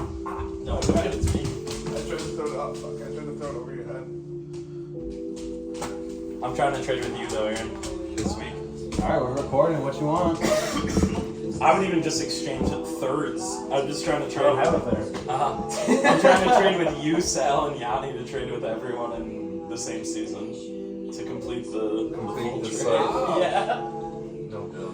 No, it's me. I tried to throw it up. Fuck, I tried to throw it over your head. I'm trying to trade with you though, Aaron, this week. Alright, we're recording. What you want? I would even just exchange it thirds. I'm just trying to trade. I don't have a third. I'm trying to trade with you, Sal, and Yanni to trade with everyone in the same season to complete the Complete the trade. cycle. Yeah. No, Bill.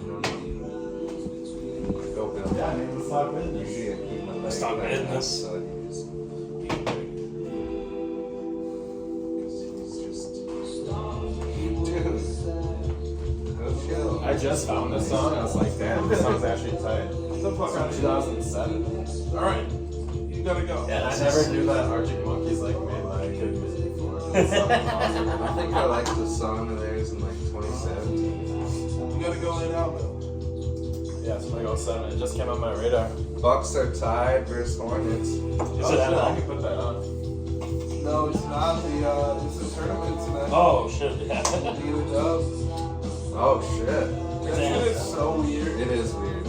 Go, Bill. Yeah, I mean, let's talk business. Usually I keep my leg Let's talk back business. so you just keep it. Dude. Go chill. I just found this song. I was like, damn, this song's actually tight. What the fuck? It's from 2007. Alright. You gotta go. And I never knew that Arctic Monkeys like made like good music before. This song is awesome. I think I liked the song of theirs in like 2017. You gotta go lay down, Bill. Yeah, it's like 07. It just came on my radar. Bucks are tied versus Hornets. Is Oh, it shit, NFL? I can put that on. No, it's not. It's a tournament tonight. Oh shit! Yeah. You get a dub. Oh shit. That shit is so weird. It is weird.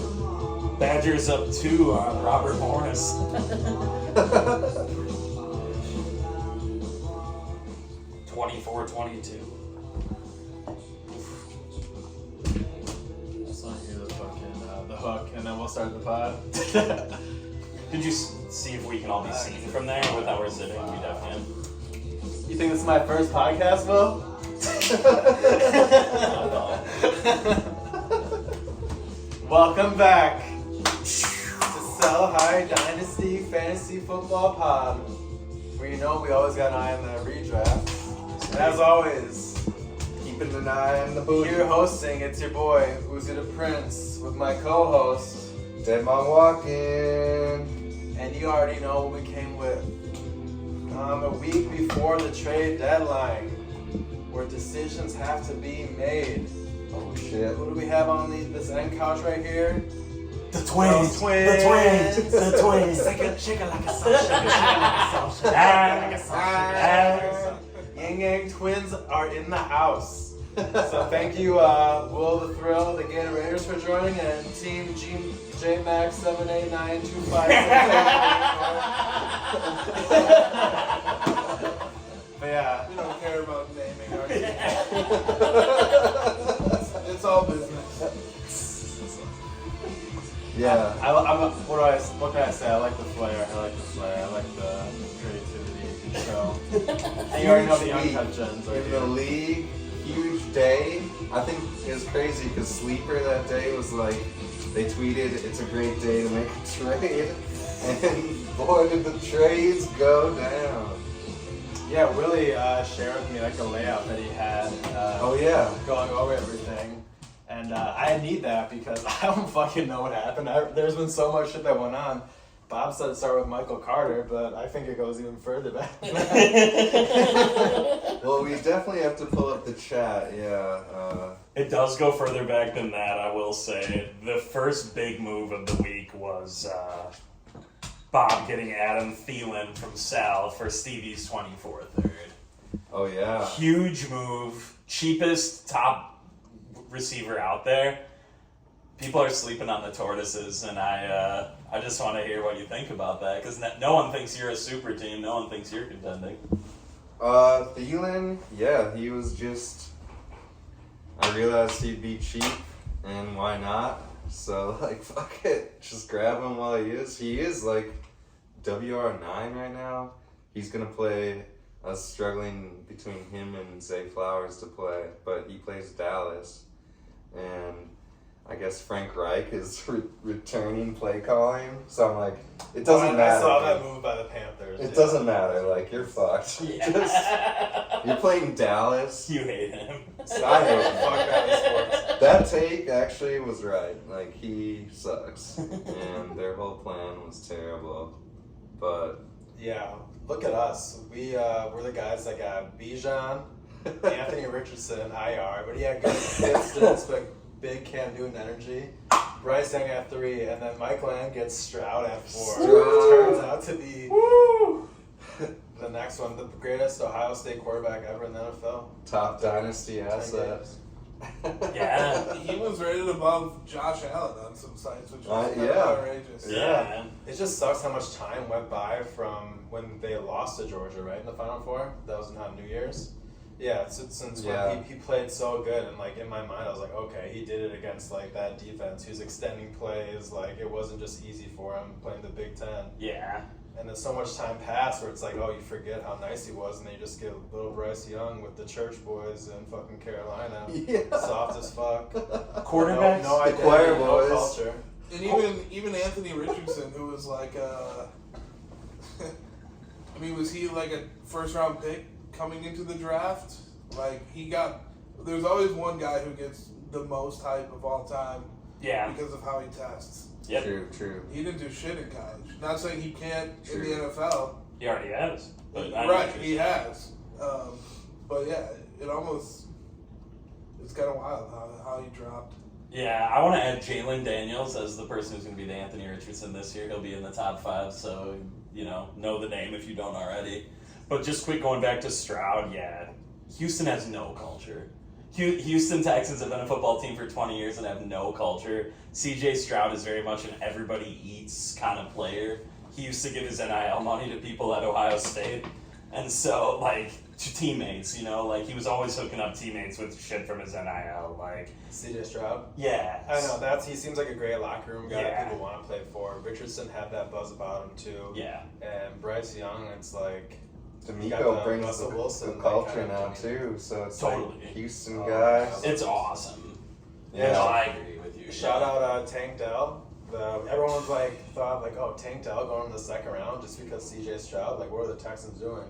Badgers up 2 on Robert Morris. 24-22. Let's not hear the fucking the hook, and then we'll start the pod. Could you see if we can all be seen from there with how we're sitting? We definitely. You think this is my first podcast, Will? Welcome back to Sell High Dynasty Fantasy Football Pod, where you know we always got an eye on the redraft. And as always, Keeping an eye on the booty. here hosting, it's your boy, Uzi the Prince, with my co-host. Dead man walking. And you already know what we came with. A week before the trade deadline, where decisions have to be made. Oh shit. Who do we have on this end couch right here? The Twins. The twins. Shake it like a song. Shake it like a song. Yang Yang Twins are in the house. So thank you, Will the Thrill, the Gator Raiders for joining, and Team JMax 78925. But yeah, We don't care about naming our It's all business. Yeah. what can I say? I like the flair. I like the creativity. So, and you already know the uncut gems right In the here. league, huge day. I think it was crazy because Sleeper that day was like, they tweeted, it's a great day to make a trade. And boy, did the trades go down. Yeah, Willie shared with me like a layout that he had. Oh yeah. Going over everything. And I need that because I don't fucking know what happened. There's been so much shit that went on. Bob said start with Michael Carter, but I think it goes even further back. Well, we definitely have to pull up the chat, yeah. It does go further back than that, I will say. The first big move of the week was Bob getting Adam Thielen from Sal for Stevie's 24 third. Oh yeah. Huge move. Cheapest top receiver out there. People are sleeping on the tortoises, and I just want to hear what you think about that, because no one thinks you're a super team. No one thinks you're contending. Thielen, yeah, he was just, I realized he'd be cheap, and why not? So, like, fuck it, just grab him while he is. He is, like, WR9 right now. He's gonna play, I was struggling between him and Zay Flowers to play, but he plays Dallas, and I guess Frank Reich is returning play calling, so I'm like, it doesn't matter. I saw that move by the Panthers. It doesn't matter, like, you're fucked. Yeah. You're playing Dallas. You hate him. I hate him. Fuck that sports. That take actually was right. Like, he sucks. And their whole plan was terrible. But, Yeah, look at us. We're the guys that got Bijan, Anthony Richardson, IR, but he had good distance, but big can-do energy. Bryce Young at 3, and then Mike Land gets Stroud at 4. Turns out to be the next one, the greatest Ohio State quarterback ever in the NFL. top dynasty 10 asset. games. Yeah. He was rated above Josh Allen on some sites, which was kind yeah. of outrageous. Yeah. It just sucks how much time went by from when they lost to Georgia, right, in the Final Four? That was on New Year's. Yeah, since when he played so good, and like in my mind, I was like, okay, he did it against like that defense who's extending plays. Like it wasn't just easy for him playing the Big Ten. Yeah. And then so much time passed where it's like, oh, you forget how nice he was, and then you just get little Bryce Young with the church boys in fucking Carolina, soft as fuck. Quarterbacks? No The idea, choir no boys. culture. And even Anthony Richardson, who was like I mean, was he like a first round pick coming into the draft? Like there's always one guy who gets the most hype of all time Yeah. because of how he tests. Yep. True. He didn't do shit in college. Not saying he can't in True. the NFL. He already has. But I know Right, what you're he saying. has. But yeah, it's kind of wild how he dropped. Yeah, I want to add Jalen Daniels as the person who's going to be the Anthony Richardson this year. He'll be in the top 5, so, know the name if you don't already. But just quick going back to Stroud, yeah. Houston has no culture. Houston Texans have been a football team for 20 years and have no culture. CJ Stroud is very much an everybody eats kind of player. He used to give his NIL money to people at Ohio State. And so, to teammates, he was always hooking up teammates with shit from his NIL. CJ Stroud? Yeah. I know, he seems like a great locker room guy that Yeah. people want to play for. Richardson had that buzz about him too. Yeah. And Bryce Young, it's like... D'Amico brings Russell the Wilson, culture kind now of too, so it's Totally. like Houston Oh, guys. yeah. It's awesome. Yeah. No, I agree with you. Shout out Tank Dell. Everyone thought oh, Tank Dell going in the second round just because CJ Stroud. Like, what are the Texans doing?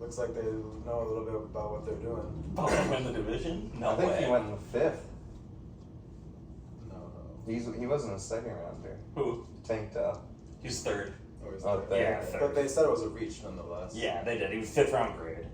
Looks like they know a little bit about what they're doing. Oh, they win the division? No I think way. he went in the 5th. No. He wasn't a second rounder. Who? Tank Dell. He's third. Oh, there. yeah, third. But they said it was a reach nonetheless. Yeah, they did. He was 5th round grade.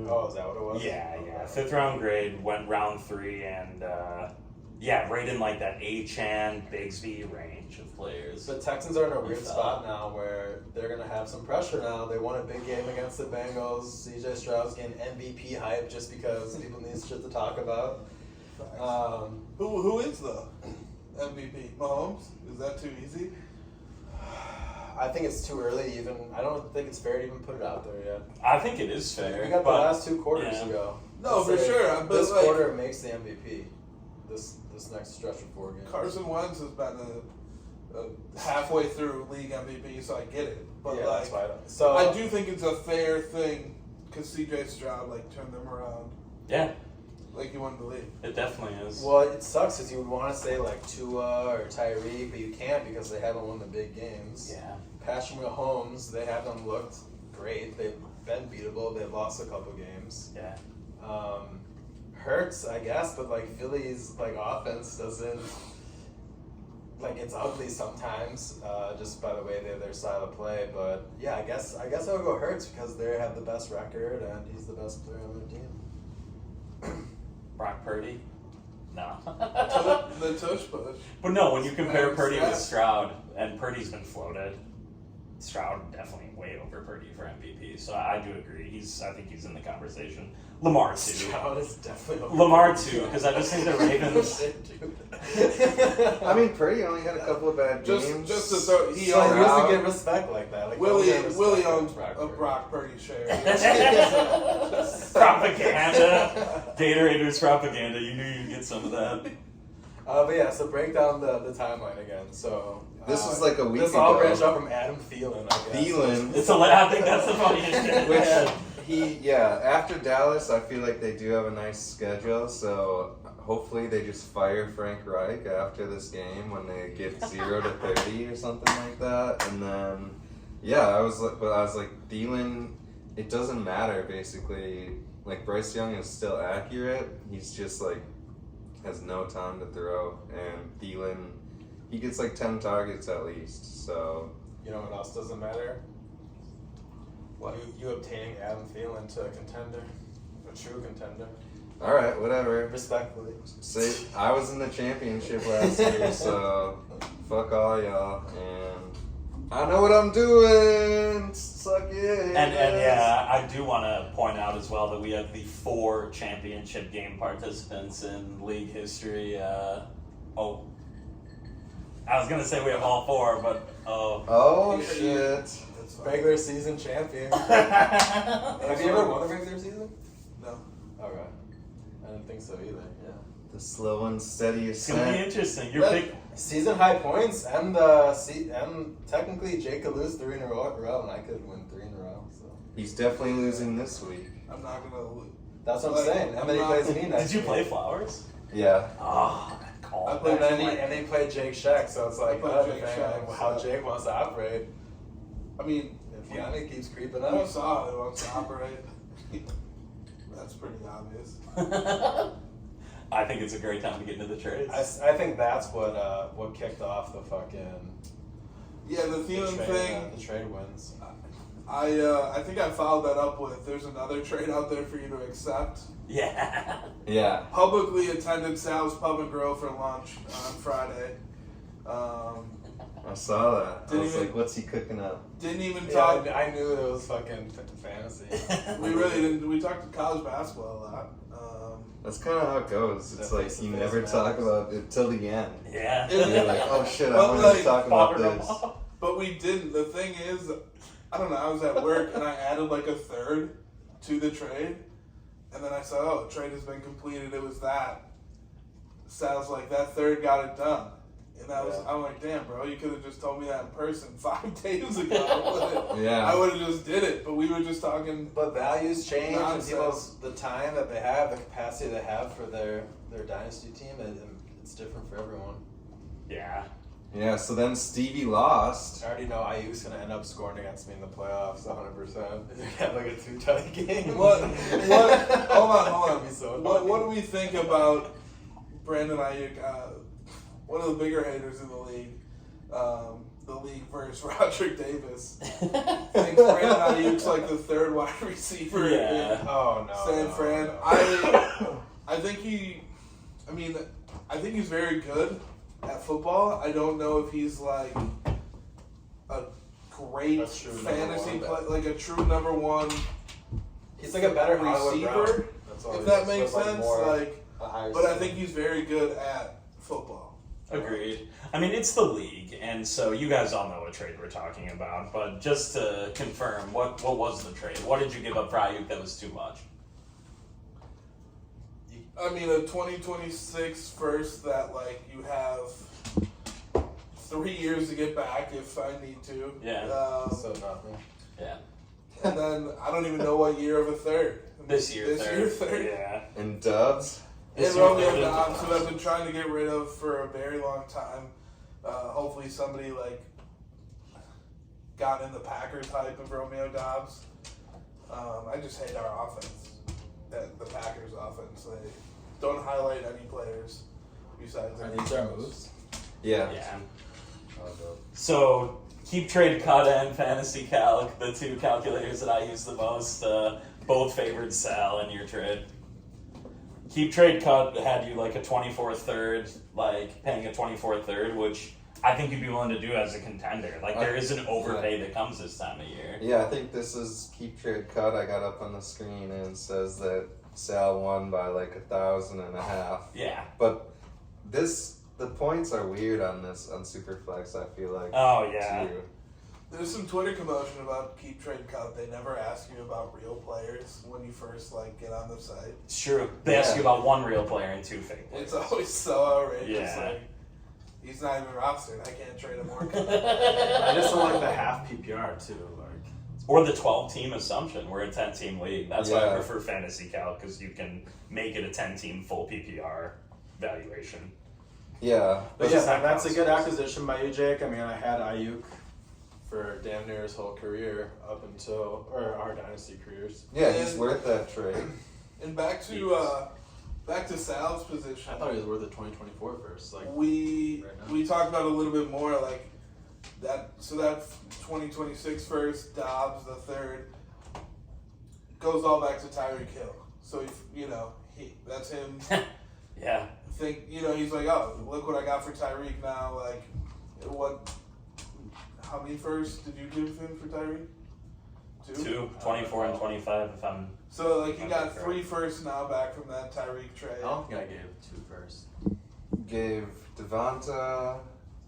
Oh, is that what it was? Yeah, Okay. 5th round grade, went round 3, and right in that A-Chan, Bigsby range of players. The Texans are in a We weird fell. spot now where they're going to have some pressure now. They won a big game against the Bengals. CJ Stroud's getting MVP hype just because people need shit to talk about. Who is the MVP? Mahomes? Is that too easy? I think it's too early to even. I don't think it's fair to even put it out there yet. I think it is fair. We got the but, last 2 quarters yeah. to go. No, Let's for say sure. But this quarter makes the MVP. This next stretch of 4 games. Carson Wentz has been a halfway through league MVP, so I get it. But Yeah, that's why. So I do think it's a fair thing because CJ Stroud turned them around. Yeah, He won the league. it definitely is. Well, it sucks because you would want to say Tua or Tyreek, but you can't because they haven't won the big games. Yeah. Patrick Mahomes, they haven't looked great. They've been beatable. They've lost a couple games. Yeah. Hurts, I guess, but Philly's offense doesn't it's ugly sometimes, just by the way their style of play. But yeah, I guess I would go Hurts because they have the best record and he's the best player on their team. Brock Purdy? No. The tush push. But no, when you compare Man, Purdy with Stroud. Stroud, and Purdy's been floated, Stroud definitely way over Purdy for MVP. So I do agree. I think he's in the conversation. Lamar too. Stroud is definitely over Lamar Purdy. too, because I just think the Ravens. I mean, Purdy only had a couple of bad Just games. to throw, he So he owns doesn't get respect like that. Willie Willie owns a Brock Purdy share. Propaganda. Gatorator's propaganda. You knew you'd get some of that. But yeah, so break down the timeline again. So This was like a week This all ago. branched out from Adam Thielen, I guess. Thielen, I think that's the funniest shit. which after Dallas, I feel like they do have a nice schedule. So hopefully they just fire Frank Reich after this game when they get 0 to 30 or something like that. And then I was like Thielen. It doesn't matter basically. Bryce Young is still accurate. He's just has no time to throw, and Thielen, he gets 10 targets at least. So You know what else doesn't matter? What? You obtaining Adam Thielen to a contender, a true contender. all right, whatever. Respectfully. Say I was in the championship last year, so fuck all y'all. And I know what I'm doing. Suck it. And yeah, I do want to point out as well that we have the 4 championship game participants in league history. I was gonna say we have all 4, but Oh shit. That's fine. Regular season champion. Have Have you ever won a regular season? No. Okay. I didn't think so either. Yeah. The slow and steady it's gonna be ascent. interesting. Your But pick. season high points and technically Jake could lose 3 in a row and I could win 3 in a row. So He's definitely losing this week. I'm not gonna lose. that's what I'm saying. And then he plays me next Did you week. play Flowers? Yeah. Oh, that call. I played And they played Jake Sheck, so it's like, I played Jake depending on Sheck, how so- Jake wants to operate. I mean, If Yannick keeps creeping we up. saw how he wants to operate. That's pretty obvious. I think it's a great time to get into the trades. I think that's what kicked off the fucking Yeah, the Thielen thing. the trade wins. I think I followed that up with. There's another trade out there for you to accept. Yeah. Yeah. Publicly attended Sal's Pub and Grill for lunch on Friday. I saw that. I Didn't was even- like, what's he cooking up? Didn't even Yeah, talk. I knew it was fucking fantasy. We really didn't. We talked college basketball a lot. That's kind of how it goes. It's That like face you to never face talk matters. about it till the end. Yeah. It- And you're like, oh shit, I But, wanted like, to talk about Fire 'em this. off. But we didn't. The thing is, I don't know. I was at work and I added like a third to the trade, and then I said, "Oh, trade has been completed." It was that. Sal's like, that third got it done, and that was. Yeah. I'm like, "Damn, bro, you could have just told me that in person 5 days ago." Yeah. I would have just did it, but we were just talking. But values change and Nonsense. people's the time that they have, the capacity they have for their dynasty team, and it's different for everyone. Yeah. Yeah, so then Stevie lost. I already know Ayuk's gonna end up scoring against me in the playoffs, 100%. They're gonna have like a 2-tie game. What? Hold on. That'd be so What do we think about Brandon Ayuk? One of the bigger haters in the league. The league versus Roderick Davis. Thinks Brandon Ayuk's like the 3rd wide receiver Yeah. in Oh no. San no, Fran. no. I think he's very good at football. I don't know if he's like a great A true number fantasy one, play, like a true number 1 He's like a better Hollywood Brown. receiver. That's all If he that is, makes with, sense, more- like, a higher but I ceiling. think he's very good at football. Agreed. I mean, it's the league, and so you guys all know what trade we're talking about. But just to confirm, what was the trade? What did you give up for Ayuk that was too much? I mean, a 2026 first that like you have 3 years to get back if I need to. Yeah. So nothing. Yeah. And then I don't even know what year of a third. This year, third. Yeah. And Dubs. And This year, Romeo third. Dobbs, who I've been trying to get rid of for a very long time. Hopefully somebody like got in the Packers hype of Romeo Dobbs. I just hate our offense. The Packers offense. They don't highlight any players besides Are their these our moves? Yeah. Yeah. Oh, dope. So keep trade cut and fantasy calc, the 2 calculators that I use the most, both favored Sal in your trade. Keep trade cut had you like a 24th third, like paying a 24th third, which I think you'd be willing to do as a contender. Like there is an overpay that comes this time of year. Yeah, I think this is keep trade cut. I got up on the screen and it says that Sal won by like 1,500. Yeah. But the points are weird on this on Superflex. I feel like. Oh yeah. too. There's some Twitter commotion about keep trade cut. They never ask you about real players when you first like get on the site. It's true. They ask you about 1 real player and 2 fake players. It's always so outrageous. Yeah. Like, he's not even rostered. I can't trade him more. I just don't like the half PPR too. Like, Or the 12-team assumption. We're a 10-team league. That's why I Yeah. prefer fantasy calc, because you can make it a 10-team full PPR valuation. Yeah. but It's yeah, just not that's a good counts. acquisition by you, Jake. I mean, I had Ayuk for damn near his whole career up until our dynasty careers. Yeah, he's And- worth that trade. And back to Sal's position. I thought he was worth a 2024 first. Like, we right now. we talked about a little bit more like that. So that 2026 first, Dobbs the third, goes all back to Tyreek Hill. So if that's him. Yeah. He's like, oh, look what I got for Tyreek now. Like, how many firsts did you give him for Tyreek? 2, 24 and 25 if I'm... So, like, he got 3 firsts now back from that Tyreek trade. I don't think I gave 2 first. Gave Devonta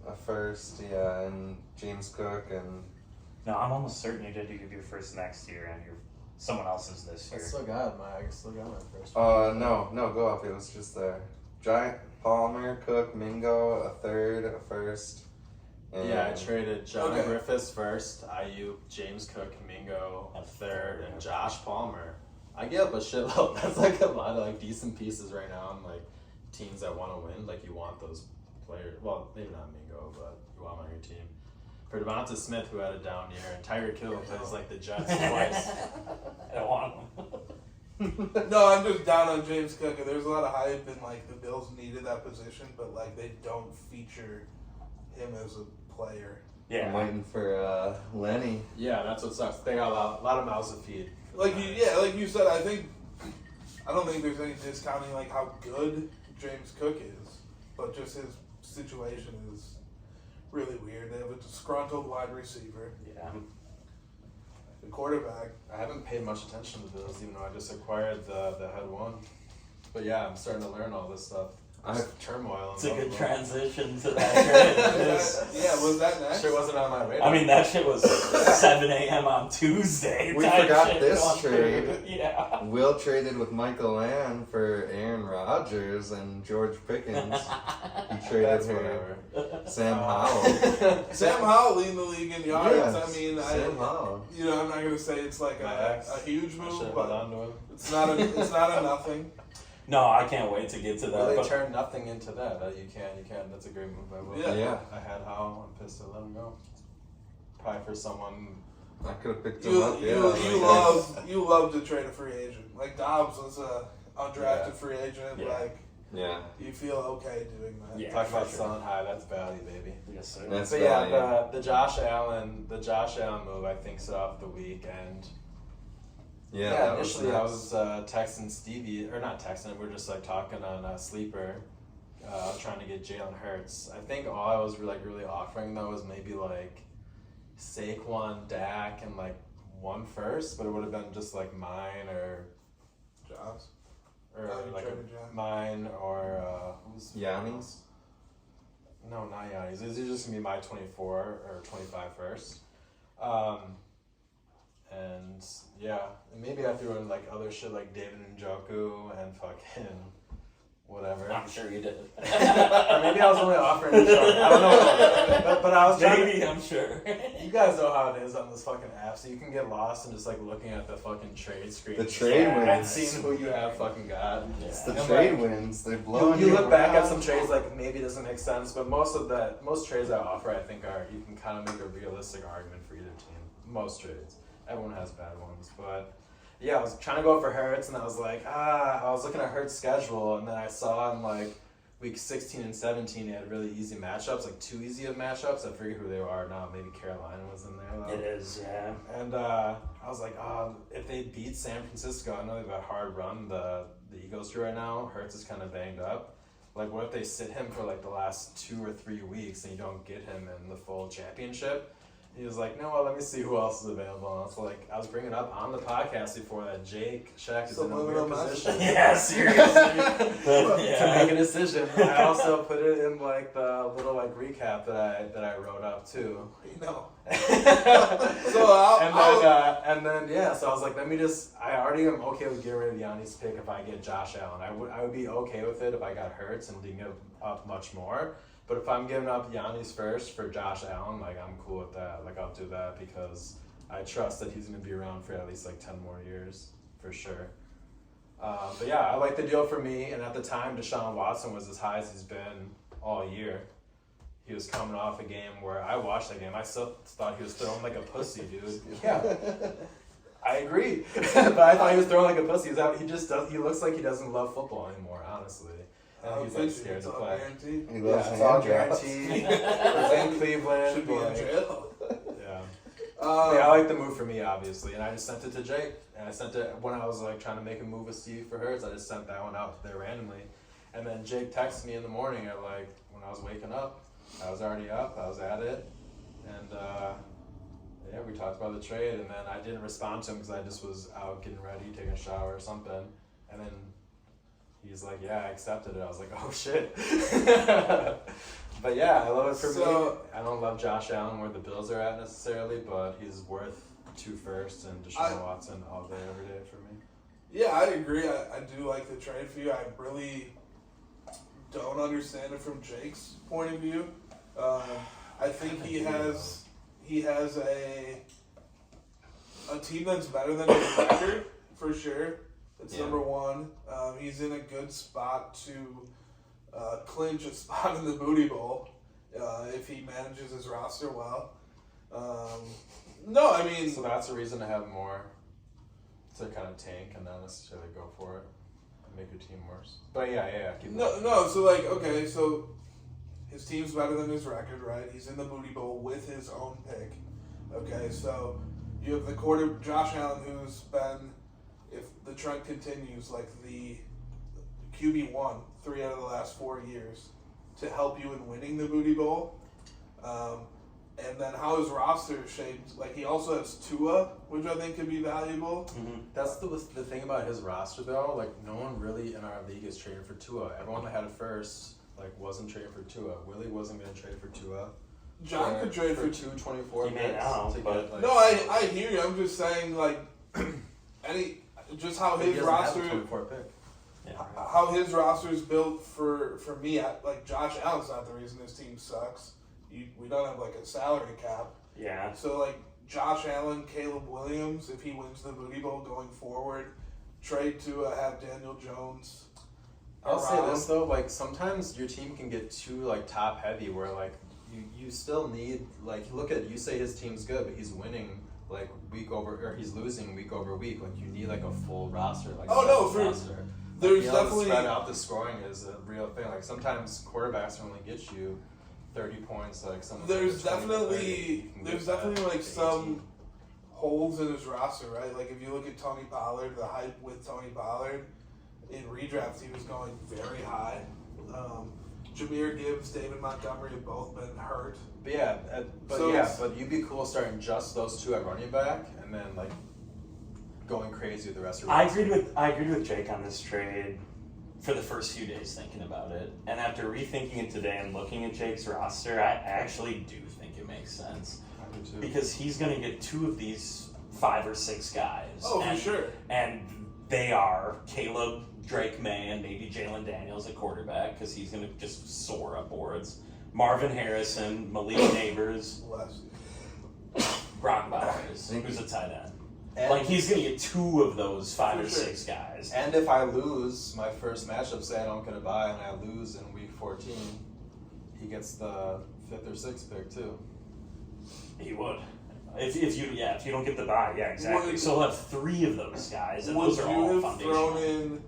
a first, yeah, and James Cook, and No, I'm almost certain you did give your first next year and someone else's this I year. still got my first. no, go up. It was just there. Giant Palmer, Cook, Mingo, a third, a first. And Yeah, I traded John Okay. Griffiths first, Ayuk, James Cook, Mingo, a third, and Josh Palmer. I give up a shitload. That's like a lot of like decent pieces right now on like teams that want to win. Like you want those players. Well, maybe not Mingo, but you want them on your team. For Devonta Smith, who had a down year, and Tyreek Hill plays like the Jets twice. I don't want him. No, I'm just down on James Cook. There's a lot of hype and like the Bills needed that position, but like they don't feature him as a player. I'm Yeah. waiting for Lenny. Yeah, that's what sucks. They got a lot of mouths to feed. Like you said, I don't think there's any discounting like how good James Cook is, but just his situation is really weird. They have a disgruntled wide receiver, Yeah. the quarterback. I haven't paid much attention to Bills, even though I just acquired the head one. But yeah, I'm starting to learn all this stuff. Just turmoil. It's a good transition to that trade. Yeah, was that next? Shit wasn't on my radar. I mean, that shit was 7 a.m. on Tuesday. We type forgot shit this going trade. through. Yeah. Will traded with Michael Land for Aaron Rodgers and George Pickens. He traded That's her whatever. Sam Howell. Sam Howell leading the league in yards. Yes, I mean, Sam Howell. I'm not gonna say it's like a huge I move, should have held but on to him. it's not a nothing. No, I can't wait to get to that. Well, they but turned nothing into that. You can. That's a great move by Will. Yeah. I had Howell. I'm pissed to let him go. Probably for someone. I could have picked him up. You love to trade a free agent. Like Dobbs was a undrafted free agent. Yeah. Like Yeah. you feel okay doing that. Yeah. Talk about for sure. selling high. That's value, baby. Yes, sir. That's But yeah, value. the Josh Allen move I think set off the week, and that was initially I nuts. was texting Stevie, or not texting, we were just like talking on Sleeper. I was trying to get Jalen Hurts. I think all I was really offering though was maybe like Saquon, Dak, and like 1 first, but it would have been just like mine or Jobs. or you like traded John. mine or who's Yanni's? No, not Yanni's. This is just gonna be my 24 or 25 first. And yeah, and maybe I threw in like other shit like David Njoku and fucking whatever. I'm sure you did. Or maybe I was only offering to Sean. I don't know. But I was trying Maybe, I'm sure. You guys know how it is on this fucking app, so you can get lost in just like looking at the fucking trade screen. The trade and wins. seeing who you have fucking got. It's the And, trade like, wins. They're blowing You look back at around. some trades like maybe it doesn't make sense, but most trades I offer I think are you can kind of make a realistic argument for either team. Most trades. Everyone has bad ones, but yeah, I was trying to go for Hurts, and I was like, I was looking at Hurts' schedule, and then I saw in like week 16 and 17 they had really easy matchups, like 2 easy of matchups. I forget who they are now. Maybe Carolina was in there though. It is, yeah. And I was like, if they beat San Francisco, I know they have a hard run the Eagles do right now. Hurts is kind of banged up. Like, what if they sit him for like the last 2 or 3 weeks and you don't get him in the full championship? He was like, no, well, let me see who else is available. And I was like, I was bringing up on the podcast before that Jake Shack is in a weird position. Yeah, seriously. To Yeah. make a decision. I also put it in like the little like recap that I wrote up too. You know. So and then so I was like, I already am okay with getting rid of Yanni's pick if I get Josh Allen. I would be okay with it if I got Hurts and didn't give up much more. But if I'm giving up Yanni's first for Josh Allen, like I'm cool with that. Like I'll do that because I trust that he's gonna be around for at least like 10 more years for sure. But yeah, I like the deal for me. And at the time, Deshaun Watson was as high as he's been all year. He was coming off a game where I watched that game. I still thought he was throwing like a pussy, dude. Yeah, I agree. But I thought he was throwing like a pussy. He looks like he doesn't love football anymore, honestly. And he's like scared to play. Guaranteed. He loves It's all hand jobs. guaranteed. It's in Cleveland. Should be in like, jail. yeah. Yeah, I like the move for me, obviously, and I just sent it to Jake. And I sent it when I was like trying to make a move with Steve for Hurts. I just sent that one out there randomly, and then Jake texted me in the morning at like when I was waking up. I was already up. I was at it, And yeah, we talked about the trade, and then I didn't respond to him because I just was out getting ready, taking a shower or something. And then he's like, "Yeah, I accepted it." I was like, "Oh shit." But yeah, I love it for me. I don't love Josh Allen where the Bills are at necessarily, but he's worth 2 firsts and Deshaun Watson all day, every day for me. Yeah, I agree. I do like the trade for you. I really don't understand it from Jake's point of view. I think he has a team that's better than his record for sure. That's number one. He's in a good spot to clinch a spot in the Booty Bowl if he manages his roster well. No, I mean... So that's a reason to have more, to kind of tank and not necessarily go for it and make your team worse. But yeah. So like, okay, so his team's better than his record, right? He's in the Booty Bowl with his own pick. Okay, so you have the Josh Allen, who's been, if the trend continues, like the QB1 3 out of the last 4 years to help you in winning the Booty Bowl. And then how his roster is shaped. Like, he also has Tua, which I think could be valuable. Mm-hmm. That's the thing about his roster, though. Like, no one really in our league is trading for Tua. Everyone that had it first, like, wasn't trading for Tua. Willie wasn't going to trade for Tua. John could trade for 224 He may now, but... like, No, I hear you. I'm just saying, like, just how his roster... 24 pick. Yeah. How his roster is built for me, like, Josh Allen's not the reason his team sucks. We don't have, like, a salary cap. Yeah. So, like, Josh Allen, Caleb Williams, if he wins the Booty Bowl going forward, trade to have Daniel Jones. I'll say this, though. Like, sometimes your team can get too, like, top-heavy where, like, you still need, like, you say his team's good, but he's winning, like, he's losing week over week. Like, you need, like, a full roster. Like, roster. There's like, definitely... spread out the scoring is a real thing. Like, sometimes quarterbacks only get you 30 points, like some. There's definitely like some holes in his roster, right? Like if you look at Tony Pollard, the hype with Tony Pollard in redrafts, he was going very high. Jahmyr Gibbs, David Montgomery have both been hurt. But you'd be cool starting just those 2 at running back, and then like going crazy with the rest of your roster. I agreed with Jake on this trade. For the first few days thinking about it, and after rethinking it today and looking at Jake's roster, I actually do think it makes sense. I do too. Because he's going to get 2 of these 5 or 6 guys. Oh, for sure. And they are Caleb, Drake May, and maybe Jalen Daniels at quarterback, because he's going to just soar up boards. Marvin Harrison, Malik Neighbors, Brock Bowers, who's a tight end. And like, he's going to get 2 of those 5 or For sure. 6 guys. And if I lose my first matchup, say I don't get a bye, and I lose in week 14, he gets the 5th or 6th pick too. He would. If you don't get the bye, yeah, exactly. So he'll have 3 of those guys, and Would those are you all have foundational. thrown in,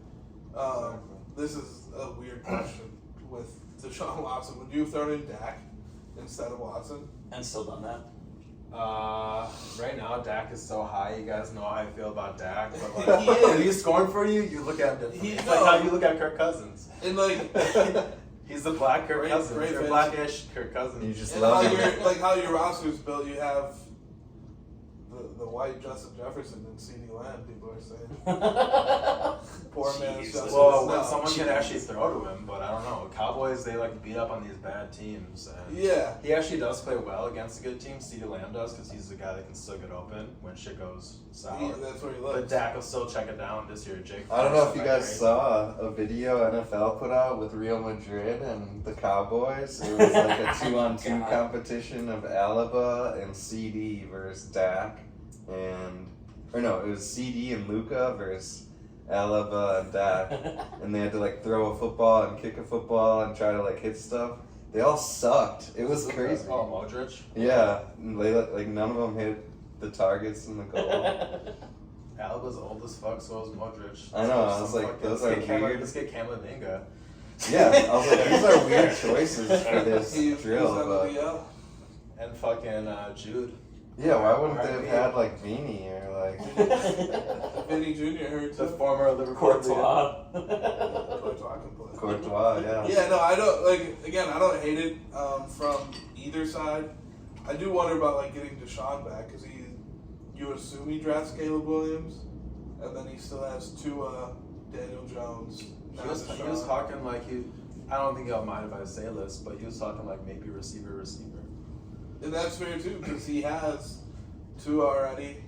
this is a weird question with Deshaun Watson, would you have thrown in Dak instead of Watson? And still done that. Right now, Dak is so high. You guys know how I feel about Dak. But He like, is. when he's scoring for you, you look at him differently. It's No. like how you look at Kirk Cousins. And like, He's the black Kirk Great- Cousins. great You're fantasy. blackish Kirk Cousins. You just and love how it. how your roster's built, you have the white Justin Jefferson and CeeDee Lamb, people are saying. Poor man's Jesus. Justin. Well, when No. someone can actually throw to him, but I don't know. Cowboys, they like beat up on these bad teams. And Yeah. he actually does play well against a good team. CeeDee Lamb does, because he's the guy that can still get open when shit goes sour. That's where he But lives. Dak will still check it down this year. Jake. I don't know if you Frost, guys right? saw a video NFL put out with Real Madrid and the Cowboys. It was like a 2-on-2 God. competition of Alaba and CD versus Dak, it was CD and Luca versus Alaba and Dak, and they had to like throw a football and kick a football and try to like hit stuff. They all sucked. It was crazy. Oh, Modric. Yeah, and they like none of them hit the targets in the goal. Alaba's old as fuck, so is Modric. I know, I was like, those are weird. Let's get Camavinga. Yeah, I was like, these are weird choices for this He's drill, on but the And fucking Jude. yeah, why wouldn't they have Right. had like Vini or like Vinny Jr. hurt The too. former Liverpool. Courtois. Courtois can play. Courtois? Yeah. Yeah, no, I don't, like, again, I don't hate it from either side. I do wonder about like getting Deshaun back because you assume he drafts Caleb Williams, and then he still has Tua, Daniel Jones. He was talking like I don't think he'll mind if I say this, but he was talking like maybe receiver. And that's fair too because he has Tua already.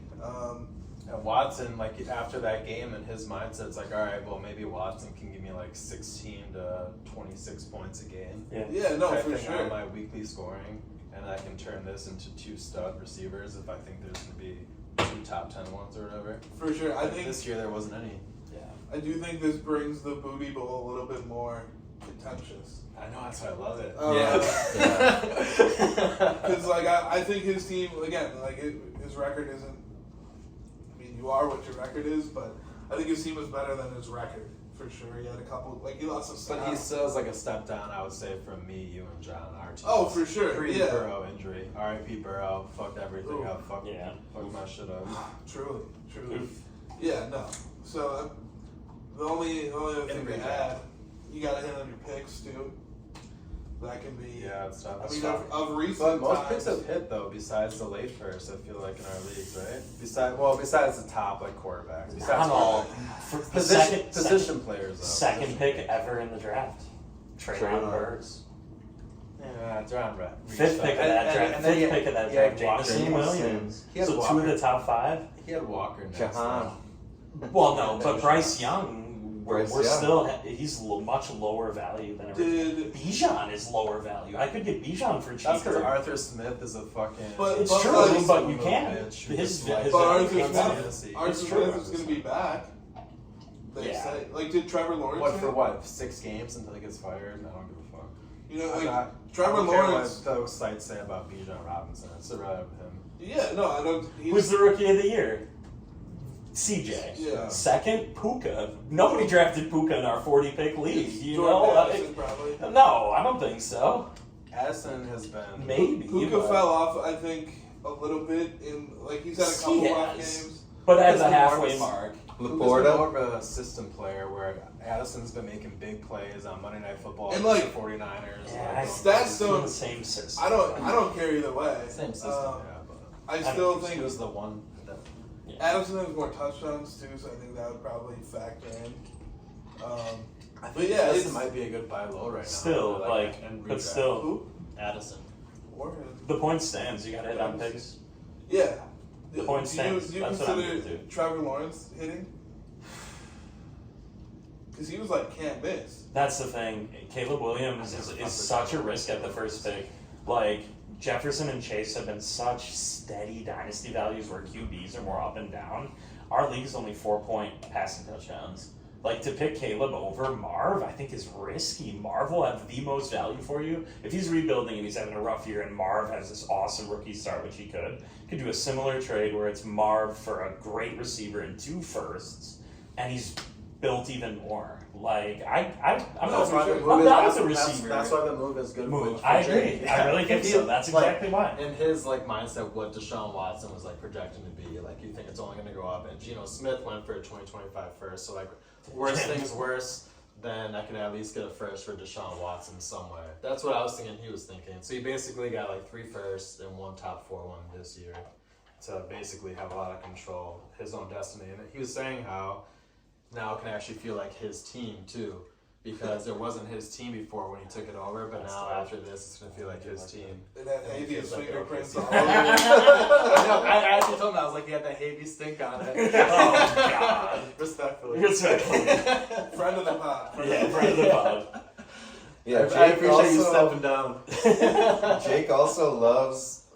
And Watson, like after that game, in his mindset's like, all right, well maybe Watson can give me like 16 to 26 points a game. Yeah, no, for sure. sure. On my weekly scoring, and I can turn this into 2 stud receivers if I think there's gonna be 2 top 10 ones or whatever. For sure, I think this year there wasn't any. Yeah. I do think this brings the Booty Bowl a little bit more contentious. I know, that's why I love it. Because like I think his team again, like his record isn't. I mean, you are what your record is, but I think his team was better than his record for sure. He had a couple, like he lost some. But he still is like a step down, I would say, from me, you, and John, our team. Oh, for sure. Pre-Burrow injury. R.I.P. Burrow. Fucked everything up. Fucked my shit up. Truly. Yeah, no. So the only other thing to add, you got to hit on your picks too. That can be. Yeah, it's tough. I mean, of recent but most times, picks have hit though, besides the late first. I feel like in our leagues, right? Besides the top like quarterbacks. Besides Not all. position players. Though. Second pick ever in the draft. Traylon Burks. Yeah, John Brett. Fifth pick of that draft. Fifth pick of that draft. Jameson Williams. So Walker. 2 of the top 5. He had Walker next. Jahan. Well, no, but Bryce Young. We're Young. still. He's much lower value than everything. Bijan is lower value. I could get Bijan for cheaper. That's because Arthur Smith is a fucking. It's true, but you can. His But Arthur value Smith is going to be back. They say. Like, did Trevor Lawrence? What for? What 6 games until he gets fired? I don't give a fuck. You know, like Trevor Trevor Lawrence. Lawrence. What those sites say about Bijan Robinson. It's irrelevant with him. Yeah, no, I don't. Who's the rookie of the year? CJ. Yeah. Second, Puka. Nobody drafted Puka in our 40-pick league. You Jordan know? Addison, probably. No, I don't think so. Addison has been Maybe. Puka fell off, I think, a little bit in like he's had a couple rough games. But at the Puka's halfway mark. Puka's more of a system player where Addison's been making big plays on Monday Night Football And, like, the 49ers. Yeah, that's the same system. I don't care either way. Same system, but I still think he was the one that Addison has more touchdowns too, so I think that would probably factor in. I But think yeah, Addison might be a good buy low right now. Still, and but redraft. still, Who? Addison. Warren. the point stands. You got to hit on picks. Yeah. The point stands. Do you That's what I'm consider gonna do. Trevor Lawrence hitting? Because he was like can't miss. That's the thing. Caleb Williams is such a risk at the first pick. Like, Jefferson and Chase have been such steady dynasty values where QBs are more up and down. Our league's only 4-point passing touchdowns. Like, to pick Caleb over Marv, I think is risky. Marv will have the most value for you. If he's rebuilding and he's having a rough year and Marv has this awesome rookie start, which he could do a similar trade where it's Marv for a great receiver and 2 firsts, and he's built even more. Like, I'm not with the receiver. That's why the move is good. I agree. I really think so. That's exactly why. In his mindset, what Deshaun Watson was projecting to be, you think it's only going to go up, and Geno Smith went for a 2025 first. So worst things worse, then I can at least get a first for Deshaun Watson somewhere. That's what I was thinking. He was thinking. So he basically got 3 firsts and 1 top 4 one this year to basically have a lot of control, his own destiny. And he was saying how now it can actually feel like his team too, because it wasn't his team before when he took it over, but now after this it's going to feel like his team. It had Havius fingerprints all over. I actually told him, I was like, he had that Havy stink on it. Oh, God. Respectfully. Friend of the pod. Yeah, friend of the pod. Yeah, I appreciate you stepping down. Jake also loves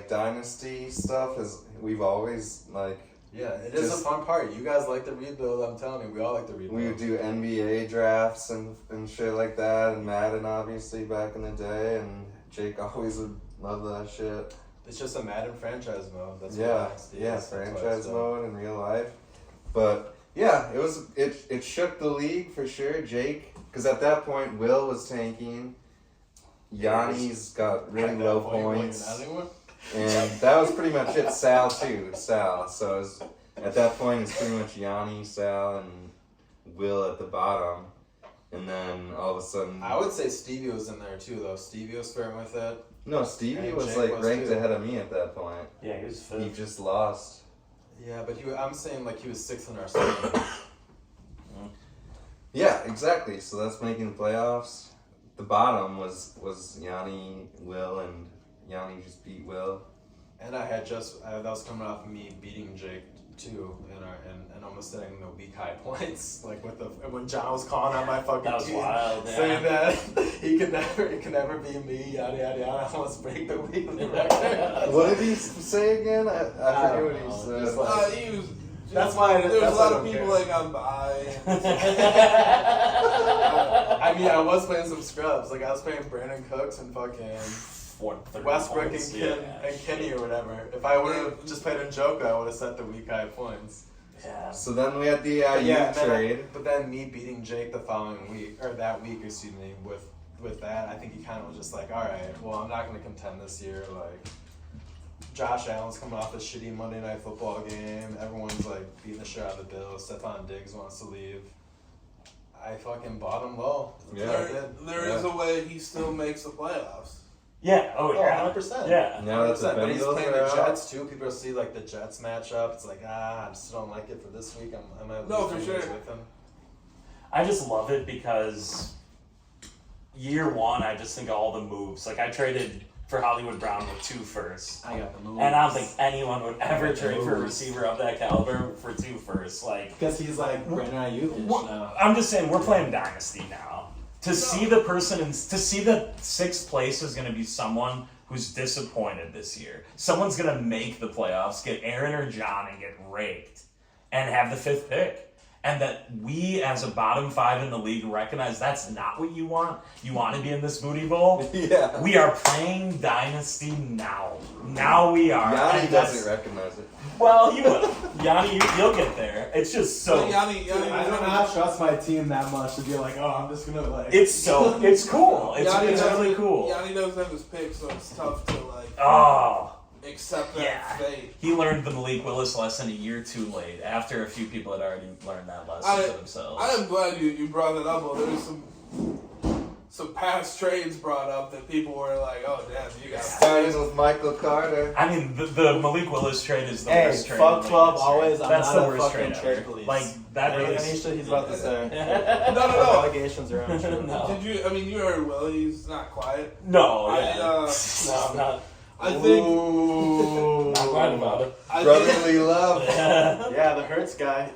dynasty stuff. We've always Yeah, it is a fun part. You guys like to rebuild. I'm telling you, we all like to rebuild. we would do NBA drafts and shit like that, and Madden obviously back in the day, and Jake always would love that shit. It's just a Madden franchise mode. That's franchise mode in real life. But yeah, it shook the league for sure, Jake, because at that point Will was tanking. Yanni's got really low points. And that was pretty much it. Sal too. So at that point, it's pretty much Yanni, Sal, and Will at the bottom. and then all of a sudden, I would say Stevie was in there too, though. Stevie was fair with it. no, Stevie And was Jake like was ranked too. ahead of me at that point. Yeah, he was He fifth. just lost. Yeah, but I'm saying like he was 6th in our standings. Yeah, exactly. So that's making the playoffs. The bottom was Yanni, Will, and Yanni just beat Will. And I had that was coming off of me beating Jake too, and almost getting the week high points. Like when John was calling on my fucking That was team, wild, saying yeah. that it can never be me, yada yada yada. I almost break the weekly record. What did he say again? I forget what he know, said. just like- He was. That's why There was that's a lot why I of don't people care. like on by. I mean, I was playing some scrubs. Like I was playing Brandon Cooks and fucking 30 Westbrook points, and Kenny or whatever. If I would have just played Njoku, I would have set the week high points. Yeah. So then we had the But IU and then trade. but then me beating Jake the following week, or that week, excuse me, with that, I think he kind of was just like, all right, well, I'm not going to contend this year. Like, Josh Allen's coming off a shitty Monday Night Football game. Everyone's like beating the shit out of the Bills. Stephon Diggs wants to leave. I fucking bought him low. That's what I did. There is a way he still makes the playoffs. Yeah. Oh, Oh, yeah. 100%. Yeah. Now that the 100%. But he's Bengals playing are the out. Jets too. People see like the Jets matchup. It's like, I just don't like it for this week. I might No, lose for two sure. games with him. I just love it because year one, I just think of all the moves. Like I traded for Hollywood Brown with 2 firsts. I got the moves. And I don't think anyone would ever trade for a receiver of that caliber for 2 firsts. Like, Because he's like Brandon Ayuk now. I'm just saying, we're playing Dynasty now. To see the person, to see that 6th place is going to be someone who's disappointed this year. Someone's going to make the playoffs, get Aaron or John, and get raked, and have the 5th pick. And that we, as a bottom 5 in the league, recognize that's not what you want. You want to be in this booty bowl. Yeah. We are playing Dynasty now. Now we are. Yanni And that's- doesn't recognize it. Well, he will. Yanni, you'll get there. It's just so. But Yanni, I do not trust my team that much to be like, oh, I'm just gonna like. It's so. It's cool. It's doesn't- really cool. Yanni doesn't have his pick, so it's tough to like Oh. accept that Yeah. fate. He learned the Malik Willis lesson a year too late, after a few people had already learned that lesson for themselves. I am glad you brought that up. Well, there's some past trades brought up that people were like, "Oh, damn, you got." Starting with Michael Carter. I mean, the Malik Willis trade is the Hey, worst trade. fuck in the 12 history. always. I'm That's not the a worst fucking trade trade ever. police. Like that Any really. shit he's about to say. No. Allegations are untrue. No. Did you? I mean, you heard Will. He's not quiet. No, I, yeah. No, I'm not. I think. Ooh. Not glad about it. I think, Brotherly love. Yeah, the Hurts guy.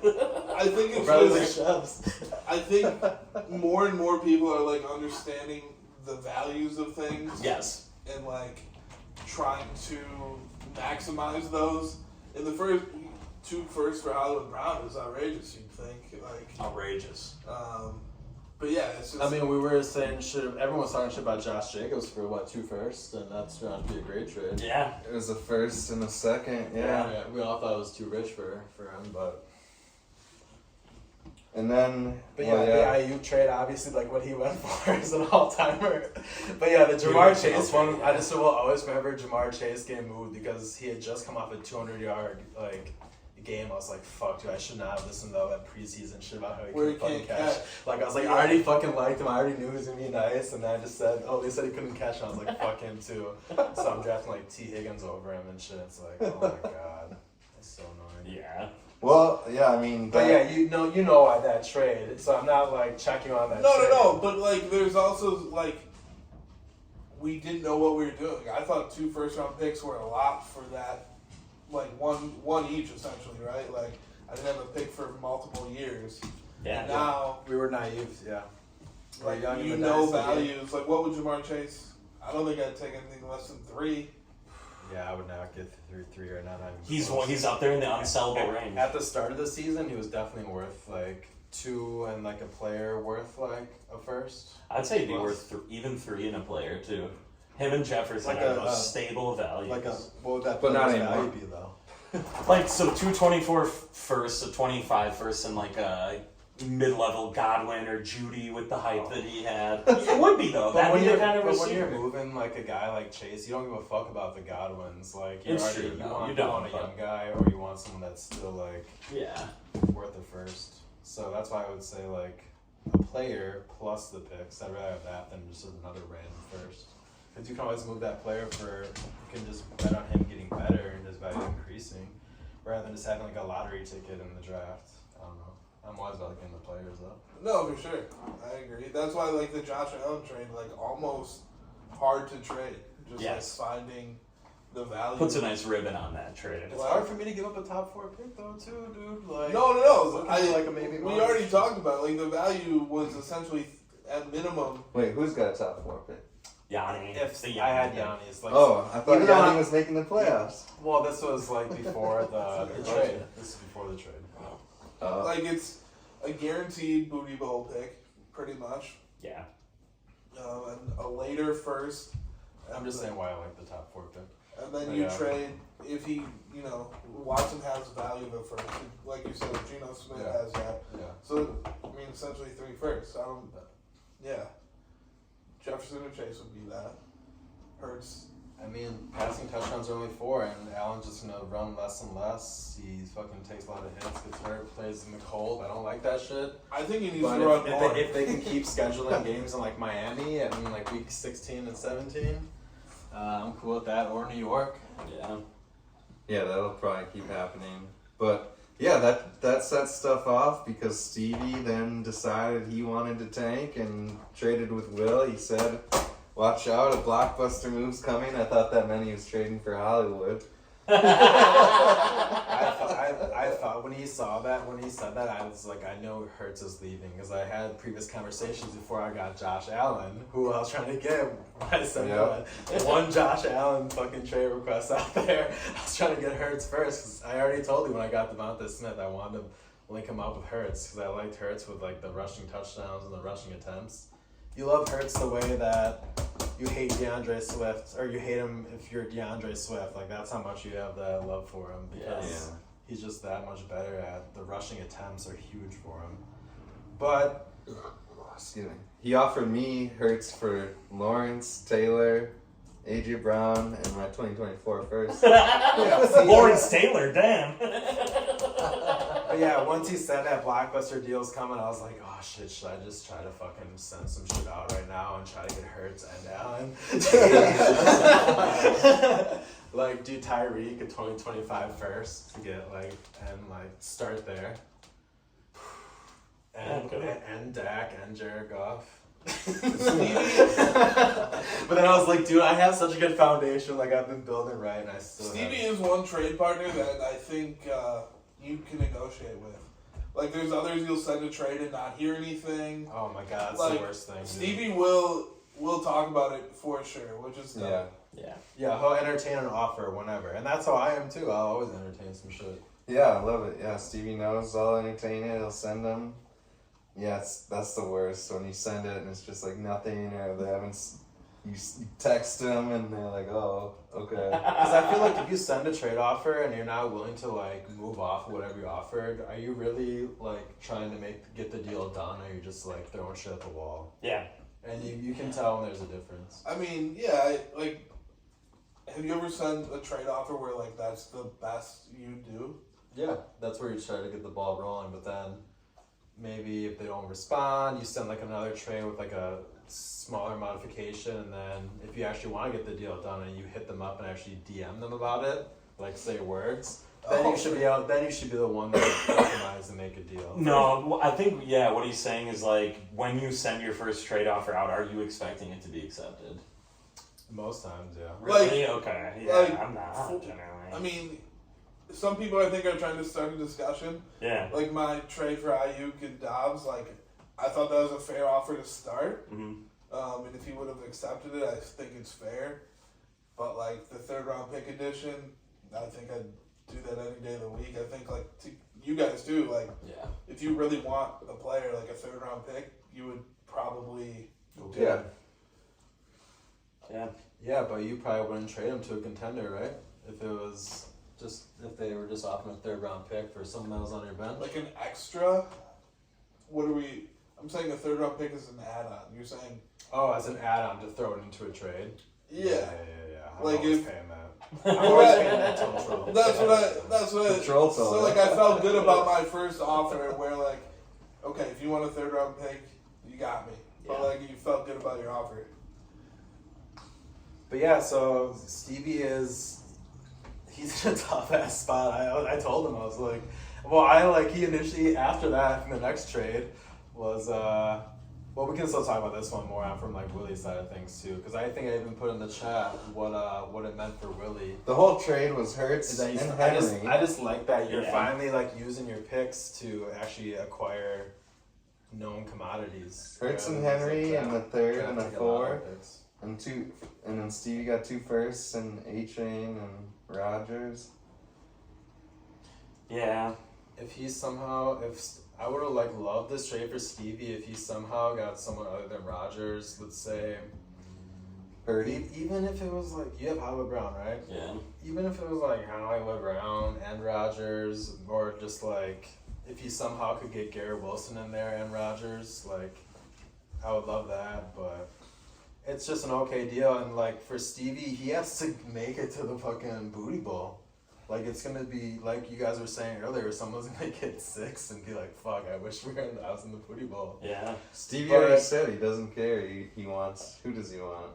I think it's Brotherly just. shoves. I think more and more people are like understanding the values of things Yes. and like trying to maximize those. In the first 2 firsts for Hollywood Brown is outrageous. You'd think like. Outrageous. But yeah, it's just. I mean, we were saying shit. Everyone was talking shit about Josh Jacobs for 2 firsts, and that's going to be a great trade. Yeah. It was a first and a second, yeah. We all thought it was too rich for him, but. And then, But well, yeah, the IU trade, obviously, like what he went for is an all-timer. But yeah, the Jamar Chase one, I just will always remember Jamar Chase getting moved because he had just come off a 200-yard like game. I was like, fuck, dude, I should not have listened to all that preseason shit about how he Where couldn't he fucking can't catch. catch. Like I was like, I already fucking liked him. I already knew he was gonna be nice, and then I just said, oh, they said he couldn't catch, and I was like, fuck him too. So I'm drafting like T Higgins over him and shit. It's like, oh my god, that's so annoying. Yeah. well, yeah, I mean, But that- yeah, you know why that trade. So I'm not like checking on that. No, trade. but like, there's also like, we didn't know what we were doing. I thought 2 first-round picks were a lot for that, like one each essentially, right? Like, I didn't have a pick for multiple years. Yeah. And now, We were naive, yeah. like, young in you the know dynasty game. values. Like, what would Jamar Chase? I don't think I'd take anything less than 3. Yeah, I would not get three right now. Not even He's close. he's up there in the unsellable range. At the start of the season, he was definitely worth like 2 and like a player worth like a first. I'd say he'd be Plus. worth even 3 in a player too. Him and Jefferson Like are a- the most stable values. What would that But not player's anymore. value be though? Like, so 224 first, a 25 first, and like a mid-level Godwin or Judy with the hype that he had. It would be though. That'd be the kind of when you're receiver. moving like a guy like Chase, you don't give a fuck about the Godwins. Like you're It's already, true, you no, want, you you don't, want a but- young guy or you want someone that's still like Yeah. worth a first. So that's why I would say like a player plus the picks. I'd rather have that than just another random first. Because you can always move that player you can just bet on him getting better and his value increasing, rather than just having like a lottery ticket in the draft. I don't know. I'm always about getting the players though. No, for sure. I agree. That's why like the Josh Allen trade, like almost hard to trade. Just Yes. like finding the value. Puts a nice ribbon on that trade. It's hard for me to give up a top 4 pick though too, dude. Like No. looking for like a maybe. We already talked about it. Like the value was essentially at minimum. Wait, who's got a top 4 pick? Yanni. If the I had pick. Giannis, like Oh, I thought even though Yanni I- was making the playoffs. well, this was like before the trade. This is before the trade. Like it's a guaranteed booty bowl pick, pretty much, Yeah. and a later first. I'm just saying why I like the top 4 pick. And then you Yeah. trade if he, Watson has value of a first. Like you said, Geno Smith Yeah. has that. Yeah. So, I mean, essentially 3 firsts. Yeah. Jefferson or Chase would be that. Hurts. I mean, passing touchdowns are only 4, and Allen's just gonna run less and less. He fucking takes a lot of hits, gets hurt, plays in the cold. I don't like that shit. I think he needs But to run if, more. if they can keep scheduling games in like Miami and like week 16 and 17, I'm cool with that. Or New York. Yeah. Yeah, that'll probably keep happening. But yeah, that sets stuff off because Stevie then decided he wanted to tank and traded with Will. He said, "Watch out, a blockbuster move's coming." I thought that meant he was trading for Hollywood. I thought when he said that, I was like, I know Hurts is leaving because I had previous conversations before I got Josh Allen, who I was trying to get. I said one Josh Allen fucking trade request out there. I was trying to get Hurts first because I already told you when I got Devonta Smith, I wanted to link him up with Hurts because I liked Hurts with like the rushing touchdowns and the rushing attempts. You love Hurts the way that you hate DeAndre Swift, or you hate him if you're DeAndre Swift. Like, that's how much you have that love for him because Yeah. he's just that much better at the rushing attempts are huge for him. But Excuse me. He offered me Hurts for Lawrence, Taylor, AJ Brown, and my 2024 first. Lawrence Taylor, damn. But yeah, once he said that blockbuster deal's coming, I was like, oh shit, should I just try to fucking send some shit out right now and try to get Hurts and Allen? Like, do Tyreek a 2025 first to get like, and like start there. And Dak and Jared Goff. But then I was like, dude, I have such a good foundation. Like, I've been building right, and I still. Stevie is one trade partner that I think you can negotiate with. Like, there's others you'll send a trade and not hear anything. Oh my god, it's Like, the worst thing. Dude. Stevie will talk about it for sure, which is Yeah. Yeah. Yeah, he'll entertain an offer whenever, and that's how I am too. I'll always entertain some shit. Yeah, I love it. Yeah, Stevie knows I'll entertain it. He'll send them. Yeah, that's the worst when you send it and it's just like nothing, or they haven't. You text them and they're like, "Oh, okay." Because I feel like if you send a trade offer and you're not willing to like move off of whatever you offered, are you really like trying to get the deal done, or are you just like throwing shit at the wall? Yeah. And you can tell when there's a difference. I mean, yeah, have you ever sent a trade offer where like that's the best you do? Yeah, that's where you try to get the ball rolling, but then maybe if they don't respond, you send like another trade with like a smaller modification, and then if you actually want to get the deal done and you hit them up and actually DM them about it, like say words, then you should be out. Then you should be the one that compromise and make a deal. No, I think, what he's saying is like, when you send your first trade offer out, are you expecting it to be accepted? Most times, yeah. Really? Okay. Yeah, like, I'm not generally. I mean, some people I think are trying to start a discussion. Yeah. Like my trade for Ayuk and Dobbs, like I thought that was a fair offer to start. Mm-hmm. And if he would have accepted it, I think it's fair. But like the 3rd round pick edition, I think I'd do that any day of the week. I think like you guys too. Like if you really want a player like a 3rd round pick, you would probably do Yeah. it. Yeah. Yeah, but you probably wouldn't trade him to a contender, right? If they were just offering a 3rd round pick for someone that was on your bench. Like an extra. What are we? I'm saying a 3rd round pick is an add-on. You're saying? Oh, as an add-on to throw it into a trade. Yeah. I'm Like always if- paying that. I'm always paying that total. That's what I. Control So total. like I felt good about my first offer where like okay, if you want a 3rd round pick, you got me. But Yeah. like you felt good about your offer. But yeah, so Stevie he's in a tough ass spot. I told him, I was like, he initially, after that, in the next trade, was, well, we can still talk about this one more from like Willie's side of things too, because I think I even put in the chat what it meant for Willie. The whole trade was Hurts Is that and I Henry. just like that you're Yeah. finally like using your picks to actually acquire known commodities. Hurts and rather than Henry just, and like, a 3rd and a drafting lotto 4. picks. And then Stevie got 2 firsts and A-Chain and Rodgers. Yeah. If he somehow, I would have like loved this trade for Stevie if he somehow got someone other than Rodgers, let's say. Purdy. Even if it was like, you have Hollywood Brown, right? Yeah. Even if it was like Hollywood Brown and Rodgers, or just like if he somehow could get Garrett Wilson in there and Rodgers, like I would love that, but it's just an okay deal. And like for Stevie, he has to make it to the fucking Booty Bowl. Like it's gonna be like you guys were saying earlier, someone's gonna get 6 and be like, "Fuck, I wish I was in the Booty Bowl." Yeah. Stevie But- already said he doesn't care. He wants. Who does he want?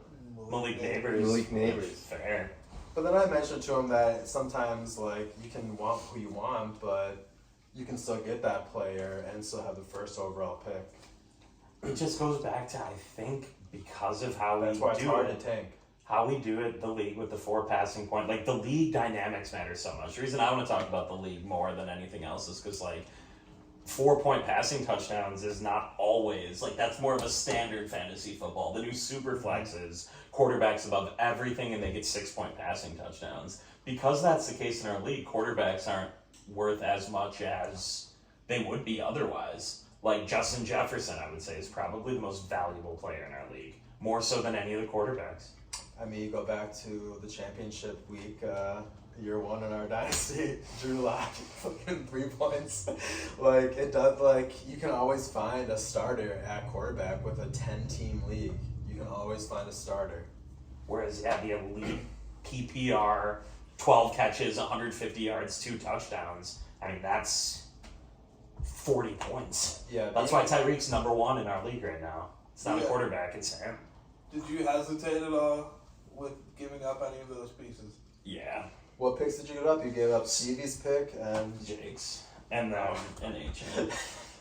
Malik Neighbors. Malik Neighbors. Fair. But then I mentioned to him that sometimes like you can want who you want, but you can still get that player and still have the 1st overall pick. It just goes back to, I think, because of how That's we why it's do hard it. to tank. How we do it, the league with the 4 passing point, like the league dynamics matter so much. The reason I want to talk about the league more than anything else is because like 4-point passing touchdowns is not always like that's more of a standard fantasy football. The new super flexes, quarterbacks above everything, and they get 6-point passing touchdowns. Because that's the case in our league, quarterbacks aren't worth as much as they would be otherwise. Like Justin Jefferson, I would say, is probably the most valuable player in our league, more so than any of the quarterbacks. I mean, you go back to the championship week, year 1 in our dynasty, Drew Lock, fucking 3 points. Like, it does, like, you can always find a starter at quarterback with a 10-team league. You can always find a starter. Whereas, yeah, the elite PPR, 12 catches, 150 yards, 2 touchdowns. I mean, that's 40 points. Yeah, That's why Tyreek's number 1 in our league right now. It's not a Yeah. quarterback, it's him. Did you hesitate at all with giving up any of those pieces? Yeah, What picks did you give up? You gave up Stevie's pick and Jake's. And then an agent.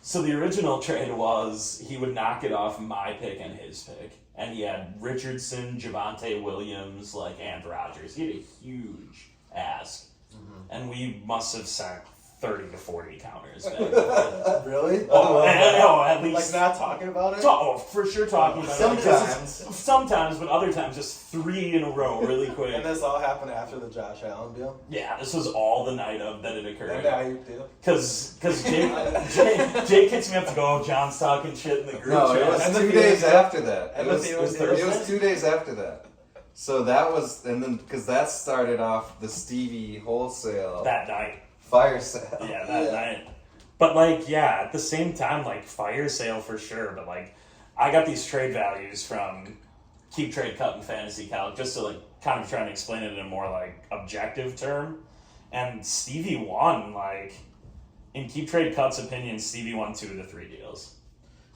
So the original trade was he would knock it off my pick and his pick. And he had Richardson, Javonte Williams, and Rodgers. He had a huge ask. And we must have sent 30 to 40 counters back. really? At least. Like not talking about it? For sure talking about it. Sometimes. Sometimes, but other times just 3 in a row really quick. And this all happened after the Josh Allen deal? Yeah, this was all the night of that it And occurred. the Ayuk deal? Because Jake hits me up to go, oh, John's talking shit in the group No, it chat. was And the 2 days Thielen- after that. and It the was, Thielen was Thursday? it was 2 days after that. So that was, and then, because that started off the Stevie wholesale That night. fire sale. Yeah, that Yeah. night. But, at the same time, fire sale for sure. But, I got these trade values from Keep Trade Cut and Fantasy Calc just to, kind of try and explain it in a more, objective term. And Stevie won, in Keep Trade Cut's opinion, Stevie won 2 of the 3 deals.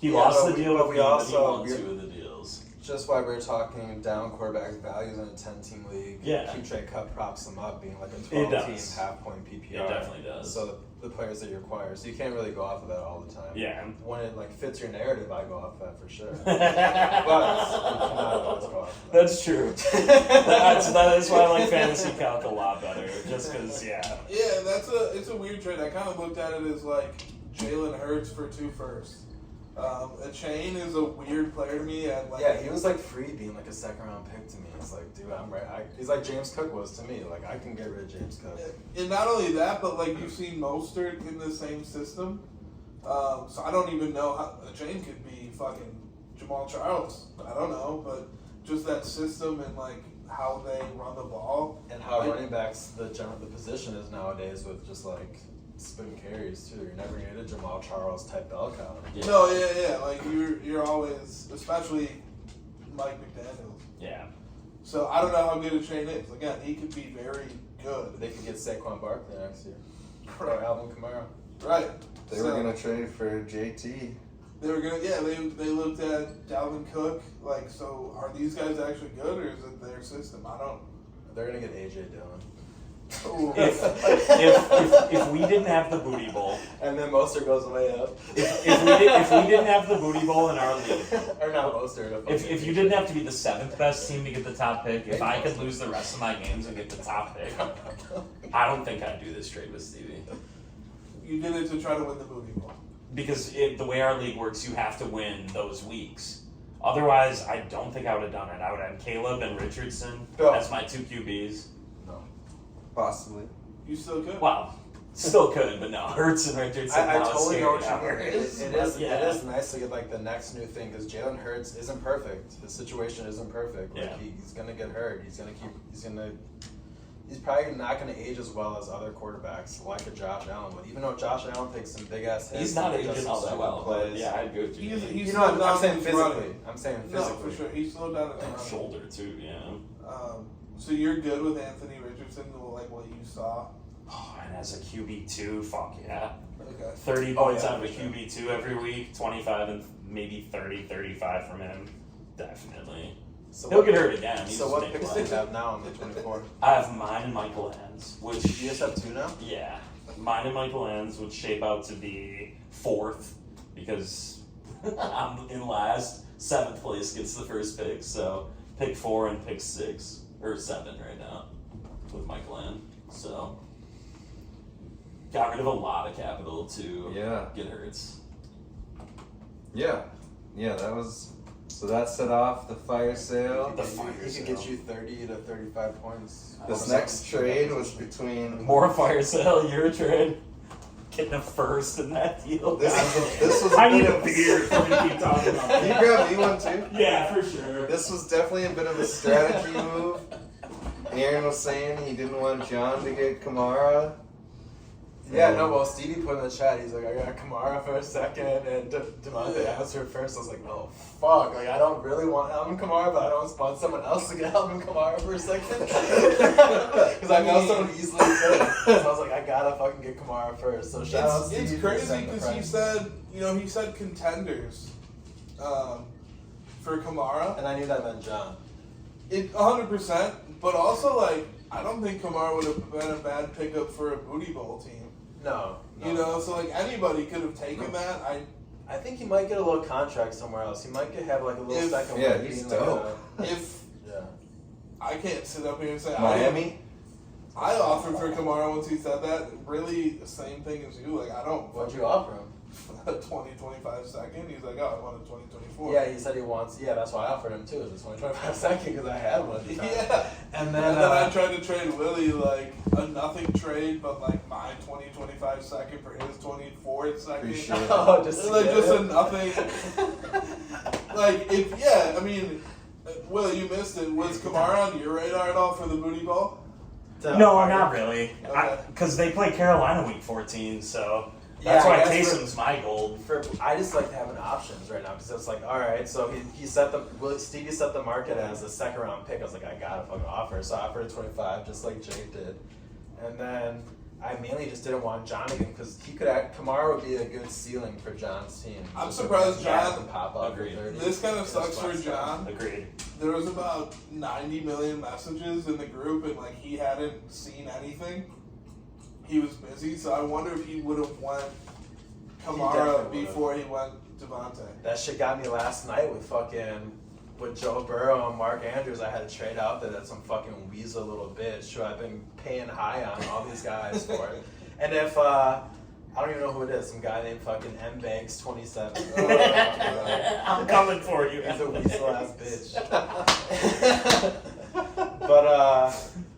He Yeah, lost but the we- deal but with we me, but he also- won we're- 2 of the deals. Just why we're talking down quarterbacks' values in a 10-team league. Yeah. Keep Trade Cut props them up being like a It 12-team does. half-point PPR. It definitely does. So the players that you acquire. So you can't really go off of that all the time. Yeah. When it fits your narrative, I go off of that for sure. But you cannot always go off of that. That's true. That is why I like Fantasy Calc a lot better. Just because, yeah. Yeah, it's a weird trade. I kind of looked at it as Jalen Hurts for 2 firsts. A chain is a weird player to me. And Yeah, he was free being a second-round pick to me. It's dude, I'm right. He's like James Cook was to me. I can get rid of James Cook. And not only that, but you've seen Mostert in the same system. So I don't even know how a chain could be fucking Jamal Charles. I don't know, but just that system and how they run the ball. And how running backs the position is nowadays with just spin carries too. You're never gonna get a Jamal Charles type bell cow. Yeah. No, yeah. You're always, especially Mike McDaniels. Yeah. So I don't know how good a chain is. Again, he could be very good. They could get Saquon Barkley next year. Or Alvin Kamara. Right. They were gonna trade for JT. They were gonna, yeah. They looked at Dalvin Cook. Like, so are these guys actually good, or is it their system? I don't. They're gonna get AJ Dillon. If we didn't have the booty bowl, And then Mostert goes way up. if we didn't have the booty bowl in our league, Or not Mostert. if you didn't have to be the 7th best team to get the top pick, if I could lose the rest of my games and get the top pick, I don't think I'd do this trade with Stevie. You did it to try to win the booty bowl. Because the way our league works, you have to win those weeks. Otherwise, I don't think I would have done it. I would have Caleb and Richardson as my 2 QBs. No. Possibly. You still could. Well, still could, but no. Hurts and Richardson. I totally know what you mean. It It is nice to get like the next new thing because Jalen Hurts isn't perfect. His situation isn't perfect. Like, Yeah. he's gonna get hurt. He's probably not gonna age as well as other quarterbacks like a Josh Allen would. Even though Josh Allen takes some big ass hits. He's not and does aging some all that stupid well. But plays. yeah, I'd go with you. He's You know, I'm slowed saying down his physically. running. I'm saying No, physically. for sure. He slowed down his running. Shoulder too, yeah. So you're good with Anthony Richardson, like what you saw? Oh, and as a QB2, fuck yeah. Okay. 30 Oh, points yeah, out of a for sure. QB2 every week, 25 and maybe 30, 35 from him. Definitely. So He'll what- get hurt again. He's So what just picks big do you line. have now in the 24? I have mine and Michael Ends, which You just have 2 now? yeah, mine and Michael Ends would shape out to be 4th because I'm in last. 7th place gets the first pick, so pick 4 and pick 6 or 7 right now with Michael End. So got rid of a lot of capital to get Hurts. Yeah, that was. So that set off the fire sale. The He fire could sale. get you 30 to 35 points. This next trade was between. More fire sale, your trade. Getting a first in that deal. This was I a need bit a of beer before we keep talking about Can you that. grab me one too? Yeah, for sure. This was definitely a bit of a strategy move. Aaron was saying he didn't want John to get Kamara. Yeah, no, well, Stevie put in the chat, he's like, I got Kamara for a second, and Devontae asked her first. I was like, oh, fuck. Like, I don't really want Alvin Kamara, but I don't want someone else to get Alvin Kamara for a second. Because I know someone easily could. So I was like, I gotta fucking get Kamara first. So shout out Stevie It's for crazy setting the because he price. said, he said contenders for Kamara. And I knew that meant John. 100%, but also, like, I don't think Kamara would have been a bad pickup for a booty bowl team. No. So, like, anybody could have taken that. I think he might get a little contract somewhere else. He might have like a little If- second Yeah, one he's being like dope. If yeah. I can't sit up here and say Miami. I offered for Kamara once he said that. Really, the same thing as you. Like, I don't. What'd you offer him? A 20-25 second. He's like, oh, I want a 20-24. Yeah, he said he wants. Yeah, that's why I offered him too. It was a 20-25 second because I had one. At the time. Yeah. And And then, then I tried to trade Willie, like, a nothing trade, but, like, my 20-25 second for his 24 second. Appreciate it. Oh, just to Like, get just it. a nothing. Like, Willie, you missed it. Was Kamara on your radar at all for the booty ball? No, not really. Okay. Because they play Carolina week 14, so Yeah, that's I why guess Taysom's my gold. I just like having options right now because it's like, all right, so he set Stevie set the market as a second round pick. I was like, I gotta fucking offer, so I offered a 25, just like Jake did, and then I mainly just didn't want John again because Kamara would be a good ceiling for John's team. I'm Just surprised to have John- him pop up for Agreed. 30. This kind of Just sucks for flex John. Agreed. There was about 90 million messages in the group, and, like, he hadn't seen anything. He was busy, so I wonder if he would have went Kamara definitely would've. before he went Devontae. That shit got me last night with Joe Burrow and Mark Andrews. I had to trade out there. That's some fucking weasel little bitch who I've been paying high on all these guys for. And if I don't even know who it is, some guy named fucking M Banks 27. I'm coming for you. He's a weasel ass bitch.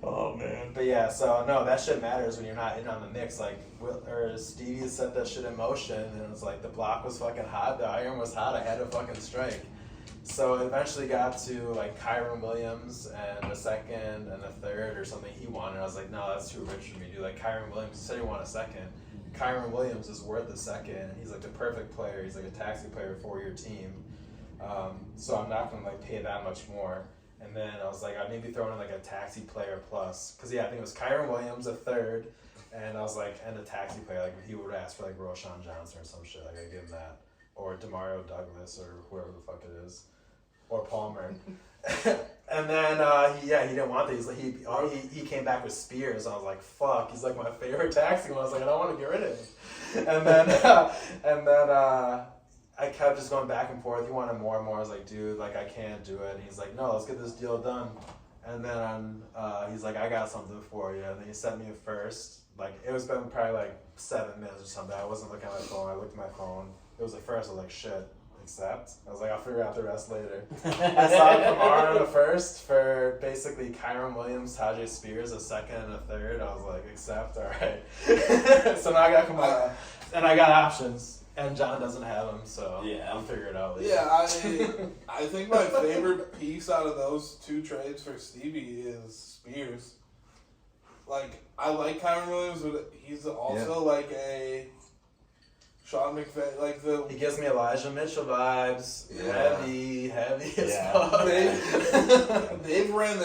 Oh, man. But yeah, so no, that shit matters when you're not in on the mix. Like, Stevie set that shit in motion, and it was like the block was fucking hot, the iron was hot. I had to fucking strike. So it eventually got to like Kyron Williams and a second and a third or something he wanted. I was like, no, that's too rich for me, dude. Like Kyron Williams said he wanted a second. Kyron Williams is worth a second. He's like the perfect player. He's like a taxi player for your team. So I'm not gonna like pay that much more. And then I was like, I'd maybe throw in like a taxi player plus. Cause yeah, I think it was Kyron Williams a third, And I was like, and a taxi player, like he would ask for like Roshan Johnson or some shit, like I give him that, or Demario Douglas or whoever the fuck it is, or Palmer. And then he didn't want that. He's like he came back with Spears. I was like, fuck. He's like my favorite taxi. I was like, I don't want to get rid of him. And then I kept just going back and forth. He wanted more and more. I was like, dude, like I can't do it. And he's like, no, let's get this deal done. And then he's like, I got something for you. And then he sent me a first. Like it was been probably like 7 minutes or something. I wasn't looking at my phone. I looked at my phone. It was the first. I was like, shit. Accept. I was like, I'll figure out the rest later. I saw Kamara in the first for basically Kyron Williams, Tajay Spears, a second and a third. I was like, accept, all right. So now I got Kamara, and I got options, and John doesn't have them, so Yeah. I'll figure it out later. Yeah, I think my favorite piece out of those 2 trades for Stevie is Spears. Like, I like Kyron Williams, but he's also like a Sean McVay, like the... He gives me Elijah Mitchell vibes. Yeah. Heavy as Yeah. fuck. They've ran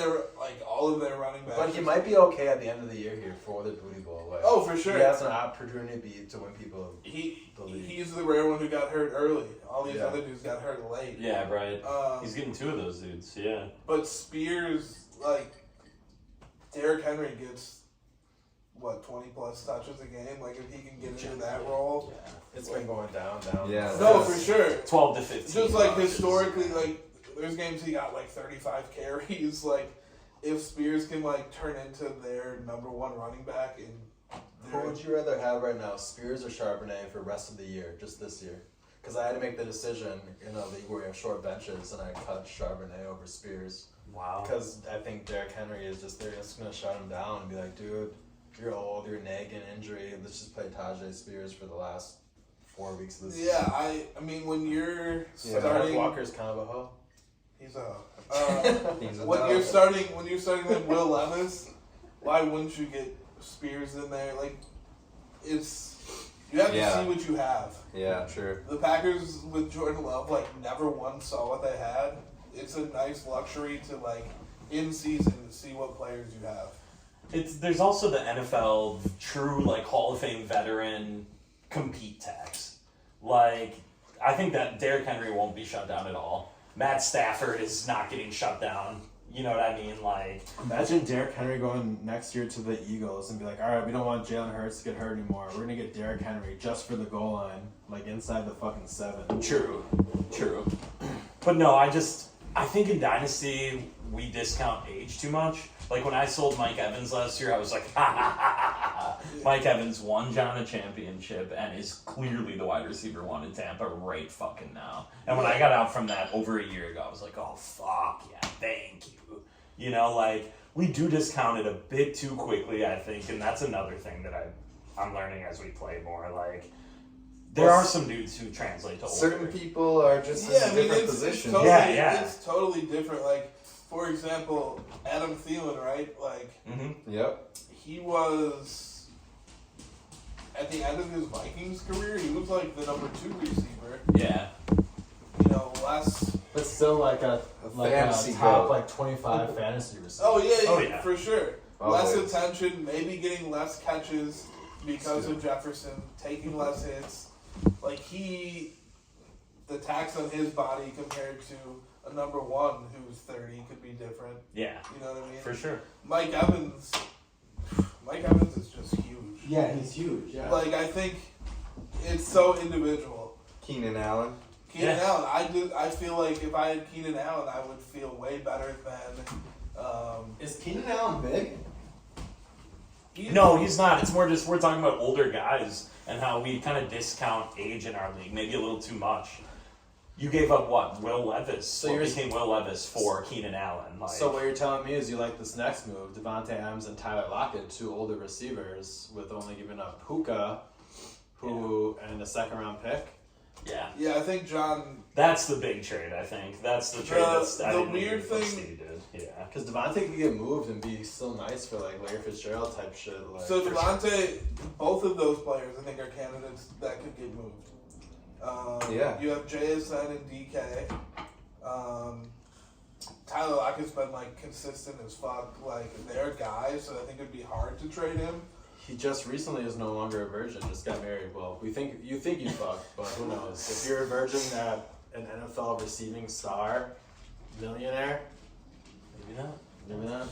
all of their running backs. But he might be okay at the end of the year here for the Booty Bowl. Like, Oh, for sure. He has an opportunity to win people the league. He's the rare one who got hurt early. All these Yeah. other dudes got hurt late. Yeah, right. Um, He's getting 2 of those dudes. Yeah. But Spears, like, Derrick Henry gets, 20 plus touches a game? Like, if he can get into that role. Yeah. It's been going down. Yeah. No, for sure. 12 to 15. Just, like, touches. historically, like, there's games he got, 35 carries. Like, if Spears can, turn into their number 1 running back and Who would you rather have right now, Spears or Charbonnet for the rest of the year, just this year? Because I had to make the decision in a league where we have short benches, and I cut Charbonnet over Spears. Wow. Because I think Derrick Henry is they're just going to shut him down and be like, dude, you're old, you're nagging injury, let's just play Tajay Spears for the last 4 weeks of this season. Yeah, I mean, when you're Mark starting... Walker's kind of a hoe. He's a... He's a when dog. you're starting with Will Levis, why wouldn't you get Spears in there? Like, you have to see what you have. Yeah, true. The Packers with Jordan Love, never once saw what they had. It's a nice luxury to, in season, to see what players you have. There's also the NFL true Hall of Fame veteran compete tax. I think that Derrick Henry won't be shut down at all. Matt Stafford is not getting shut down. You know what I mean? Imagine Derrick Henry going next year to the Eagles and be like, all right, we don't want Jalen Hurts to get hurt anymore. We're going to get Derrick Henry just for the goal line, inside the fucking 7. True. But no, I think in Dynasty, we discount age too much. When I sold Mike Evans last year, I was like, ha ha ha ha ha. Mike Evans won John a championship and is clearly the wide receiver 1 in Tampa right fucking now. And when I got out from that over a year ago, I was like, oh, fuck yeah, thank you. You know, we do discount it a bit too quickly, I think, and that's another thing that I'm learning as we play more. There are some dudes who translate to older. Certain people are just in different positions. It's totally different. For example, Adam Thielen, right? Yep. He was, at the end of his Vikings career, he was the number 2 receiver. Yeah. Less. But still a fantasy top goat. 25 fantasy receiver. Oh yeah, for sure. Always. Less attention, maybe getting less catches because of Jefferson, taking less hits. The tax on his body compared to a number 1 who's 30 could be different. Yeah. You know what I mean? For sure. Mike Evans is just huge. Yeah, he's huge. Yeah. I think it's so individual. Keenan Allen. Keenan Allen, I feel like if I had Keenan Allen, I would feel way better than. Is Keenan Allen big? No, he's not. It's more just we're talking about older guys and how we kind of discount age in our league, maybe a little too much. You gave up what? Will Levis. So what you're became Will Levis for Keenan Allen. So what you're telling me is you like this next move, Devontae Adams and Tyler Lockett, 2 older receivers with only giving up Puka, and a 2nd-round pick. Yeah. Yeah, I think John. That's the big trade, I think. That's the trade the weird thing. Steve did. Yeah. Because Devontae could get moved and be still nice for Larry Fitzgerald type shit. So Devontae, both of those players, I think, are candidates that could get moved. You have JSN and DK. Tyler Lockett's been consistent as fuck. They're guys, so I think it'd be hard to trade him. He just recently is no longer a virgin. Just got married. Well, you think you fucked, but who knows? If you're a virgin at an NFL receiving star, millionaire, Maybe not. maybe not.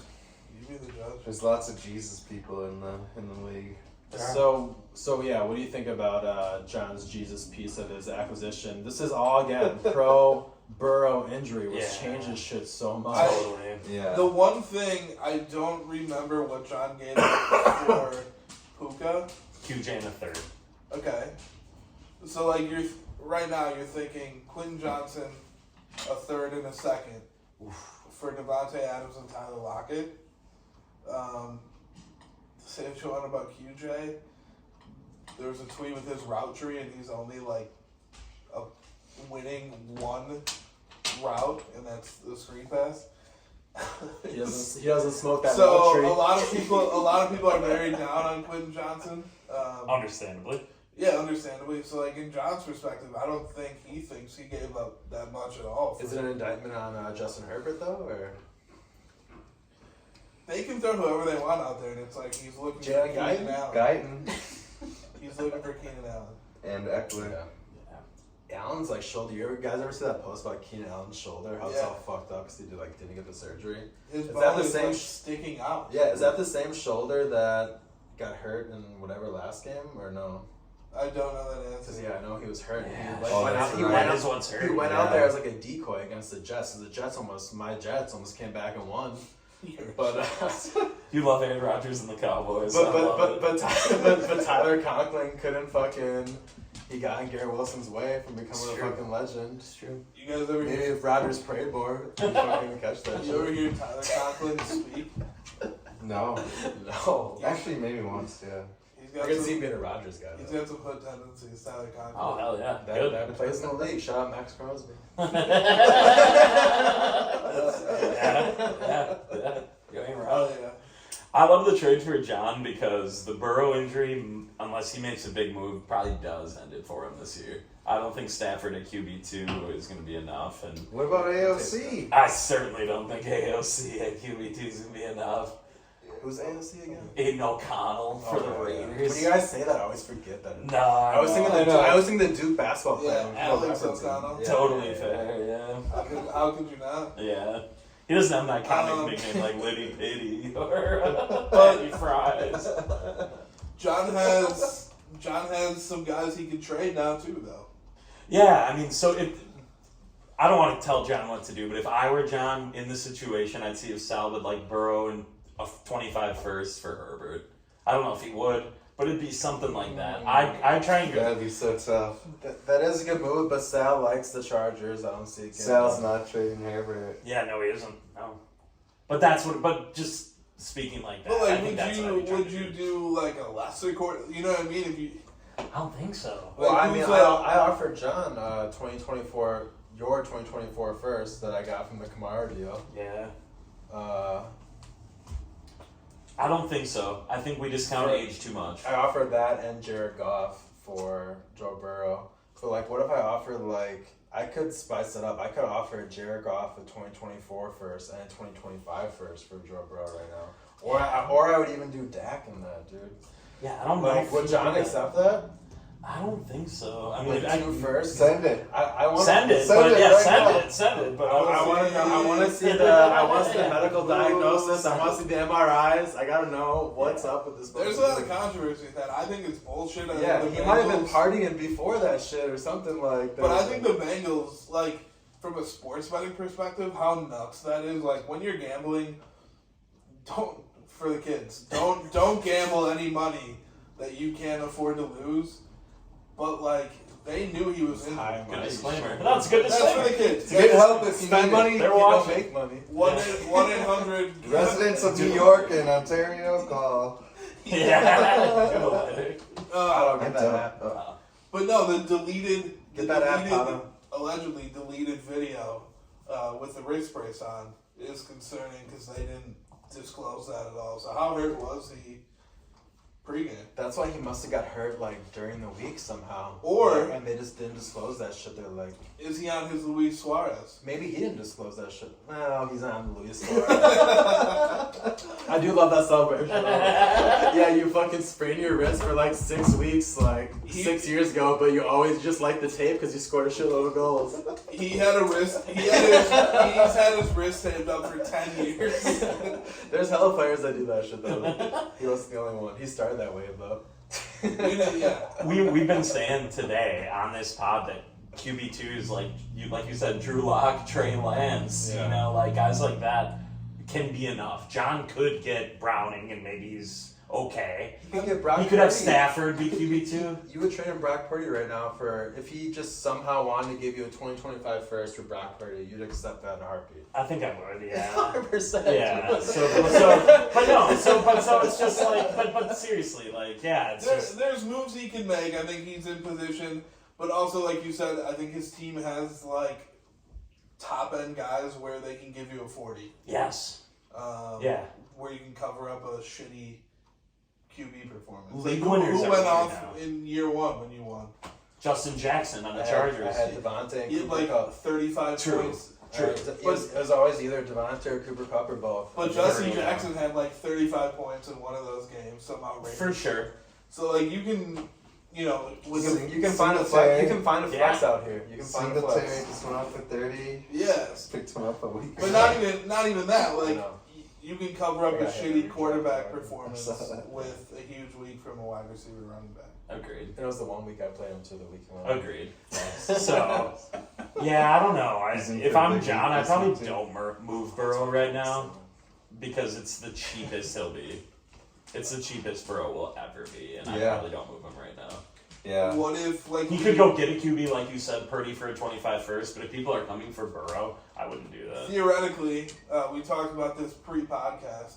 You be the judge. There's lots of Jesus people in the league. So yeah, what do you think about John's Jesus piece of his acquisition? This is all again pro Burrow injury, which changes shit so much. Totally. Yeah. The one thing I don't remember what John gave for Puka. QJ in a third. Okay, so like right now you're thinking Quentin Johnson, a third and a second for Devontae Adams and Tyler Lockett. Say what you want about QJ. There was a tweet with his route tree, and he's only like winning one route, and that's the screen pass. He doesn't smoke that So route tree. a lot of people are very down on Quentin Johnson. Understandably. Yeah, understandably. So like in John's perspective, I don't think he thinks he gave up that much at all. Is it an indictment on Justin Herbert though, or They can throw whoever they want out there, and it's like he's looking for Keenan Allen. Guyton He's looking for Keenan Allen. and Eckler. Allen's like shoulder? You guys ever see that post about Keenan Allen's shoulder? How it's Yeah. all fucked up because he didn't get the surgery. His Is bone that the is same like sticking out. Yeah, is that the same shoulder that got hurt in whatever last game or no? I don't know that Because answer. yeah, I know he was hurt. Yeah. He, like, Oh, went that's out, he right. went That out- is what's hurt. He went Yeah. out there as like a decoy against the Jets. So my Jets almost came back and won. But You love Aaron Rodgers and the Cowboys. I love it. but Tyler Conklin couldn't fucking. He got in Garrett Wilson's way from becoming It's a true. fucking legend. It's true. You guys ever Maybe hear? if Rodgers prayed more, he'd fucking catch that You ever shit. hear Tyler Conklin speak? No. No. Actually, maybe once, yeah. He's I got can some. see him being a Rodgers guy. He's Though. got some hood tendencies. Tyler Conklin. Oh, hell yeah. That, Good. that plays in the league. Shout out Max Crosby. Yeah. You ain't right. Oh yeah. I love the trade for John because the Burrow injury, unless he makes a big move, probably does end it for him this year. I don't think Stafford at QB2 is going to be enough, and What about AOC? I certainly don't think AOC at QB2 is going to be enough. Who's AOC again? Aiden O'Connell for the Raiders. When you guys say that, I always forget that. No, I was thinking the Duke basketball player. Yeah, Alex O'Connell. Yeah. Totally fair, yeah. How could you not? Yeah. He doesn't have an iconic nickname like Liddy Pitty or But- Eddie Fries. John has some guys he can trade now too, though. Yeah, I mean, I don't want to tell John what to do, but if I were John in this situation, I'd see if Sal would like Burrow and a 25 first for Herbert. I don't know if he would, but it'd be something like that. I'd try and go. That'd be so tough. That is a good move, but Sal likes the Chargers. I don't see it. Sal's not trading Herbert. Yeah, no, he isn't. No. But that's what. But just speaking like that, But like, I think that's what I'd be trying would to you do like a lesser court? You know what I mean? If you I don't think so. Well, Like, I mean, who's, I offered John 2024, your 2024 first that I got from the Kamara deal. Yeah. Uh, I don't think so. I think we discount For- age too much. I offered that and Jared Goff for Joe Burrow. But like, what if I offered like I could spice it up? I could offer Jared Goff a 2024 first and a 2025 first for Joe Burrow right now. Or I would even do Dak in that, dude. Yeah, I don't know. Like, if would he John would- accept that? I don't think so. I mean, Like I two first? Send it. I want send it, Send but it yeah, right send now. it, send it. But I want to know. I want to see the medical diagnosis. I want to see the MRIs. I gotta know what's up with this. there's a lot of controversy with that. I think it's bullshit. I Yeah, think the he might have been Bengals- partying before that shit or something like that. But I think the Bengals, like, from a sports betting perspective, how nuts that is. Like, when you're gambling, for the kids, don't gamble any money that you can't afford to lose. But, like, they knew he was in there. good disclaimer. That's a good That's disclaimer. for the kids. Good help if you spend need money, it. They're you don't watching. make money. 1-800. Residents of New York and Ontario, call. Yeah. Good. I don't I'm get that done. app. But no, the deleted, Get that app, Pablo. allegedly deleted video with the wrist brace on is concerning because they didn't disclose that at all. So how hurt was he? pregame. That's why he must have got hurt like during the week somehow. Or- and they just didn't disclose that shit. They're like, Is he on his Luis Suarez? maybe he didn't disclose that shit. No, he's not on the Luis Suarez. I do love that celebration. Yeah, you fucking sprained your wrist for like 6 weeks, like 6 years ago, but you always just like the tape because you scored a shitload of goals. He had a wrist. He's had his wrist taped up for 10 years. There's hella players that do that shit though. He wasn't the only one. He started that wave though. Yeah. We've been saying today on this pod that QB2 is like you said, Drew Lock, Trey Lance, Yeah. you know, like guys like that can be enough. John could get Browning and maybe he's okay. He could get Brock He could have Purdy. Stafford be QB2. You would trade him Brock Purdy right now for if he just somehow wanted to give you a 2025 first for Brock Purdy, you'd accept that in a heartbeat. I think I would, yeah. 100%. Yeah. So it's just like, but seriously, like, yeah, it's just. There's moves he can make. I think he's in position, but also like you said, I think his team has like top end guys where they can give you a 40. Yes. Yeah. Where you can cover up a shitty QB performance. League Who winners went every year off now. in year one when you won? Justin Jackson on the I Chargers. had Devontae and He had Cooper like Kupp. 35 True. points. It was always either Devontae or Cooper Kupp or both. But Very Justin well. Jackson had like 35 points in one of those games, some outrageous. For sure. So like you can, you know, with You can find a flex. You can find a flex Yeah. out here. You can find a Singletary flex. just went off for 30. yes, Picked him up a week but ago. not even that. Like know. you can cover up I a got hit shitty in quarterback the performance I saw that. with a huge week from a wide receiver running back. Agreed. It was the 1 week I played him to the week one. Agreed. So, yeah, I don't know. If I'm John, I probably don't move Burrow right now because it's the cheapest he'll be. It's the cheapest Burrow will ever be, and I Yeah. probably don't move him right now. Yeah. What if like He could go get a QB like you said, Purdy for a 25 first, but if people are coming for Burrow, I wouldn't do that. theoretically, we talked about this pre-podcast.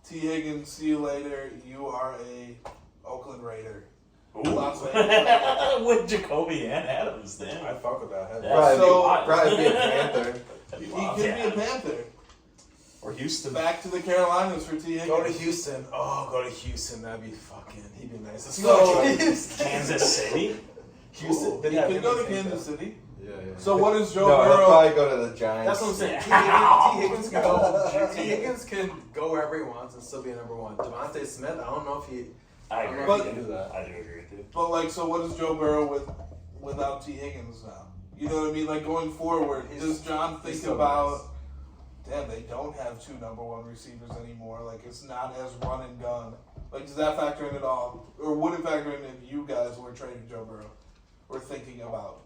T. Higgins, see you later. You are a Oakland Raider. Ooh. Las Vegas. With Jacoby and Adams, I then. fuck with that. Yeah. Probably, So- probably be a Panther. That'd be He wild. could Yeah. be a Panther. Or Houston. Back to the Carolinas for T. Higgins. Go to Houston. Oh, go to Houston. That'd be fucking. He'd be nice. Let's So- go to Houston. Kansas City? Houston. He Yeah, could go to maybe take Kansas that. City. Yeah, yeah. So what is Joe No, he'll Burrow? probably go to the Giants. That's what I'm saying. Yeah. T. Higgins can go. T. Higgins can go wherever he wants and still be a number one. Devontae Smith. I don't know if he. I I don't agree. know if he can do that. I do agree with you. But like, so what is Joe Burrow without T. Higgins now? You know what I mean? Like going forward, does John He's think still about? Damn, they don't have two number one receivers anymore. Like it's not as run and gun. Like does that factor in at all, or would it factor in if you guys were trading Joe Burrow, or thinking about?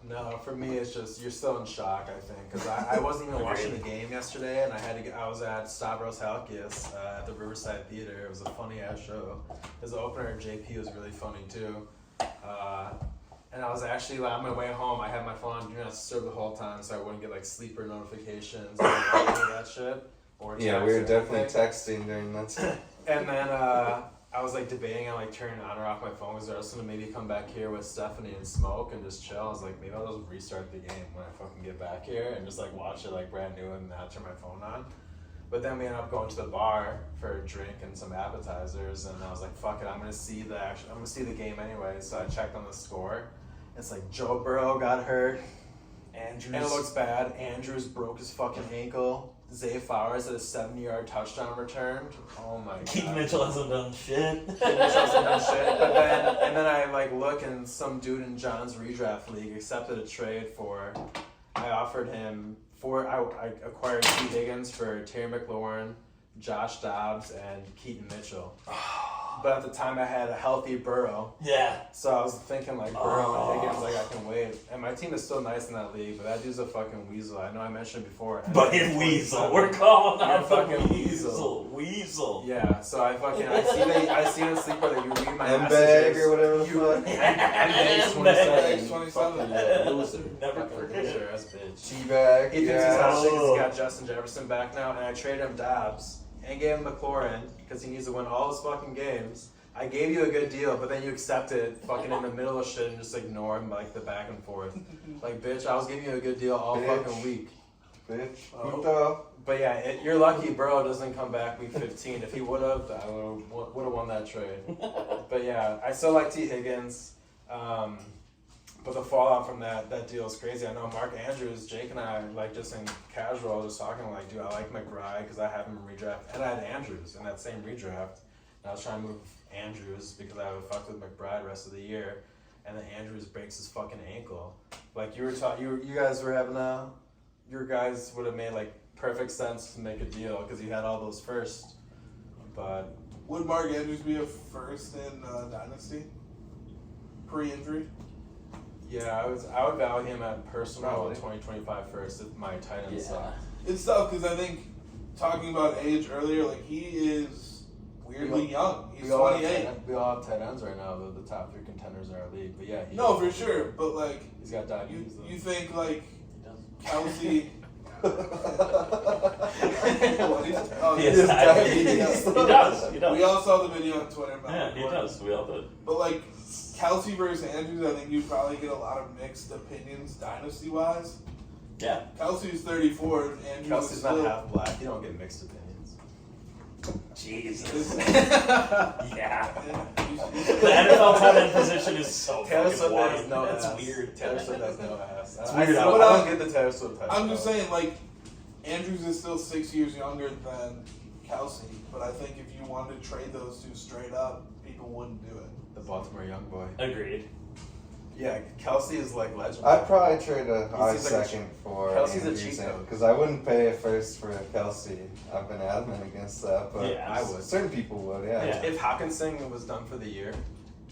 No, for me, it's just you're still in shock. I think because I wasn't even watching the game yesterday, and I was at Stavros Halkias at the Riverside Theater. It was a funny ass show. His opener JP was really funny too, and I was actually like, on my way home. I had my phone on do not disturb the whole time, so I wouldn't get like sleeper notifications or any of that shit. Or Yeah, we were texts or definitely anything. texting during that time. And then I was like debating on like turning on or off my phone because I was gonna maybe come back here with Stephanie and smoke and just chill. I was like, maybe I'll just restart the game when I fucking get back here and just like watch it like brand new and not turn my phone on. But then we ended up going to the bar for a drink and some appetizers, and I was like, fuck it, I'm gonna see the game anyway. So I checked on the score. It's like Joe Burrow got hurt. Andrews. And it looks bad. Andrews broke his fucking ankle. Zay Flowers had a 70-yard touchdown returned. Oh my god. Keaton Mitchell hasn't done shit. Keaton Mitchell hasn't done shit. But then I like look and some dude in John's redraft league accepted a trade for. I offered him I acquired T. Higgins for Terry McLaurin, Josh Dobbs, and Keaton Mitchell. But at the time I had a healthy Burrow. Yeah. So I was thinking like Burrow and Higgins, like I can wait. And my team is still nice in that league, but that dude's a fucking weasel. I know I mentioned it before. But in Weasel. We're calling You're out the fucking Weasel. Weasel. Yeah, so I see on Sleeper that you read my M-bag messages. or whatever the You- fuck. M-bag M-bag 27. 27. Fucking loser. Never Fucking forget. loser ass bitch. Teabag. He thinks he's Yeah. hot shit 'cause he got Justin Jefferson back now, and I traded him Dobbs and gave him McLaurin because he needs to win all his fucking games. I gave you a good deal, but then you accepted fucking in the middle of shit and just ignore him like the back and forth. Like, bitch, I was giving you a good deal all Bitch. fucking week. bitch. Oh. Puto. But yeah, you're lucky Burrow doesn't come back week 15. If he would have, I would have won that trade. But yeah, I still like T. Higgins. But the fallout from that deal is crazy. I know Mark Andrews, Jake and I, like just in casual, just talking like, dude, I like McBride because I have him in redraft. And I had Andrews in that same redraft. And I was trying to move Andrews because I would fuck with McBride the rest of the year. And then Andrews breaks his fucking ankle. Like you guys were having your guys would have made like perfect sense to make a deal because you had all those first. But Would Mark Andrews be a first in Dynasty? Pre-injury? yeah, I would value him at personal Probably. 2025 first if my tight end Yeah. suck. It's tough because I think talking about age earlier, like he is weirdly young. He's 28. We all have tight ends right now. The top 3 contenders in our league. But yeah, No, for sure. But like He's got diabetes. you think like Kelsey. Oh, He has yeah. diabetes. He does. He does. We all saw the video on Twitter. About Yeah, it. he does. We all did. But like Kelsey versus Andrews, I think you probably get a lot of mixed opinions dynasty wise. Yeah. Kelsey's 34, and Andrews is Kelsey's still. not half black. You don't get mixed opinions. Jesus. Yeah, Yeah. he's- The NFL tight end position is so Taylor fucking Swift white. has no That's ass. weird. Taylor Swift has no ass. It's I weird. still- But I don't get the Taylor Swift type. I'm just saying, like, Andrews is still 6 years younger than Kelsey, but I think if you wanted to trade those two straight up, people wouldn't do it. The Baltimore young boy. Agreed. Yeah, Kelsey is like legendary. I'd probably trade a high seems like a second for Kelsey's a cheat Andrews code. because I wouldn't pay a first for Kelsey. I've been adamant against that, but Yeah. I would. certain people would. Yeah. Yeah. If Hawkinson was done for the year,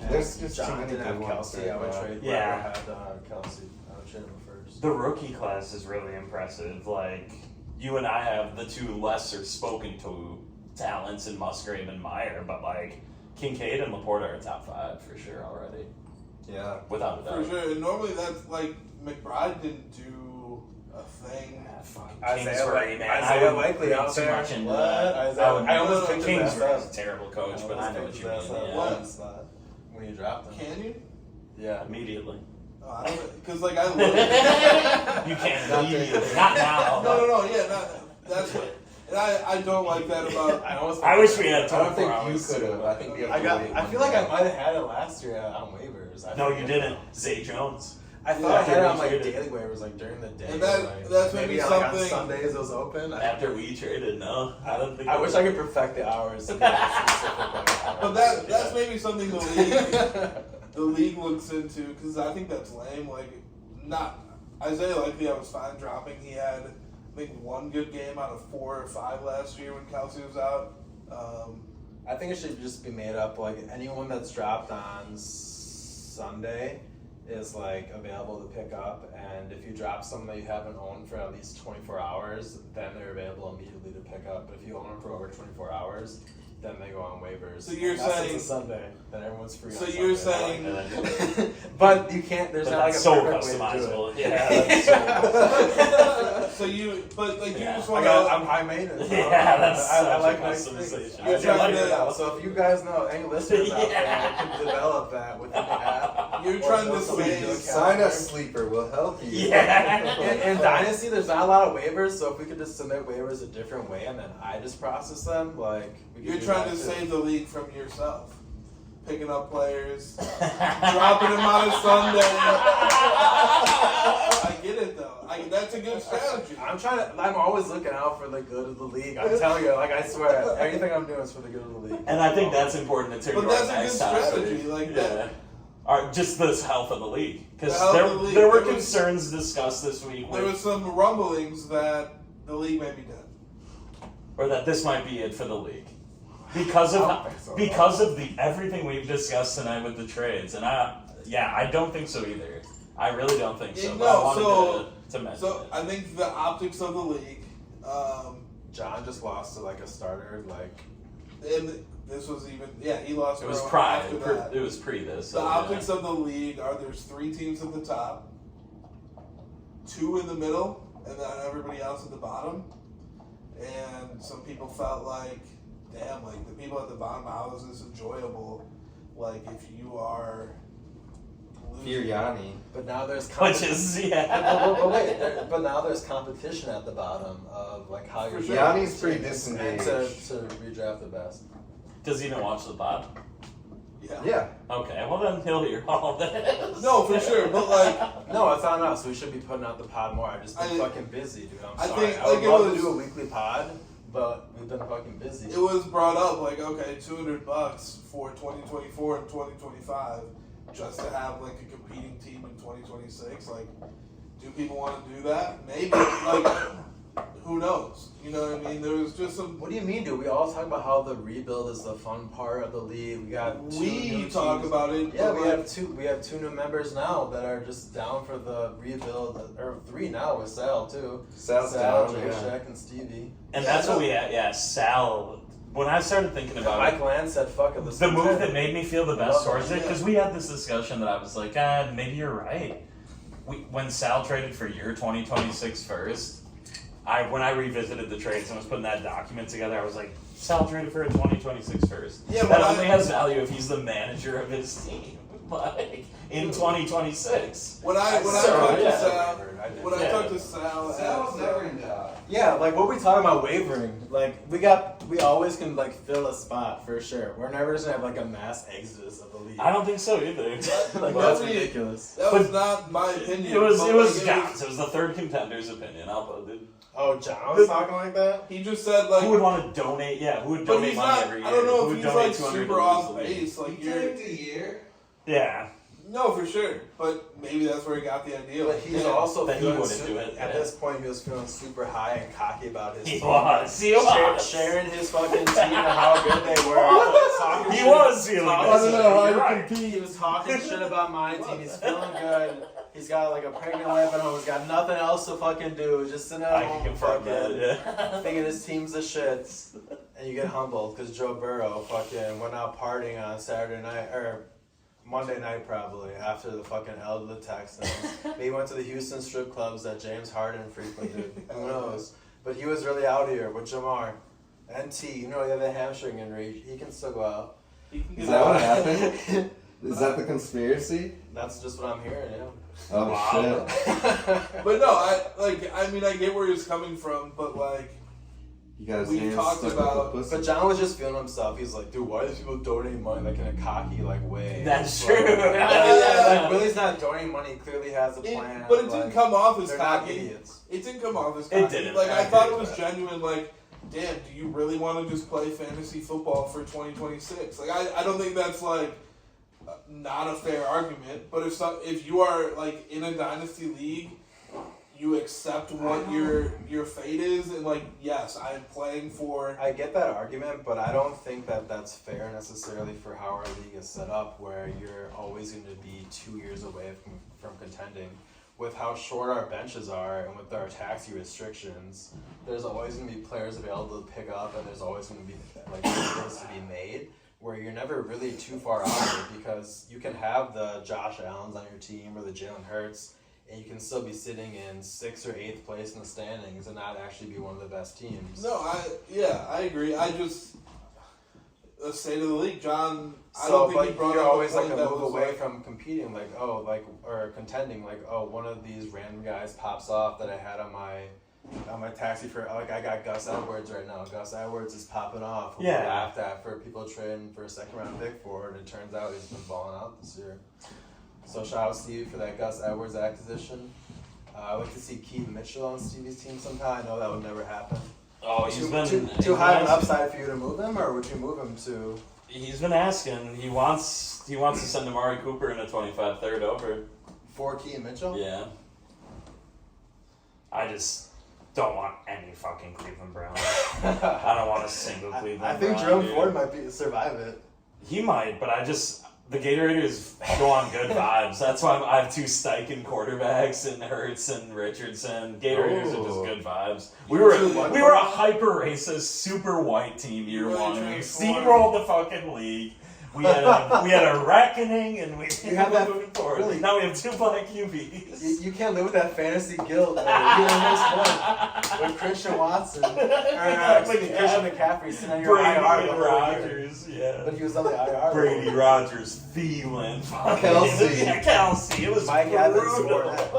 and There's just too John many didn't have good ones Kelsey, there, I would bro. trade. Yeah. whoever had Kelsey. I would trade him first. The rookie class is really impressive. Like, you and I have the two lesser spoken to talents in Musgrave and Meyer, but like Kincaid and Laporta are top 5 for sure already, Yeah. without a For doubt. sure. And normally that's like McBride didn't do a thing. Yeah, fucking Isaiah Kingsbury, Li- man. I Isaiah wouldn't Likely read out too there. much into What? that. Isaiah- I almost picked his ass Kingsbury's up. a terrible coach, but I know what you mean. Yeah. What? When you dropped him. Can you? Yeah. Immediately. Oh, I don't because like I look. You can't immediately. Not now. No. Yeah, that's what. And I don't like that about. I wish we had I don't 24 think hours. you could have. I think I I feel like I might have had it last year on waivers. No, you didn't. Zay Jones. I thought Yeah, I had it on like traded. daily waivers, like during the day. And that- like, that's maybe maybe like on something- Sundays it was open. After we traded, no. I don't think I wish I could perfect the hours. To get specific, like, But that's maybe something the league looks into because I think that's lame. Like, not Isaiah Likely, I was fine dropping. He had I think one good game out of 4 or 5 last year when Kelsey was out. I think it should just be made up. Like anyone that's dropped on Sunday is like available to pick up, and if you drop someone that you haven't owned for at least 24 hours, then they're available immediately to pick up. But if you own them for over 24 hours, then they go on waivers. So you're Unless saying- it's a Sunday, then everyone's free. So on you're Sunday. saying- But you can't. There's But not like a that's so perfect way to do it. customizable. Yeah, that's so but like you Yeah. just I want got, I'm to. high maintenance. Yeah, that's I such like a nice customization. things. You're trying like to- that. So if you guys know any listeners out there Yeah. that can develop that within the app, You're or trying to social media say- account, Sign a sleeper. We'll help you. Yeah. In Dynasty, there's not a lot of waivers, so if we could just submit waivers a different way and then I just process them, like we could You're do trying that to too. save the league from yourself. Picking up players, dropping them on a Sunday. I get it though. That's a good strategy. I'm always looking out for the good of the league. I'm telling you, like I swear, everything I'm doing is for the good of the league. And I think that's important to turn But to our that's a next good topic. strategy, like that. Just the health of the league. Because The health there, of the league. there were There was- concerns discussed this week There was some rumblings that the league may be dead. or that this might be it for the league. Because I of don't think so. because of the everything we've discussed tonight with the trades. And I don't think so either. I really don't think so. Yeah, But I no, wanted to mention So it. I think the optics of the league, John just lost to like a starter, like and this was even he lost. It was Burrow after pre that. it was pre this. The So, optics of the league are there's 3 teams at the top, 2 in the middle, and then everybody else at the bottom. And some people felt like, damn, like the people at the bottom, how is this enjoyable? Like if you are Fear Yanni. But now there's Which is, but wait, but now there's competition at the bottom of like how you're. sure. Yanni's pretty and disengaged. to redraft the best. Does he even watch the pod? Yeah. Okay, well then he'll hear all this. No, for sure. But like, No, it's on us. We should be putting out the pod more. I've just been I- fucking busy, dude. I'm I sorry. think, I would like, it love was- to do a weekly pod, but we've been fucking busy. it was brought up like, okay, $200 for 2024 and 2025, just to have like a competing team in 2026. Like, do people want to do that? Maybe. Like, who knows? You know what I mean? There was just some. What do you mean, dude? We all talk about how the rebuild is the fun part of the league. We got two new We talk teams. about it. Yeah, but, we like, have two. We have two new members now that are just down for the rebuild, or three now with Sal too. Sal's Sal, down, Jay yeah. Shack, and Stevie. And that's what we had. Yeah, Sal. When I started thinking And about Mike it, Land said, "Fuck it, let's the do move it." that made me feel the I best love towards it, it, because we had this discussion that I was like, maybe you're right. When Sal traded for your 2026 first, when I revisited the trades and was putting that document together, I was like, Sal traded for a 2026 first. Yeah, that but only has value if he's the manager of his team, like in 2026. When I talked to yeah. Sal, when I Yeah. talked to Sal, Sal's never in doubt. Yeah, like what we talking about wavering? Like we always can like fill a spot for sure. We're never just gonna have like a mass exodus of the league. I don't think so either. like Well, that's I mean, ridiculous. that was not my opinion. It was but, like, John's. It was the third contender's opinion. I'll put it. Oh, John was talking like that? He just said like. Who would want to donate? Yeah, who would But donate he's money not. every year? I don't Who know would if he's donate like 200 super to off lose the league? base. Like He you're. took a year. Yeah. No, for sure. But maybe that's where he got the idea. But Like, he's yeah. also That he feeling wouldn't do it, at yeah. this point he was feeling super high and cocky about his He team. was. He Sharing- was. Sharing his fucking team and how good they were. Talking He shit- was feeling talking good. shit- I don't know how You're to right. compete. He was talking shit about my team. He's feeling good. He's got like a pregnant wife at home. He's got nothing else to fucking do. Just sitting at I home can confirm fucking that. Yeah. thinking his team's the shit. And you get humbled because Joe Burrow fucking went out partying on Saturday night, or Monday night probably, after the fucking L to the Texans. He went to the Houston strip clubs that James Harden frequented. Who knows? But he was really out here with Jamar. And T, you know, he had a hamstring injury. He can still go out. He can Is get that out. what happened? Is that the conspiracy? That's just what I'm hearing, yeah. Oh Wow. shit. But no, I mean, I get where he's coming from, but like, You got his We hands talked stuck about- up the pussy. But John was just feeling himself. He's like, dude, why do people donate money like in a cocky like way? That's Like, true. like, Willie's not donating money. He clearly has a plan. but it didn't like, come off as they're not cocky. idiots. It didn't come off as It cocky. didn't. Like I I thought agree it was with that. genuine. Like, damn, do you really want to just play fantasy football for 2026? Like, I don't think that's like not a fair argument. But if you are like in a dynasty league, you accept what your fate is, and like, yes, I'm playing for. I get that argument, but I don't think that that's fair necessarily for how our league is set up, where you're always going to be 2 years away from contending. With how short our benches are and with our taxi restrictions, there's always going to be players available to pick up, and there's always going to be like deals to be made, where you're never really too far out of it, because you can have the Josh Allens on your team or the Jalen Hurts, and you can still be sitting in 6th or 8th place in the standings and not actually be one of the best teams. No, I agree. I just the state of the league, John. I So, don't think but he brought you're up always a like point a that move was away like, from competing, like or contending, like one of these random guys pops off that I had on my taxi for, like I got Gus Edwards right now. Gus Edwards is popping off. Who we Yeah. laughed at for people trading for a 2nd round pick for it, and it turns out he's been balling out this year. So shout out Stevie for that Gus Edwards acquisition. I'd like to see Keaton Mitchell on Stevie's team somehow. I know that would never happen. Oh, he's been Too high of an upside for you to move him, or would you move him to? He's been asking. He wants to send Amari Cooper in a 25 third over. For Keaton Mitchell? Yeah. I just don't want any fucking Cleveland Browns. I don't want a single Cleveland I think Brown, Jerome dude. Ford might survive it. He might, but the Gatorators go on good vibes. That's why I have 2 Steichen quarterbacks and Hurts and Richardson. Gatorators are just good vibes. We were a hyper racist, super white team year Really one. We transformed. steamrolled the fucking league. We had a reckoning, and we have that- moving forward. really? Now we have 2 black QBs. You can't live with that fantasy guilt. With Christian Watson. Christian McCaffrey sitting on your Brady IR the and whole year. Rodgers, yeah. But he was on the IR. Brady, Rodgers, Thielen, Kelsey. Yeah, Kelsey. It was Mike Evans scored brutal. that.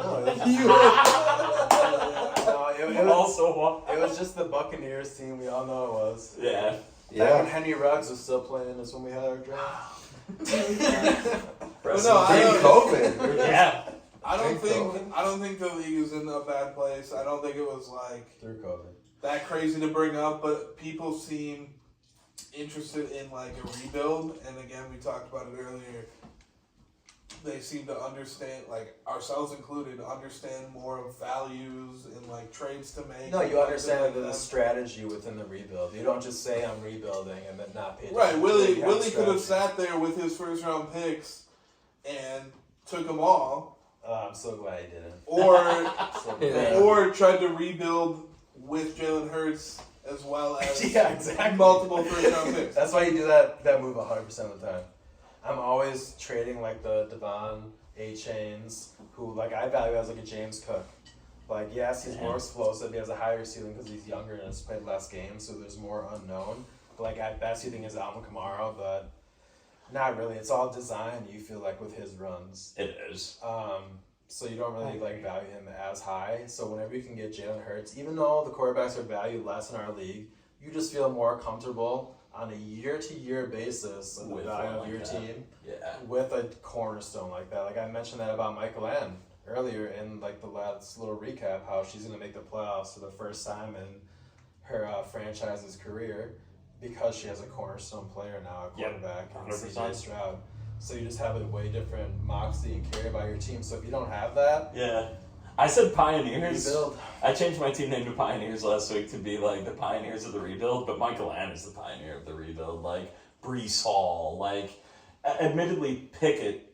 No, it was Also, it was just the Buccaneers team. We all know it was. yeah. Back when Yeah. Henry Ruggs was still playing is when we had our draft. But no, I During don't, COVID. Yeah. I don't Think think I don't think the league is in a bad place. I don't think it was like Through COVID. that crazy to bring up, but people seem interested in like a rebuild. And again, we talked about it earlier. They seem to understand, like ourselves included, understand more of values and like trades to make. No, you understand the that. strategy within the rebuild. You don't just say I'm rebuilding and then not pay Right, attention. Willie You have could have strategy. sat there with his first round picks and took them all, I'm so glad he didn't. or So Yeah. or tried to rebuild with Jalen Hurts as well as Yeah, exactly. multiple first round picks. That's why you do that move 100% of the time. I'm always trading like the Devon A-Chains, who like I value as like a James Cook. Like yes, he's more explosive. He has a higher ceiling because he's younger and has played less games, so there's more unknown. But like at best, you think is Alvin Kamara, but not really. It's all design. You feel like with his runs. It is. So you don't really like value him as high. So whenever you can get Jalen Hurts, even though the quarterbacks are valued less in our league, you just feel more comfortable on a year-to-year basis of the With value one of like your that. team Yeah. with a cornerstone like that. Like I mentioned that about Michael Ann earlier in like the last little recap, how she's gonna make the playoffs for the first time in her franchise's career because she has a cornerstone player now, a Yep, quarterback, and 100%. CJ Stroud. So you just have a way different moxie and care about your team. So if you don't have that, Yeah. I said Pioneers. rebuild. I changed my team name to Pioneers last week to be like the Pioneers of the rebuild, but Michael Ann is the pioneer of the rebuild. Like Brees Hall, like admittedly Pickett,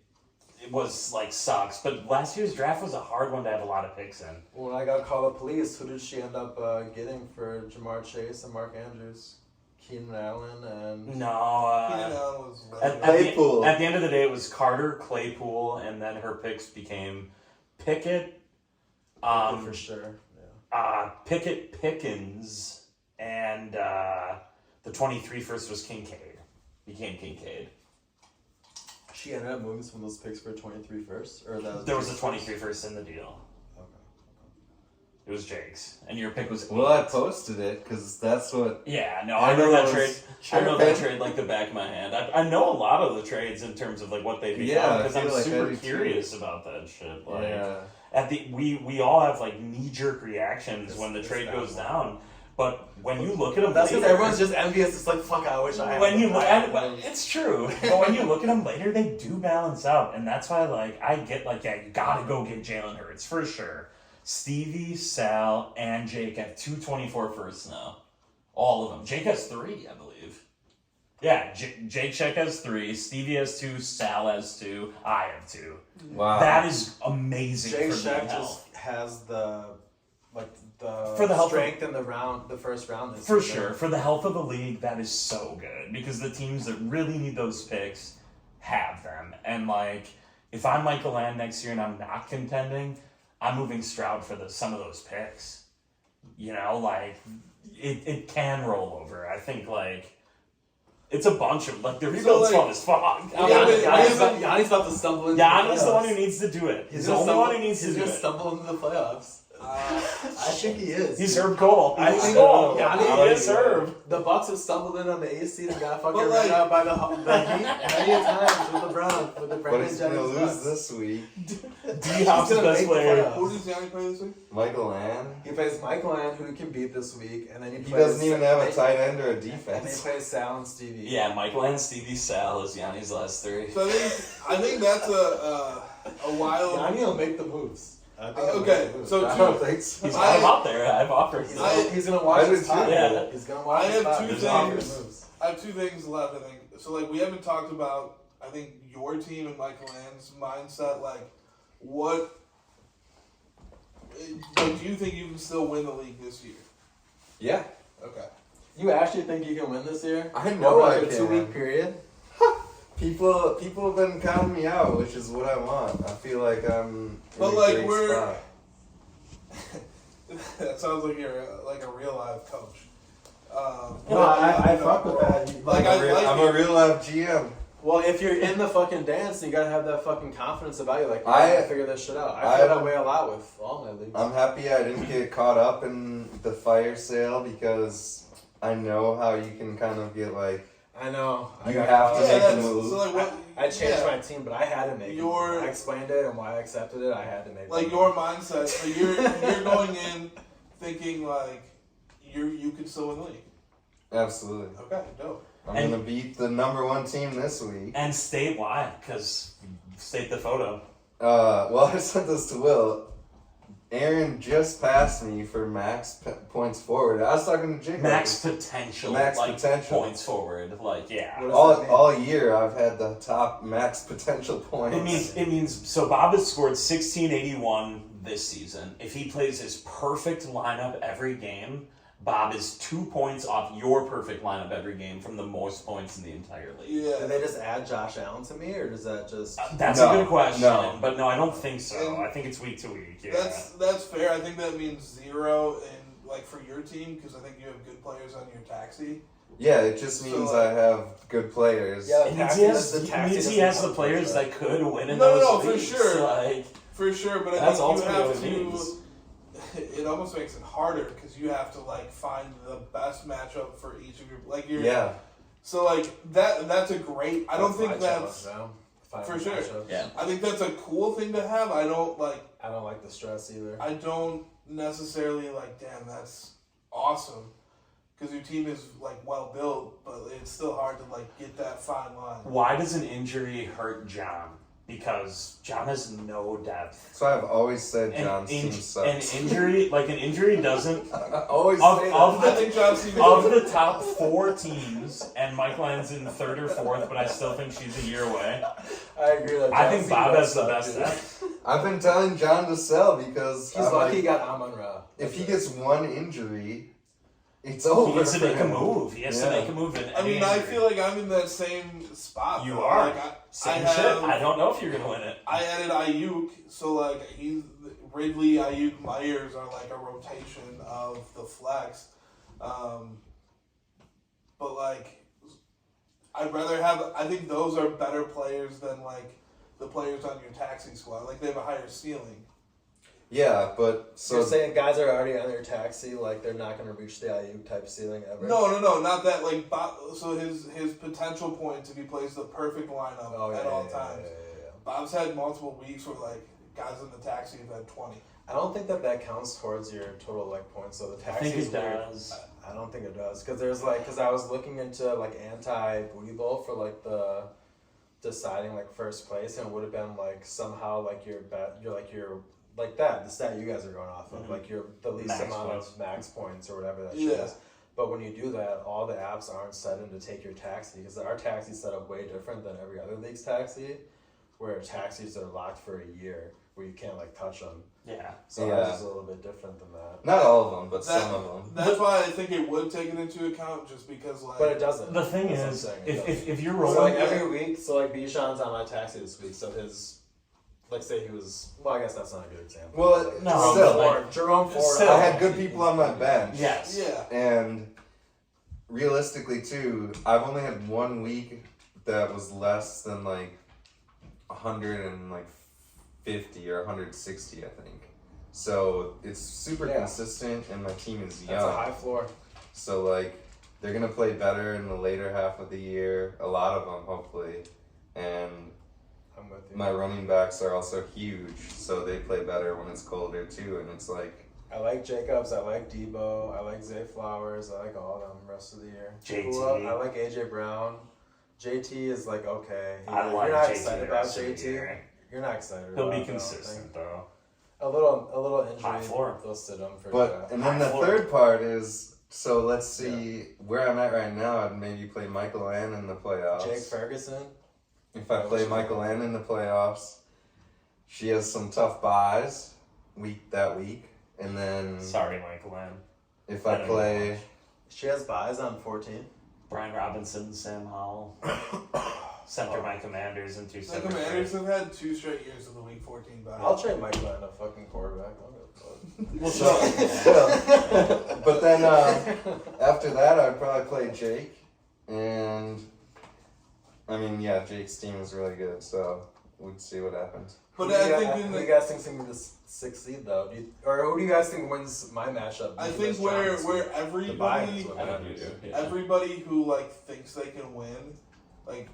it was like sucks, but last year's draft was a hard one to have a lot of picks in. When I got called the police, who did she end up getting for Jamar Chase and Mark Andrews? Keenan Allen and No, Keenan Allen was at, Claypool. at the end of the day, it was Carter, Claypool, and then her picks became Pickett, for sure. Yeah. Pickett Pickens, and the 23 first was Kincaid. Became Kincaid. She ended up moving some of those picks for 23 first, or that was There was a Jake's 23 first in the deal. Okay. It was Jake's, and your pick was. Well, I posted it because that's what. Yeah, no, I know that trade. I know that tripping. trade like the back of my hand. I know a lot of the trades in terms of like what they become Yeah, I because I'm feel like I super do too. curious about that shit. Like, Yeah. at the we all have like knee jerk reactions when the It's trade that goes one. down, but when you look at them, That's because later, everyone's just envious. It's like, fuck, I wish I had. when you them. look at it, it's true. But when you look at them later, they do balance out, and that's why like I get like yeah, you gotta go get Jalen Hurts for sure. Stevie, Sal, and Jake have 224 firsts now. All of them. Jake has 3, I believe. Yeah, Jake Check has 3, Stevie has 2, Sal has 2, I have 2. Wow. That is amazing Jay for Shack being health. just has the For the health strength in the first round. This For season. sure. For the health of the league, that is so good. Because the teams that really need those picks have them. And like, if I'm Michael Land next year and I'm not contending, I'm moving Stroud for some of those picks. You know, like it can roll over. I think like it's a bunch of like the rebuild's like- fun as fuck. Yanni's about to stumble into Yanni's the the one playoffs. who needs to do it. He's the gonna only stumble- one who needs to He's do gonna it. stumble into the playoffs. I think he is. He's Herb Cole. I He's think Cole. Yanni He is Herb. The Bucks have stumbled in on the AC and got fucking But, ran like- out by the Heat many a times with LeBron, with the But Brandon he's gonna Jennings lose Bucks. this week. D Hop's the gonna best make the player. playoffs. Who does Yanni play this week? Michael Ann. He plays Michael Ann, who he can beat this week, and then he He plays. doesn't even have a they- tight end or a And they defense. play Sal and Stevie. Yeah, Michael and Stevie Sal is Yanni's last 3. So I think that's a wild. Yanni will make the moves. I think he'll Okay, make the moves. so I two- don't think so. He's I- I'm out there. I've offered. He's gonna watch I his do time. too. Yeah. He's gonna watch I his have time. two He's gonna make things. the moves. I have 2 things left. I think so. Like we haven't talked about. I think your team and Michael Land's mindset. Like what. Like, do you think you can still win the league this year? Yeah. Okay. You actually think you can win this year? I know Over I like a can. 2-week period? People have been counting me out, which is what I want. I feel like I'm But, in a like, great we're- spot. That sounds like you're like a real life coach. No, I fuck with that. Like, I'm a real life GM. Well, if you're in the fucking dance, you gotta have that fucking confidence about you. Like, you I- gotta figure this shit out. I feel that way a lot with all my leagues. I'm happy I didn't get caught up in the fire sale because I know how you can kind of get like I know. I You got have to caught. make that's, the move. so like what I changed yeah. my team, but I had to make it. I explained it and why I accepted it. I had to make Like it. your mindset, so you're going in thinking like you could still win the league. absolutely. Okay, dope. I'm And- gonna beat the number 1 team this week. And state why, because state the photo. Well, I sent this to Will. Aaron just passed me for max points forward. I was talking to Jake. Max potential. Max like, potential. points forward. Like, yeah. What does that mean? All year I've had the top max potential points. It means so Bob has scored 1681 this season. If he plays his perfect lineup every game, Bob is 2 points off your perfect lineup every game from the most points in the entire league. Do Yeah. they just add Josh Allen to me, or does that just? That's No, a good question, no. but no, I don't think so. And I think it's week to week. Yeah. That's fair. I think that means 0 in like for your team because I think you have good players on your taxi. Yeah, it just means So, I have good players. Yeah. It means he has the players that could win in No, those for leagues. sure. Like, For sure, but I that's think you ultimately have what it to. means. It almost makes it harder because you have to like find the best matchup for each of your like your. Yeah. So like that's a great. I don't think that's. For sure. yeah. I think that's a cool thing to have. I don't like. I don't like the stress either. I don't necessarily like. Damn, that's awesome. Because your team is like well built, but it's still hard to like get that fine line. Why does an injury hurt John? Because John has no depth. So I've always said An, John's team an sucks. injury doesn't. I always Of, say of that. I think John's team is Of the top 4 teams, and Mike Land's in 3rd or 4th, but I still think she's a year away. I agree. That I think Bob has the suck, best dude. depth. I've been telling John to sell because He's I'm lucky he like, got Amon-Ra. if he gets one injury, it's He over. needs to for make a him. move. He has to Yeah. make a move. In I mean, any I injury. feel like I'm in that same spot. You though. are. Like, Same I shit. have- I don't know if you're gonna win it. I added Ayuk, so like Ridley, Ayuk, Myers are like a rotation of the flex. But like, I'd rather have. I think those are better players than like the players on your taxi squad. Like they have a higher ceiling. Yeah, but So you're so saying guys are already on their taxi, like they're not going to reach the Ayuk type ceiling ever? No, not that. Like, so his potential points if he plays the perfect lineup Oh, yeah, at all yeah, times. yeah. Bob's had multiple weeks where like guys in the taxi have had 20. I don't think that counts towards your total like points. So the I taxi think is it weird. does. I don't think it does because because I was looking into like anti booty bowl for like the deciding like first place and it would have been like somehow like you're like that the stat you guys are going off of Mhm. like you're the least Max amount points. of max points or whatever that Yeah. shit is. But when you do that, all the apps aren't set in to take your taxi because our taxi is set up way different than every other league's taxi, where taxis are locked for a year where you can't like touch them. Yeah. So Yeah. ours is a little bit different than that. not all of them, but That- some of them. That's why I think it would take it into account, just because like. But it doesn't. The thing That's what I'm is, saying, it doesn't. if you're So rolling, like every week, so like Bijan's on my taxi this week, so his, like say he was, well I guess that's not a good example. Well, No, Jerome but, still, like, Jerome Ford. still- I had good people on my bench. yes. Yeah. And realistically, too, I've only had 1 week that was less than like 150 or 160, I think. So it's super Yeah. consistent, and my team is That's a young. high floor. So like they're gonna play better in the later half of the year. A lot of them, hopefully, and I'm with you. my running backs are also huge, so they play better when it's colder too. And it's like, I like Jacobs, I like Debo, I like Zay Flowers, I like all of them the rest of the year. JT. Who else? I like AJ Brown. JT is like okay. I like You're not JT excited the about rest of the JT. year. You're not excited He'll about be it, I don't consistent think. though. A little injury. High floor. They'll sit him for but that. and then High the floor. third part is, so let's see where I'm at right now. I'd maybe play Michael Ann in the playoffs. Jake Ferguson. If I play Michael Ann in the playoffs, she has some tough buys that week, and then Sorry, Michael Ann. if I I don't play. She has buys on 14. Brian Robinson, Sam Howell. center my Commanders and 2 The center. Commanders have had 2 straight years of the Week 14 bye. I'll trade Mike Glenn, a fucking quarterback. Well, But then after that, I'd probably play Jake, and I mean, yeah, Jake's team is really good, so we'd see what happens. But who I do think you, in who do you the, guys think's gonna be the 6th seed though? Or who do you guys think wins my matchup? I Me think versus where John's? where the buy everybody is what I know you matters. do. Yeah. everybody who like thinks they can win, like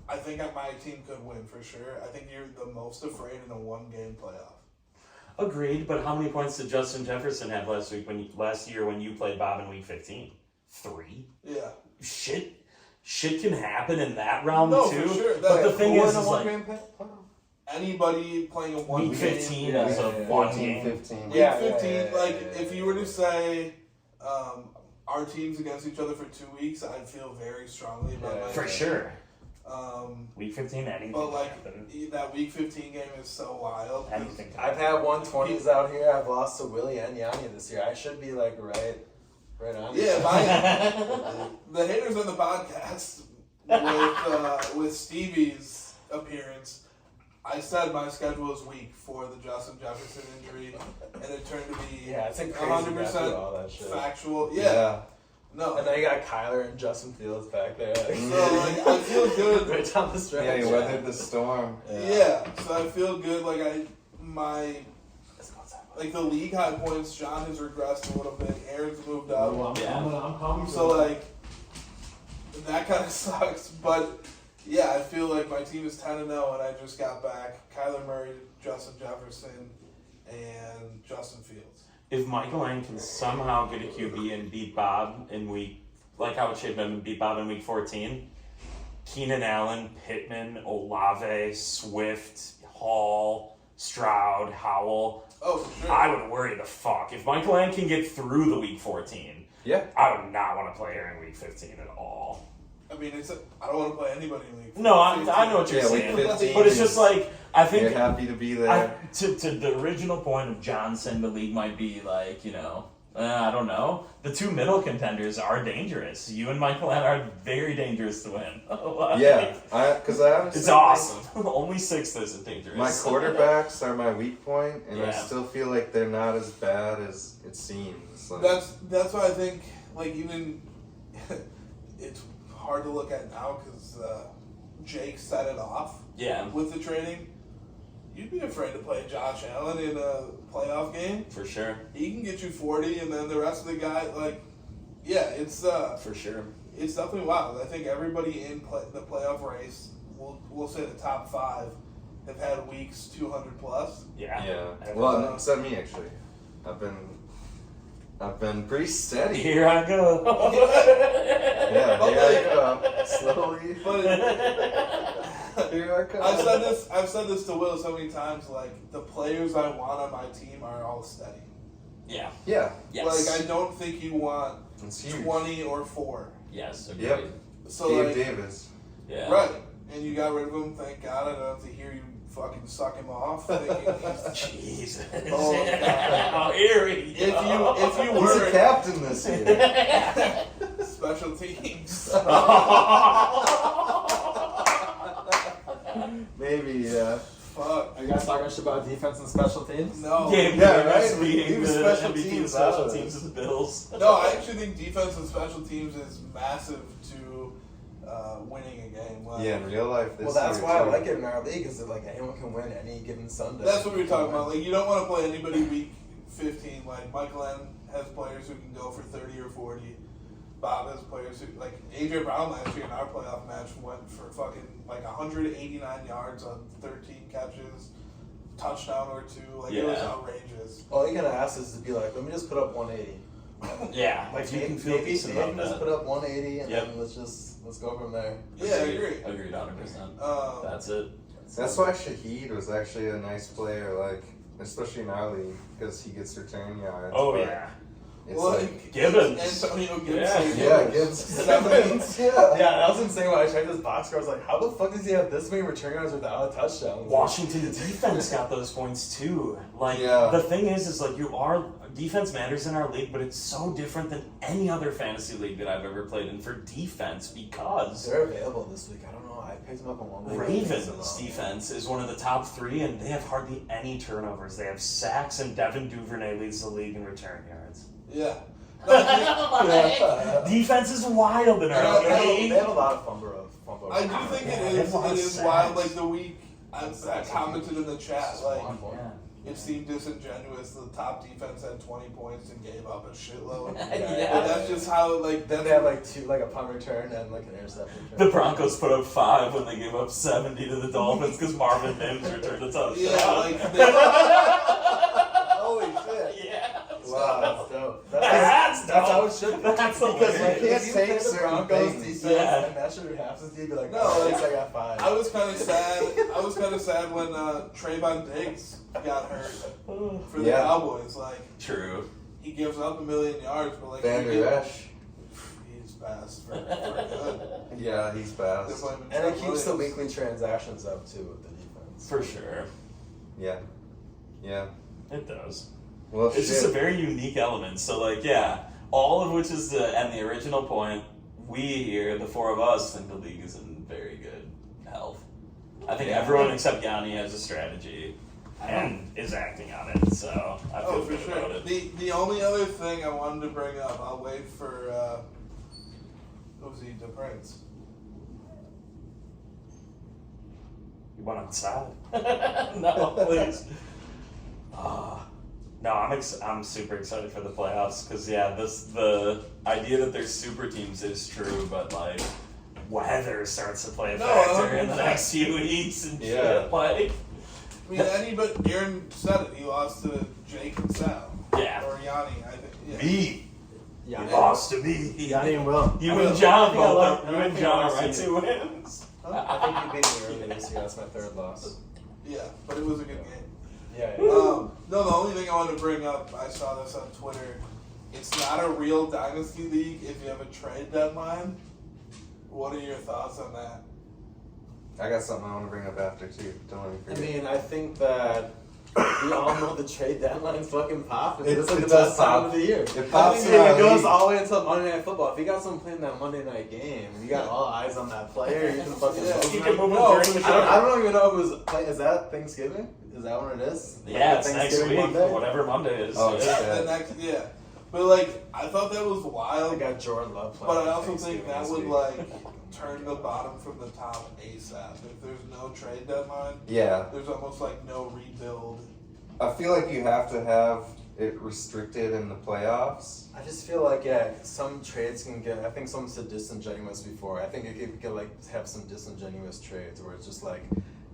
I think my team could win for sure. I think you're the most afraid in a 1-game playoff. Agreed, but how many points did Justin Jefferson have last year when you played Bob in Week 15? 3. Yeah. Shit can happen in that round No, too. for sure. But the thing Who is in a like 1-game playoff? Anybody playing a 1 Week game 15 yeah, is a yeah, 1 game. 15. Week Yeah, 15, yeah, if you were to say our teams against each other for 2 weeks, I'd feel very strongly about my For team. sure. Um, Week 15, anything but can like happen. that Week 15 game is so wild. 'cause Anything can I've had 120s out here. I've lost to Willie and Yanni this year. I should be like right on. Yeah, the haters on the podcast with Stevie's appearance, I said my schedule was weak for the Justin Jefferson injury, and it turned to be Yeah, it's like crazy 100% all that shit. factual. Yeah, no. And then you got Kyler and Justin Fields back there. Like, So like I feel good. right down the stretch. Yeah, he weathered the storm. Yeah, so I feel good. Like like the league high points, John has regressed a little bit. Aaron's moved up. I'm calm. So like that kind of sucks. But yeah, I feel like my team is 10-0, and I just got back Kyler Murray, Justin Jefferson, and Justin Fields. If Michael Lang can somehow get a QB and beat Bob in like how it should have been, beat Bob in Week 14, Keenan Allen, Pittman, Olave, Swift, Hall, Stroud, Howell, Oh, for sure. I would worry the fuck. If Michael Lang can get through the Week 14, Yeah. I would not want to play her in Week 15 at all. I mean, I don't want to play anybody in League. No, I know what you're Yeah, saying. Week 15 But it's just like, I think You're happy to be there. to the original point of Johnson, the league might be like, I don't know. The 2 middle contenders are dangerous. You and Michael Lang are very dangerous to win. Yeah, because I honestly It's think awesome. Only 6th isn't dangerous. My quarterbacks are my weak point, and I Yeah. still feel like they're not as bad as it seems. Like, That's why I think like even it's hard to look at now because Jake set it off Yeah, with the training. You'd be afraid to play Josh Allen in a playoff game. for sure. He can get you 40, and then the rest of the guy, it's For sure. it's definitely wild. I think everybody in the playoff race, we'll say the top 5, have had weeks 200 plus. Yeah. yeah. Well, except me actually. I've been pretty steady. Here I go. Yeah, But here I come. Slowly. But Here I come. I've said this to Will so many times. Like the players I want on my team are all steady. Yeah. Yeah, Yes. Like I don't think you want it's huge. 20 or 4. Yes. Agreed. Yep. So Gabe like Davis. Yeah. right, and you got rid of him. Thank God. I don't have to hear you fucking suck him off. Thinking he's, Jesus. Oh, God. How eerie. if you He's a were captain this year. special teams. Maybe, yeah. Fuck. Are you guys talking shit about defense and special teams? No. Gabe Yeah, Davis right? being Leave the special MVP of teams special out of teams this. of the Bills. No, I actually think defense and special teams is massive to winning a game. Like, Yeah, in real life this Well, that's year, why I too. like it in our league, is that like anyone can win any given Sunday. That's what we were talking about. Like, you don't want to play anybody week 15. Like, Michael N has players who can go for 30 or 40. Bob has players who, like, AJ Brown last year in our playoff match went for fucking, 189 yards on 13 catches, touchdown or 2. Like, it was Yeah. outrageous. All you gotta ask is to be like, let me just put up 180. Yeah. Like you can feel maybe decent about just that. put up 180 and Yep. then let's go from there. Yeah, I agree. Agreed 100%. Um, That's it. That's why Shaheed was actually a nice player, like, especially in our league, because he gets return yards. Oh, but yeah. It's well, like, Gibbons. Antonio Gibson. yeah, Gibbs. 7 yeah. Yeah, that was insane when I checked his box score. I was like, how the fuck does he have this many return yards without a touchdown? Washington defense got those points too. Like Yeah. the thing is like defense matters in our league, but it's so different than any other fantasy league that I've ever played in for defense because They're available this week. I don't know. I picked him up in one league. Ravens defense is one of the top 3, and they have hardly any turnovers. They have sacks, and Devin Duvernay leads the league in return yards. Yeah. Defense is wild in our They league. have a lot of fumble. I do think Yeah, it they have a lot of is wild. sacks. Like the week I commented in the chat, like Yeah. it seemed disingenuous. The top defense had 20 points and gave up a shitload. Yeah. But that's just how like Then that's they have like two, like a punt return and like an interception return. The Broncos put up 5 when they gave up 70 to the Dolphins because Marvin Mims returned a touchdown. yeah, like they, Holy shit! Yeah. Wow, that's dope. That's That's how dope. it should be. That's Because hilarious. you can't play take the certain Broncos things. defense Yeah. and that should have to be like, No, oh, at like, least I got 5. I was kind of sad. I was kind of sad when Trayvon Diggs got hurt for the Yeah. Cowboys. Like True. he gives up 1,000,000 yards, but like Van he Der Esch. he's fast for good. Yeah, he's They're fast. playing And it Trent keeps the Williams. weekly transactions up too with the defense. For sure. Yeah. Yeah. It does. Well, It's just a very unique element. So, like, yeah, all of which is the original point. We here, the 4 of us, think the league is in very good health. I think everyone except Yanni has a strategy and is acting on it. So I feel Oh, for good about sure. it. The only other thing I wanted to bring up, I'll wait for the Prince. You want outside? No, please. No, I'm super excited for the playoffs because the idea that there's super teams is true, but like weather starts to play a No, factor in the 100%. next few weeks and Yeah. shit. Like, I mean, Aaron said it. He lost to Jake and Sal. yeah, Or Yanni, I think. Yeah. me. Yeah, You lost to me. Yanni and Will. You I and will. John I think I both. lost- You I and think I John are lost my to 2 wins. I think you beat me earlier this year. That's my 3rd loss. Yeah, but it was a good game. Yeah. No, the only thing I wanted to bring up, I saw this on Twitter. It's not a real Dynasty League if you have a trade deadline. What are your thoughts on that? I got something I want to bring up after too. Don't let me I forget. mean, I think that we all know the trade deadline's fucking popping. It- It's like it the does best time pop. of the year. It I pops think in our it goes league. all the way until Monday Night Football. If you got someone playing that Monday night game, you got all eyes on that player. You can fucking Yeah, move You him. can move it No, during the for I show. don't even know who's playing. Is that Thanksgiving? Is that when it is? Yeah, Like it's next Thanksgiving week. Monday? Whatever Monday is. Oh, yeah. shit. The next, yeah. But like, I thought that was I wild. got Jordan Love playing. But I also think Thanksgiving that this would week. like turn the bottom from the top ASAP. If there's no trade deadline, Yeah, there's almost like no rebuild. I feel like you have to have it restricted in the playoffs. I just feel like some trades can get. I think someone said disingenuous before. I think it could like have some disingenuous trades where it's just like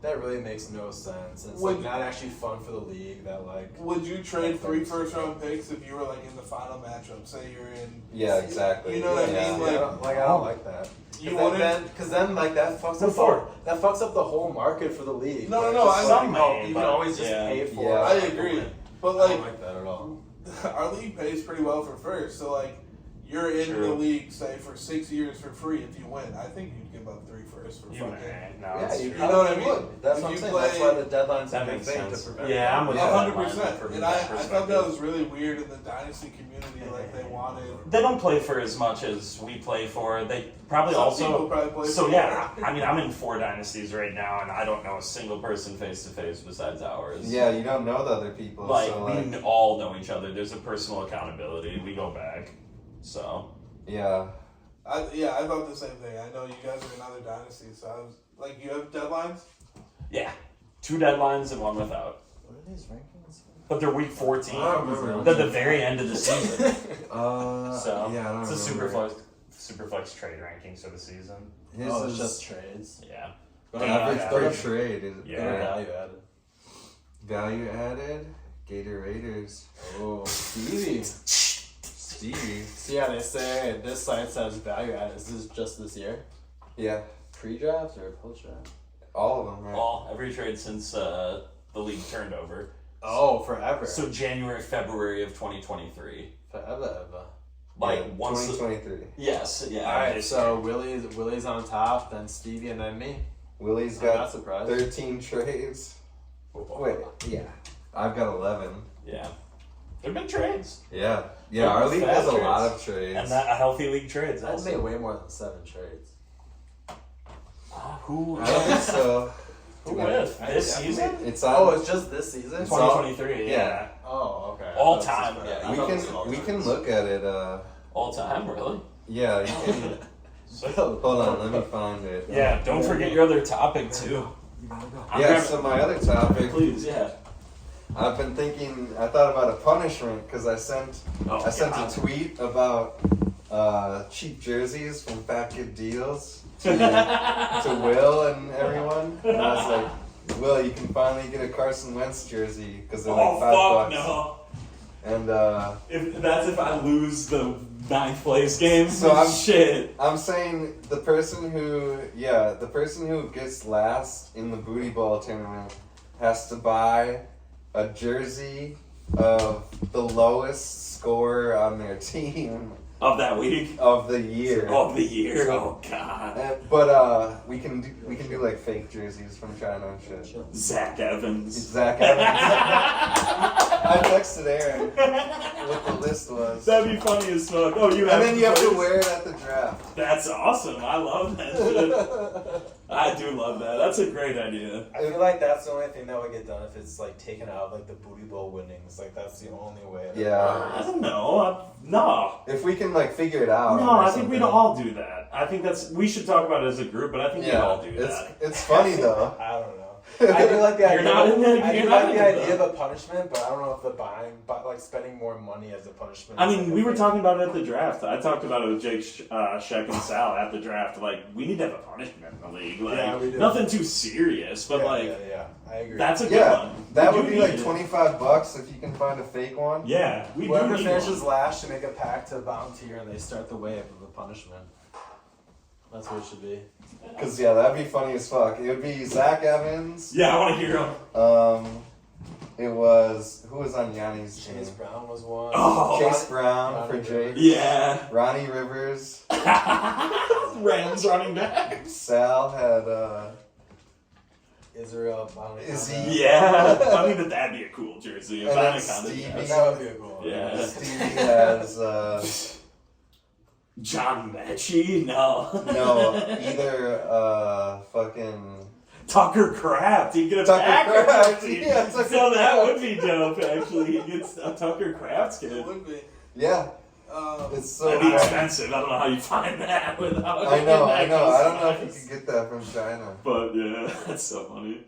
that really makes no sense. It's like Would- not actually fun for the league. That like Would you trade 3 first-round picks if you were like in the final matchup? Say you're in. Yeah, exactly. You know what I Yeah. mean? I don't like that. You Because wouldn't. then, because then like that fucks Before. up the whole market for the league. No, Where no, it's just I like, know, oh, you but can always just yeah. pay for Yeah. it. I agree. But I like, don't like that at all. our league pays pretty well for first. So like, you're in True. the league, say for 6 years for free if you win. I think you'd give up 3 firsts for You fucking. may. No, Yeah, it's you true. know what I probably mean? would. That's If what I'm you saying. play- That's why the deadline's a That big makes thing sense. to prevent. Yeah, I'm with that. you. 100%. From And that I thought perspective. that was really weird in the Dynasty community. Like they wanted. They don't play for as much as we play for. They probably Some also. people probably play So for yeah, I mean, I'm in 4 dynasties right now, and I don't know a single person face to face besides ours. Yeah, you don't know the other people. Like so we like, all know each other. There's a personal accountability. We go back. So yeah. I thought the same thing. I know you guys are in other dynasties, so I was like, you have deadlines. yeah, 2 deadlines and 1 without. What are these rankings? But they're week 14. I don't remember. They're the very end of the season. So yeah, I don't it's a remember. superflex trade rankings for the season. His Oh, it's is just trades. Yeah. Go to average Yeah. per trade. Is Yeah. value added. Value added. Gator Raiders. Oh, Stevie. Stevie. So yeah, they say this site says value added. Is this just this year? Yeah. Pre-draft or post-draft? All of them, right? All every trade since the league turned over. Oh, forever. So January, February of 2023. Forever. Like Yeah, once. 2023. Yes. Yeah. All right, history. so Willie's on top, then Stevie, and then me. Willie's I'm not got surprised. 13 trades. Wait, yeah. I've got 11. Yeah. There've been trades, Yeah. Yeah, our league Fat has a trades. lot of trades. and that a healthy league trades. I'd Also. say way more than 7 trades. Who? I don't think so. Who with this season? It's Oh, on. it's just this season? It's all- 2023. yeah. Yeah. Oh, okay. All That's time. just- Yeah, I we thought it was can all we time. can look at it. All time, really? Yeah, you can. Hold on, let me find it. Yeah. Don't forget your other topic too. I'm Yeah. grabbing- So my other topic. Please, yeah. I've been thinking. I thought about a punishment because I sent Oh, I sent God. a tweet about cheap jerseys from Fat Kid Deals to Will and everyone, and I was like, Will, you can finally get a Carson Wentz jersey because they're Oh, like $5. fuck no. And If I lose the 9th place game, So I'm- shit. I'm saying the person who gets last in the booty ball tournament has to buy a jersey of the lowest scorer on their team Of that week. of the year. Of the year. Oh, God. But we can do like fake jerseys from China and shit. Zach Evans. Zach Evans. I texted Aaron what the list was. That'd be funny as fuck. Oh, you have And then you have to plays? wear it at the draft. That's awesome. I love that shit. I do love that. That's a great idea. I feel like that's the only thing that would get done if it's like taken out like the booty bowl winnings. Like that's the only way. Yeah. I don't know. No. If we can like figure it out. No, or I think we'd something. all do that. I think we should talk about it as a group, but I think we'd all do that. It's funny though. I don't know. I do like the You're idea. not in the- I do you're like not the in idea the- of a punishment, but I don't know if the but like spending more money as a punishment. I is, mean, like, we a were thing. talking about it at the draft. I talked about it with Jake, Sheck, and Sal at the draft. Like, we need to have a punishment in the league. Like, Yeah, we do. nothing too serious, but yeah, I agree. that's a good Yeah, one. that We would do be like need it. $25 if you can find a fake one. Yeah, we Whoever do need finishes one. last should make a pact to volunteer, and they start the wave of the punishment. That's what it should be. Cause yeah, that'd be funny as fuck. It would be Zach Evans. Yeah, I want to hear him. It was who was on Yanni's team? Chase Brown was one. Oh, Chase Brown Ronnie for Jake. yeah. Ronnie Rivers. Rams running back. Sal had Israel. Is Bonacana. he- Yeah, I think that'd be a cool jersey. If And then Bonacana did Stevie. that. That would be a cool one. Yeah. Stevie has John Mechie? No. no either fucking Tucker Kraft. He'd get a Tucker Packer Kraft. jersey. Yeah, Tucker So that Kraft. would be dope, actually. He gets a Tucker Kraft It kid. would be. yeah. Um, It's so That'd be bad. expensive. I don't know how you find that without I know. that I don't know if you customized. could get that from China. But yeah, that's so funny.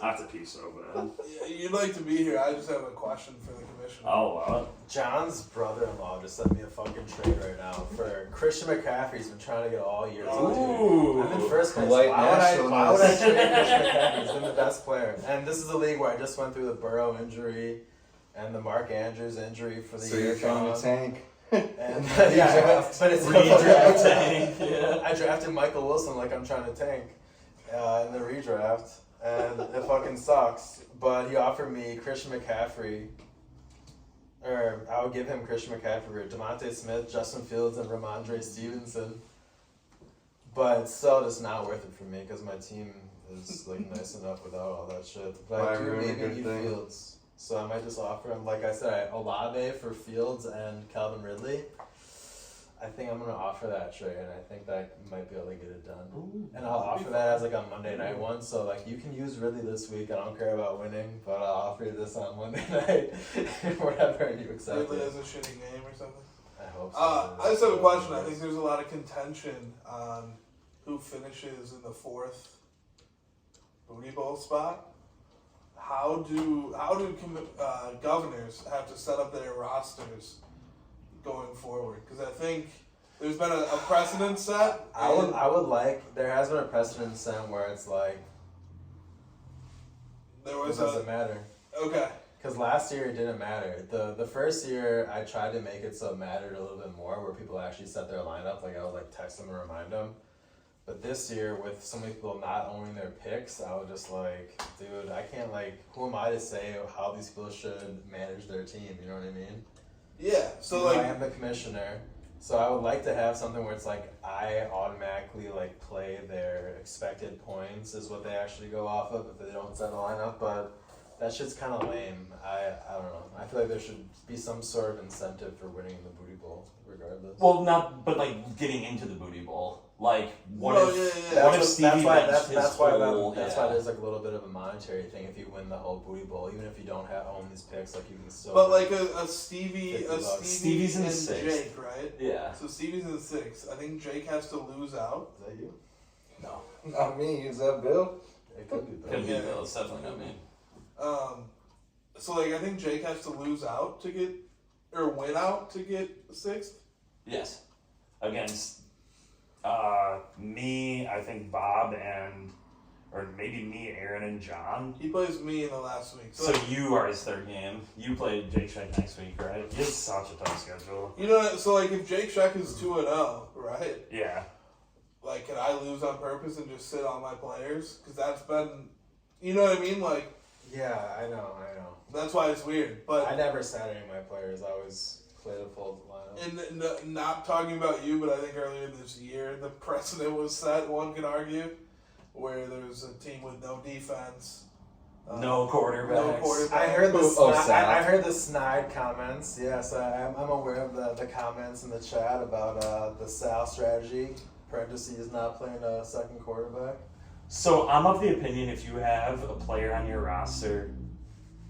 I have to pee so bad. yeah, you'd like to be here. I just have a question for the commissioner. Oh, wow. John's brother-in-law just sent me a fucking trade right now for Christian McCaffrey's been trying to get all year. Ooh. I'm in first place. White Why would I trade nationalist. Christian McCaffrey? He's been the best player. And this is a league where I just went through the Burrow injury and the Mark Andrews injury for the So year you're trying gone. to tank. And yeah, but it's Redraft tank, yeah. I drafted Michael Wilson like I'm trying to tank in the redraft, and it fucking sucks. But he offered me Christian McCaffrey, or I would give him Christian McCaffrey, Devontae Smith, Justin Fields, and Ramondre Stevenson. But it's still just not worth it for me because my team is like nice enough without all that shit. But Why I do ruin a maybe good need thing? Fields. So I might just offer him, like I said, Olave for Fields and Calvin Ridley. I think I'm gonna offer that trade, and I think that might be able to get it done. Ooh. And I'll offer that as like a Monday night one. So like you can use Ridley this week. I don't care about winning, but I'll offer you this on Monday night, whatever, and you accept Ridley it. has a shitty name or something. I hope so. I just have a question. I think there's a lot of contention on who finishes in the 4th booty bowl spot. How do governors have to set up their rosters going forward? Because I think there's been a precedent set. I would like, there has been a precedent set where it's like There it was doesn't matter. okay. Because last year it didn't matter. The first year I tried to make it so it mattered a little bit more, where people actually set their lineup. Like I would like text them and remind them. But this year, with so many people not owning their picks, I was just like, dude, I can't like. Who am I to say how these people should manage their team? You know what I mean? Yeah. So You know, I like am the commissioner, so I would like to have something where it's like I automatically like play their expected points is what they actually go off of if they don't set a lineup. But that shit's kind of lame. I don't know. I feel like there should be some sort of incentive for winning the booty bowl, regardless. Well, not, but like getting into the booty bowl. Like, what No, if yeah. what if Stevie benched his that's why whole... that's why there's like a little bit of a monetary thing if you win the whole booty bowl, even if you don't own these picks, like you can still. But like a Stevie Stevie's in and the sixth. Jake, right? Yeah. So Stevie's in the sixth. I think Jake has to lose out. Is that you? No. Not me. Is that Bill? It could be. Could be Yeah. Bill. It's definitely not me. So like I think Jake has to lose out to get, or win out to get sixth. Yes. Against me, I think Bob and, or maybe me, Aaron, and John. He plays me in the last week. So you are his third game. You play Jake Scheck next week, right? He has such a tough schedule. you know, so like if Jake Scheck is 2-0, right? Yeah. Like, can I lose on purpose and just sit on my players? Because that's been, you know what I mean? Like, Yeah, I know. that's why it's weird. But I never sat any of my players. I always played a full lineup. and not talking about you, but I think earlier this year the precedent was set. One can argue, where there was a team with no defense, No quarterbacks. no quarterback. I heard the Oh, Sal. I heard the snide comments. Yes, I'm aware of the comments in the chat about the Sal strategy. Parentheses not playing a second quarterback. So I'm of the opinion if you have a player on your roster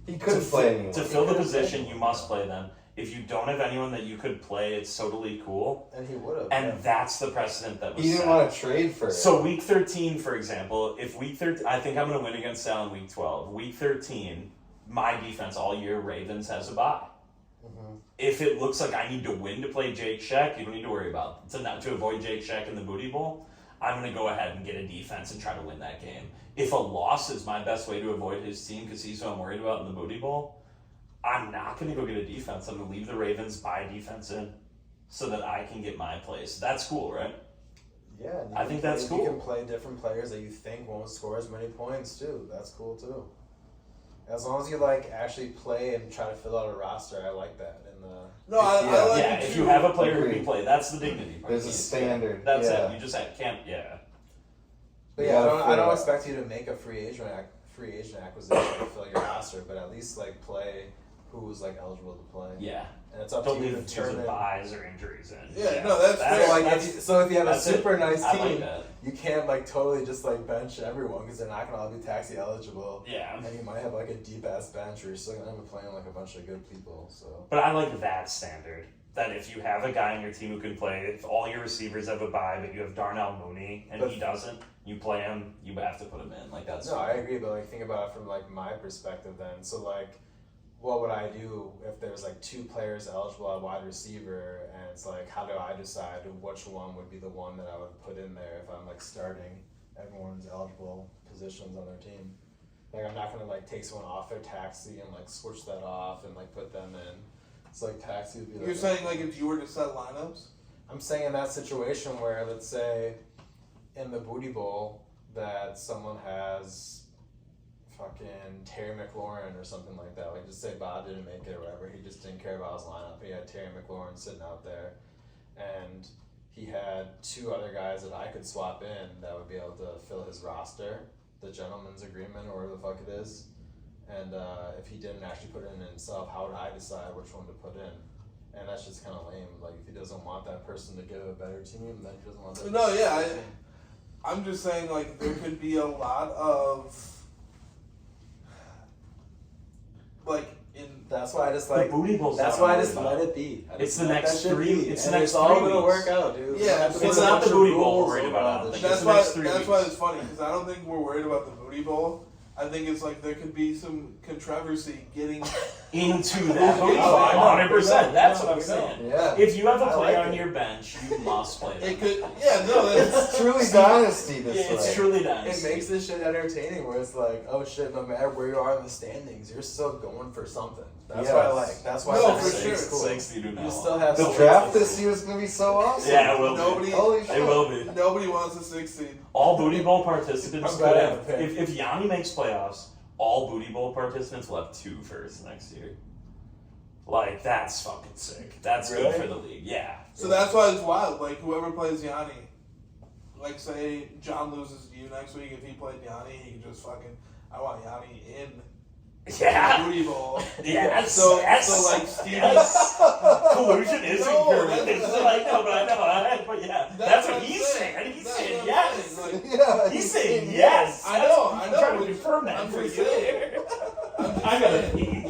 He to, couldn't play anyone. to fill the position, you must play them. If you don't have anyone that you could play, it's totally cool. And he would have. And that's the precedent that was He didn't set. want to trade for it. So week 13, for example, if week 13, I think I'm going to win against Sal in week 12. Week 13, my defense all year, Ravens, has a bye. Mhm. If it looks like I need to win to play Jake Scheck, you don't need to worry about to avoid Jake Scheck in the booty bowl. I'm going to go ahead and get a defense and try to win that game. If a loss is my best way to avoid his team because he's who I'm worried about in the booty bowl, I'm not going to go get a defense. I'm going to leave the Ravens by defense in so that I can get my place. That's cool, right? Yeah, and you I can think play- that's cool. You can play different players that you think won't score as many points too. That's cool too. As long as you like actually play and try to fill out a roster, I like that. In the No, I like Yeah, it if too. you have a player who Agreed. can play, that's the dignity part. There's a standard. That's yeah. it. You just can't, But You yeah, gotta I don't fill expect you to make a free agent acquisition to fill your roster, but at least like play who's like eligible to play. Yeah. And it's up Don't to you leave to because turn of it. buys or injuries in. Yeah, no, that's fair. So like, that's- if you have a that's it. super nice I like team, that. you can't like totally just like bench everyone because they're not gonna all be taxi eligible. Yeah. And you might have like a deep ass bench where you're still gonna be playing like a bunch of good people. So But I like that standard. That if you have a guy on your team who can play, if all your receivers have a bye, but you have Darnell Mooney and he doesn't, you play him, you have to put him in. Like, that's no, I agree, but like think about it from like my perspective then. So like, what would I do if there's like two players eligible at wide receiver, and it's like, how do I decide which one would be the one that I would put in there if I'm like starting everyone's eligible positions on their team? Like I'm not gonna like take someone off their taxi and like switch that off and like put them in. It's like taxi would be. You're like, saying like if you were to set lineups? I'm saying in that situation where, let's say, in the booty bowl, that someone has fucking Terry McLaurin or something like that. Like, just say Bob didn't make it or whatever. He just didn't care about his lineup. He had Terry McLaurin sitting out there, and he had two other guys that I could swap in that would be able to fill his roster, the gentleman's agreement or whatever the fuck it is. And if he didn't actually put it in himself, how would I decide which one to put in? And that's just kind of lame. Like, if he doesn't want that person to get a better team, then he doesn't want that. No, person yeah, to get a team. I'm just saying like there could be a lot of like in That's why I just the like. booty bowl's That's not why I what I'm just worried let about. it be. I It's just the let next that shit three- be, it's and the next it's all 3 gonna weeks. work out, dude. Yeah, We have to it's put a not bunch the of booty bowl rules we're worried over about, all I don't this think. shit. that's the why next 3 that's why weeks. it's funny because I don't think we're worried about the booty bowl. I think it's like there could be some controversy getting Into that booty Oh, bowl, I know. 100%. That's what I'm I know. saying. Yeah. If you have a I player like on it. your bench, you must play them. it could yeah no that's It's truly dynasty this Yeah, it's way. truly It nice. makes this shit entertaining where it's like, oh shit, no matter where you are in the standings, you're still going for something. That's Yes. what I like. That's why No, that's for sure. cool. 60 to now. You still have The some- draft this year is gonna be so awesome. Yeah, it will nobody be. Holy shit. It will be. nobody wants a 16. All booty bowl participants I'm could glad I have. have a pick. If Yanni makes playoffs, all booty bowl participants will have 2 firsts next year. Like, that's fucking sick. That's good Really? for the league. Yeah. So that's why it's wild. Like whoever plays Yanni, like say John loses to you next week. If he played Yanni, he can just fucking I want Yanni in Yeah. booty bowl. Yes. So yes. like Stevie. Yes. Collusion is No, encouraged. It's like, no, but I know. But yeah, that's what he's saying. saying. He's That's saying what I'm yes. saying. Like, Yeah, He's saying yes. I know. I'm trying to confirm that I'm for just you. saying. I gotta pee.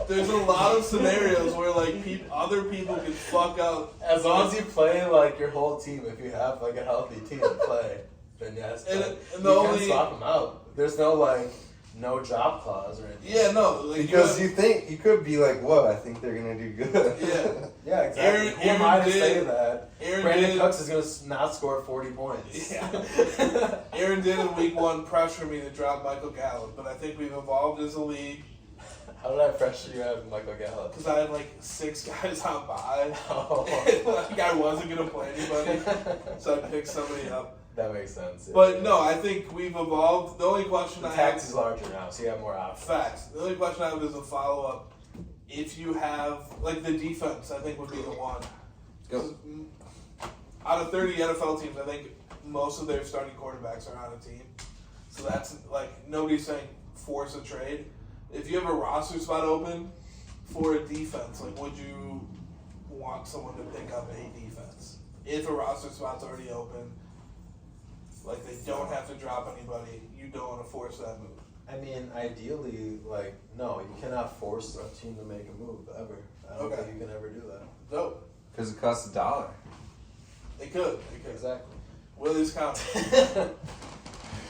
There's a lot of scenarios where like other people can fuck up. As long as you play like your whole team, if you have like a healthy team to play, then yes. And but the you only- can swap them out. There's no like no drop clause or anything. Yeah, no, like Because you think you could be like, "Whoa, I think they're gonna do good." Yeah. Yeah, exactly. Who am I to say that? Brandon Cooks is gonna not score 40 points. Yeah. Aaron did in week 1 pressure me to drop Michael Gallup, but I think we've evolved as a league How did I pressure you out of Michael Gallup? because I had like 6 guys on bye. Oh. Like I wasn't gonna play anybody, so I picked somebody up. That makes sense. Yeah. But no, I think we've evolved. The only question the I tax have is larger now, so you have more options. facts. The only question I have is a follow up. If you have like the defense, I think would be the one. Go. Out of 30 NFL teams, I think most of their starting quarterbacks are on a team. So that's like nobody's saying force a trade. If you have a roster spot open for a defense, like would you want someone to pick up a defense? If a roster spot's already open, like they don't have to drop anybody, you don't want to force that move. I mean, ideally, like, no, you cannot force a team to make a move, ever. I don't Okay. think you can ever do that. Dope. Because it costs $1. They could. Exactly. Willie's count.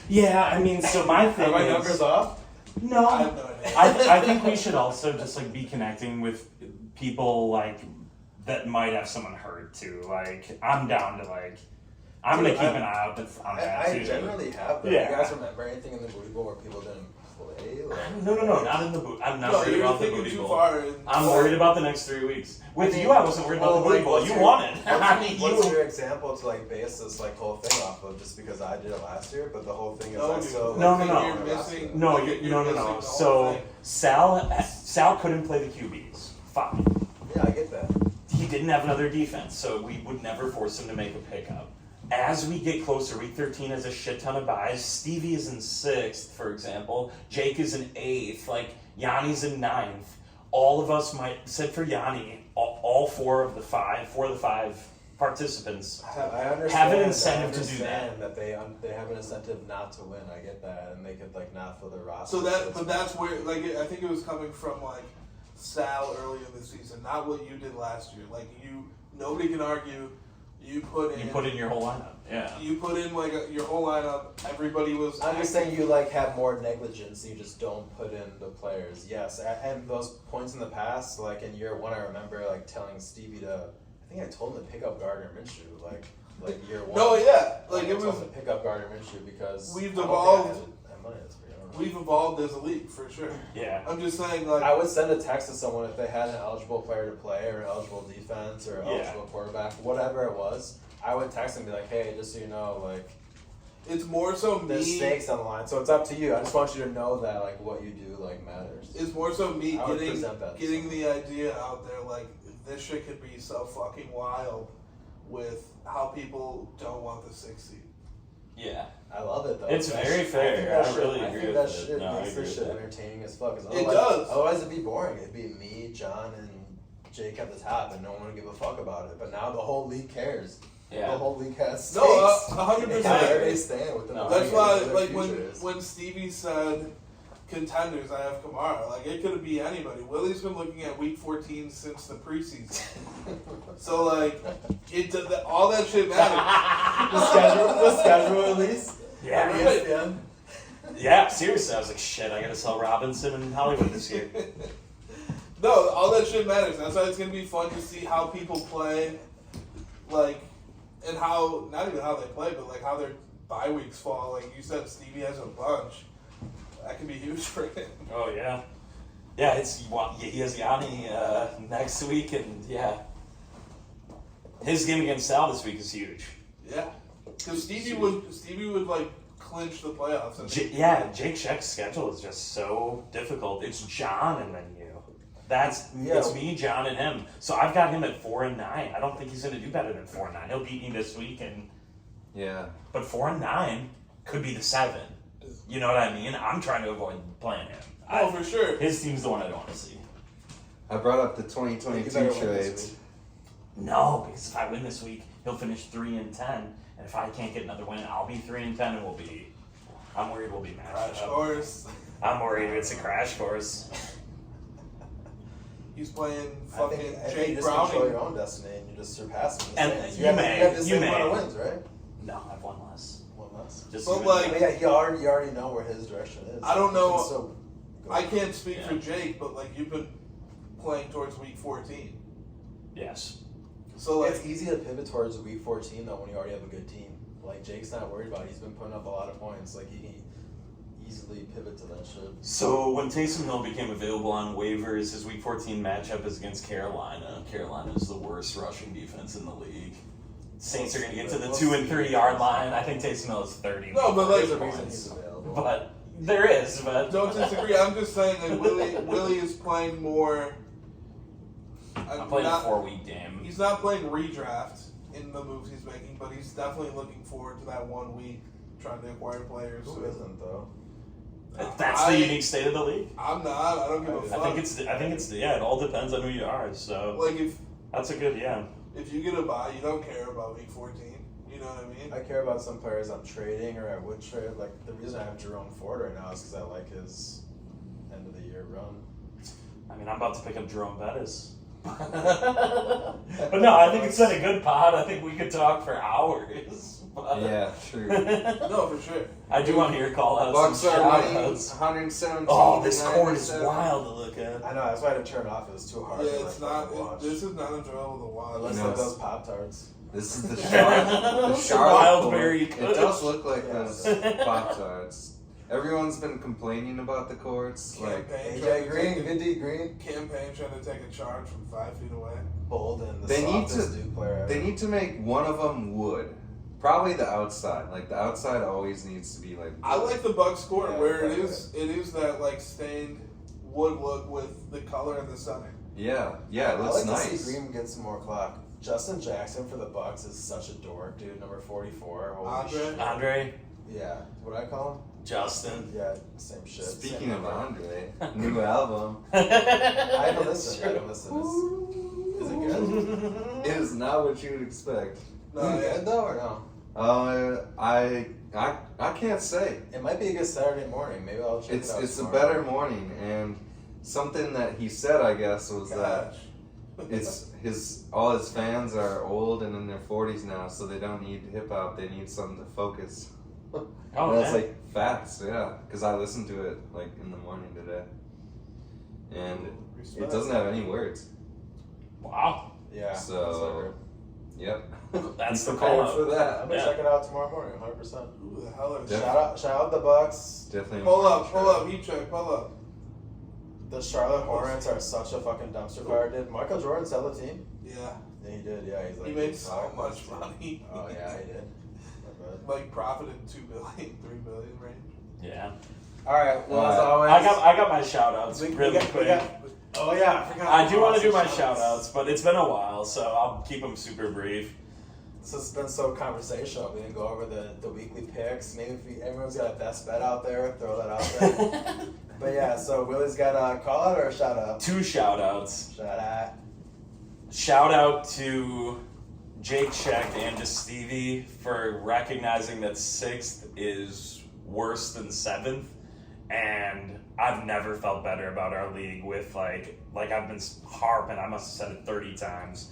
Yeah, I mean, so my thing Are my is, numbers off? No, I have no idea. I think we should also just like be connecting with people like that might have someone hurt too. Like I'm down to like I'm gonna Dude, keep an eye out on that I too. generally have, but Yeah. you guys remember anything in the booty bowl where people didn't play? Like, No, not in the boot. I'm not No, worried you're about the thinking booty too bowl. far. I'm worried about the next 3 weeks. With you, I wasn't worried about Well, the booty like, bowl. what's You your- won it. I mean, What's you. your example to like base this like whole thing off of? Just because I did it last year, but the whole thing is No, like dude. so. No, like, no. You're missing. No, you're no. missing the whole So thing. Sal couldn't play the QBs. Fine. Yeah, I get that. He didn't have another defense, so we would never force him to make a pickup. As we get closer, week 13 has a shit ton of buys. Stevie is in 6th, for example. Jake is in 8th. Like, Yanni's in 9th. All of us might, except for Yanni, all four of the five participants I understand. have an incentive to do understand that they have an incentive not to win. I get that, and they could like not fill their roster. But that's where, like, I think it was coming from like Sal early in the season, not what you did last year. Like nobody can argue. You put in your whole lineup. Yeah. You put in like your whole lineup. Everybody was. I'm just saying you like have more negligence. You just don't put in the players. Yes, and those points in the past, like in year 1, I remember like telling Stevie to. I think I told him to pick up Gardner Minshew, like year 1. No, yeah, like I it told was. him to pick up Gardner Minshew because We've I don't evolved. think I had money this year, I don't know. We've evolved as a league for sure. Yeah. I'm just saying, like I would send a text to someone if they had an eligible player to play or an eligible defense or an eligible quarterback, whatever it was. I would text them and be like, hey, just so you know, like, it's more so me. there's stakes on the line, so it's up to you. I just want you to know that, like, what you do, like, matters. It's more so me I would present that to getting the idea out there, like, this shit could be so fucking wild with how people don't want the 6th seed. Yeah. I love it, though. It's very fair. I really agree think with that it. shit No, I makes agree this with shit that. entertaining as fuck. 'Cause It does. Otherwise, it'd be boring. It'd be me, John, and Jake at the top, and no one would give a fuck about it. But now the whole league cares. Yeah. The whole league has stakes. No, 100%. And where they stand with the No, That's money why, and like, their future is. when Stevie said contenders, I have Kamara. Like, it could be anybody. Willie's been looking at week 14 since the preseason. So, like, all that shit matters. the schedule at least. Yeah. On ESPN. Yeah, seriously, I was like, shit, I gotta sell Robinson in Hollywood this year. No, all that shit matters. That's why it's going to be fun to see how people play, like, and how, not even how they play, but, like, how their bye weeks fall. Like you said, Stevie has a bunch. That can be huge for him. Oh, yeah. Yeah, he has Yanni next week, and yeah. His game against Sal this week is huge. Yeah. Because Stevie would, like, clinch the playoffs. Jake Sheck's schedule is just so difficult. It's John and then you. It's me, John, and him. So I've got him at 4-9. I don't think he's going to do better than 4-9. He'll beat me this week, but 4-9 could be the 7. You know what I mean? I'm trying to avoid playing him. Oh, for sure. His team's the one I don't want to see. I brought up the You 2022 better win this trades. week. No, because if I win this week, he'll finish 3-10, and if I can't get another win, I'll be 3-10, and we'll be. I'm worried we'll be matched Crash up. course. I'm worried it's a crash course. He's playing I fucking think you Jake just control Browning. your own destiny and you just surpass him. And You you have may, the you same may. amount of wins, right? No, I've won less. One less. Just But, you and like- me. But yeah, you already know where his direction is. I don't know- You can still go. I can't speak Yeah. for Jake, but like you've been playing towards week 14. Yes. So like It's easy to pivot towards week 14 though when you already have a good team. Like Jake's not worried about it. He's been putting up a lot of points. Like he can easily pivot to that shit. So when Taysom Hill became available on waivers, his Week 14 matchup is against Carolina. Carolina is the worst rushing defense in the league. Saints are going to get to the 2 and 3 yard line. I think Taysom Hill is 30. No, but like- There's a reason he's available. But there is, but don't disagree. I'm just saying that Willie is playing more. I'm playing not- a 4-week game. He's not playing redraft in the moves he's making, but he's definitely looking forward to that 1 week trying to acquire players. Who isn't though? That's the unique state of the league. I'm not. I don't give a I fuck. think it's yeah. It all depends on who you are. So like that's a good if you get a bye, you don't care about week 14. You know what I mean? I care about some players I'm trading or I would trade. Like the reason I have Jerome Ford right now is because I like his end of the year run. I mean, I'm about to pick up Jerome Bettis. But no, I think it's been a good pod. I think we could talk for hours. But Yeah, true. No, for sure. I do want to hear call outs. Bucks and are winning shout-outs. 117. Oh, this court is 97. wild to look at. I know that's why I had to turn it off. It was too hard. Yeah, to, it's like, not. fucking watch. This is not enjoyable to watch. Unless No, like it's- those Pop Tarts. This is the sharp. The sharp Wild court. berry It kush. does look like Yeah. those Pop-Tarts. Everyone's been complaining about the courts. Like, Campaign AJ trying to Green, take Good D Green, a, campaign trying to take a charge from 5 feet away. Bolden, the They need softest to- Duke player. they need to make one of them wood. Probably the outside. Like, the outside always needs to be like. I like the Bucks court Yeah, where it okay. is that like stained wood look with the color in the center. Yeah, yeah, it I looks like to nice. see Green get some more clock. Justin Jackson for the Bucks is such a dork, dude. Number 44. Holy Andre? shit. Andre, Yeah. What do I call Justin. him? Yeah, same shit. Speaking Same of number. Andre, new album. I haven't listened. I haven't listened. Is it good? It is not what you would expect. No, Is it yeah. good though or no? I can't say. It might be a good Saturday morning. Maybe I'll check It's it out. it's a tomorrow. better morning, and something that he said, I guess, was that Gosh. it's all his fans are old and in their 40s now, so they don't need hip hop. They need something to focus. Oh, And that's man. like facts, yeah. Because I listened to it like in the morning today, and it Respect. doesn't have any words. Wow. Yeah. So, yep. That's the Prepared call for out. that. I'm gonna Yeah. check it out tomorrow morning. 100%. Who the hell are Yeah. Shout out the Bucks. Definitely. Pull more up, pull sure. up, heat check, pull up. The Charlotte Hornets are such a fucking dumpster fire. Did Michael Jordan sell the team? Yeah. Yeah, he did. Yeah, he's like He made so much money. Oh yeah, he did. Like profited 2 billion, 3 billion range. Yeah. All right. Well, as Alright. always, I got my shout outs we really got- we quick. got- oh yeah, I forgot. I do want to do my Shout-outs. shout outs, but it's been a while, so I'll keep them super brief. This has been so conversational. We didn't go over the weekly picks. Maybe if everyone's got a best bet out there, throw that out there. But yeah, so Willie's got a call out or a shout out? 2 shout outs. Shout out. Shout out to Jake Check and to Stevie for recognizing that 6th is worse than 7th. And I've never felt better about our league with like I've been harping, I must have said it 30 times.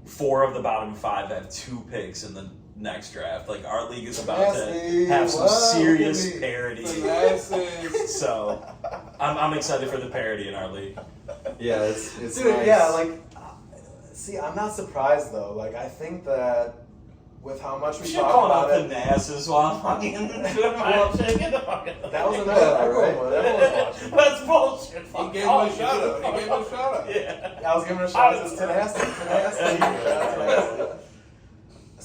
4 of the bottom 5 have 2 picks in the next draft. Like our league is about Nasty. to have some Whoa, serious look at me. parity. Glasses. So I'm excited for the parity in our league. Yeah, it's Dude, nice. yeah, like, see, I'm not surprised though. Like, I think that with how much we Should talk call about out it, the NASs while I'm fucking doing my shit. Get the fuck out of that was here. another Yeah, everyone right. was- everyone was watching. That's bullshit. He Fuck gave him off. a shout out. He gave him a shout out. Yeah. I was giving a shout out to Tenacity. Tenacity.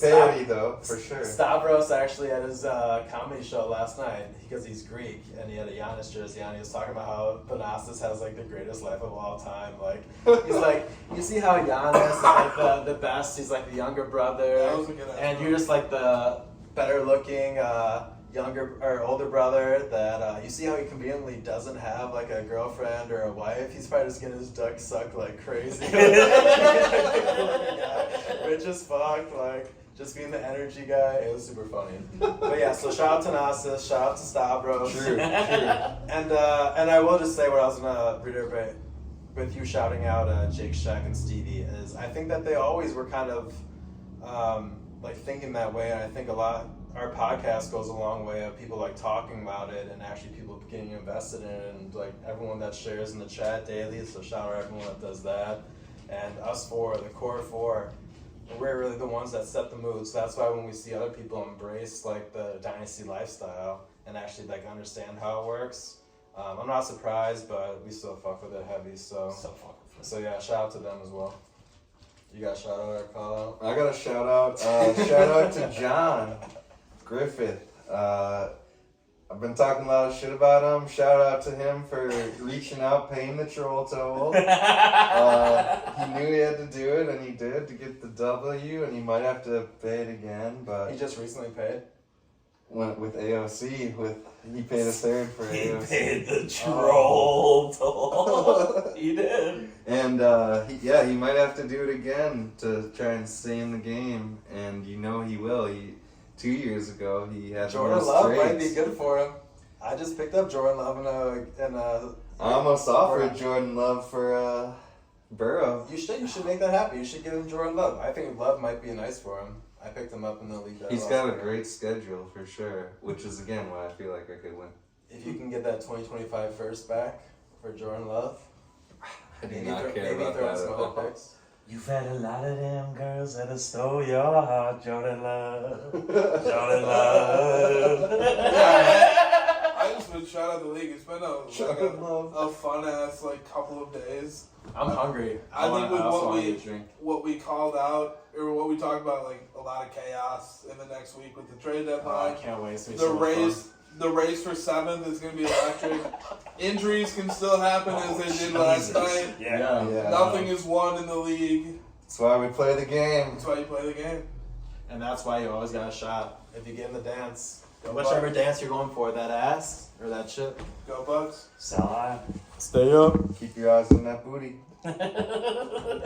Parody though, for sure. Stavros actually at his comedy show last night because he's Greek and he had a Giannis jersey on. He was talking about how Panastas has like the greatest life of all time. Like he's like, you see how Giannis is like the best. He's like the younger brother, That was a good and answer. you're just like the better looking, younger or older brother that you see how he conveniently doesn't have like a girlfriend or a wife. He's probably just getting his dick sucked like crazy. Rich as fuck, like just being the energy guy. It was super funny. But yeah, so shout out to Nasis, shout out to Stavros. True. And I will just say what I was gonna reiterate with you shouting out Jake Shack and Stevie is I think that they always were kind of like thinking that way, and I think our podcast goes a long way of people like talking about it and actually people getting invested in it, and like everyone that shares in the chat daily. So shout out everyone that does that, and us four, the core four. We're really the ones that set the mood. So that's why when we see other people embrace like the Dynasty lifestyle and actually like understand how it works, I'm not surprised, but we still fuck with it heavy. So yeah, shout out to them as well. You got a shout out or call out? I got a shout out. Shout out to John Griffith. I've been talking a lot of shit about him. Shout out to him for reaching out, paying the troll toll. He knew he had to do it, and he did to get the W, and he might have to pay it again. But He just recently paid. went with AOC. He paid a third for He AOC. paid the troll toll. He did. And he might have to do it again to try and stay in the game, and you know he will. 2 years ago he had Jordan the most Love trades. might be good for him. I just picked up Jordan Love in I almost offered Jordan Love for Burrow. You should make that happen. You should give him Jordan Love. I think Love might be nice for him. I picked him up in the league. He's got a great schedule for sure, which is again why I feel like I could win. If you can get that 2025 first back for Jordan Love, I do maybe not care maybe about throw in that some at other all. picks. You've had a lot of them girls that have stole your heart, Jordan Love. Jordan Love. I just been shout out the league. It's been a fun ass like couple of days. I'm hungry. I think with also what want to we drink. what we called out or what we talked about, like a lot of chaos in the next week with the trade I deadline. can't wait. It's gonna be The so much fun. the race for 7th is going to be electric. Injuries can still happen as they did last night. Yeah. Yeah. Nothing is won in the league. That's why we play the game. That's why you play the game. And that's why you always got a shot. If you get in the dance, Go whichever Bucks. dance you're going for, that ass or that chip. Go Bucks. So Stay up. Keep your eyes on that booty.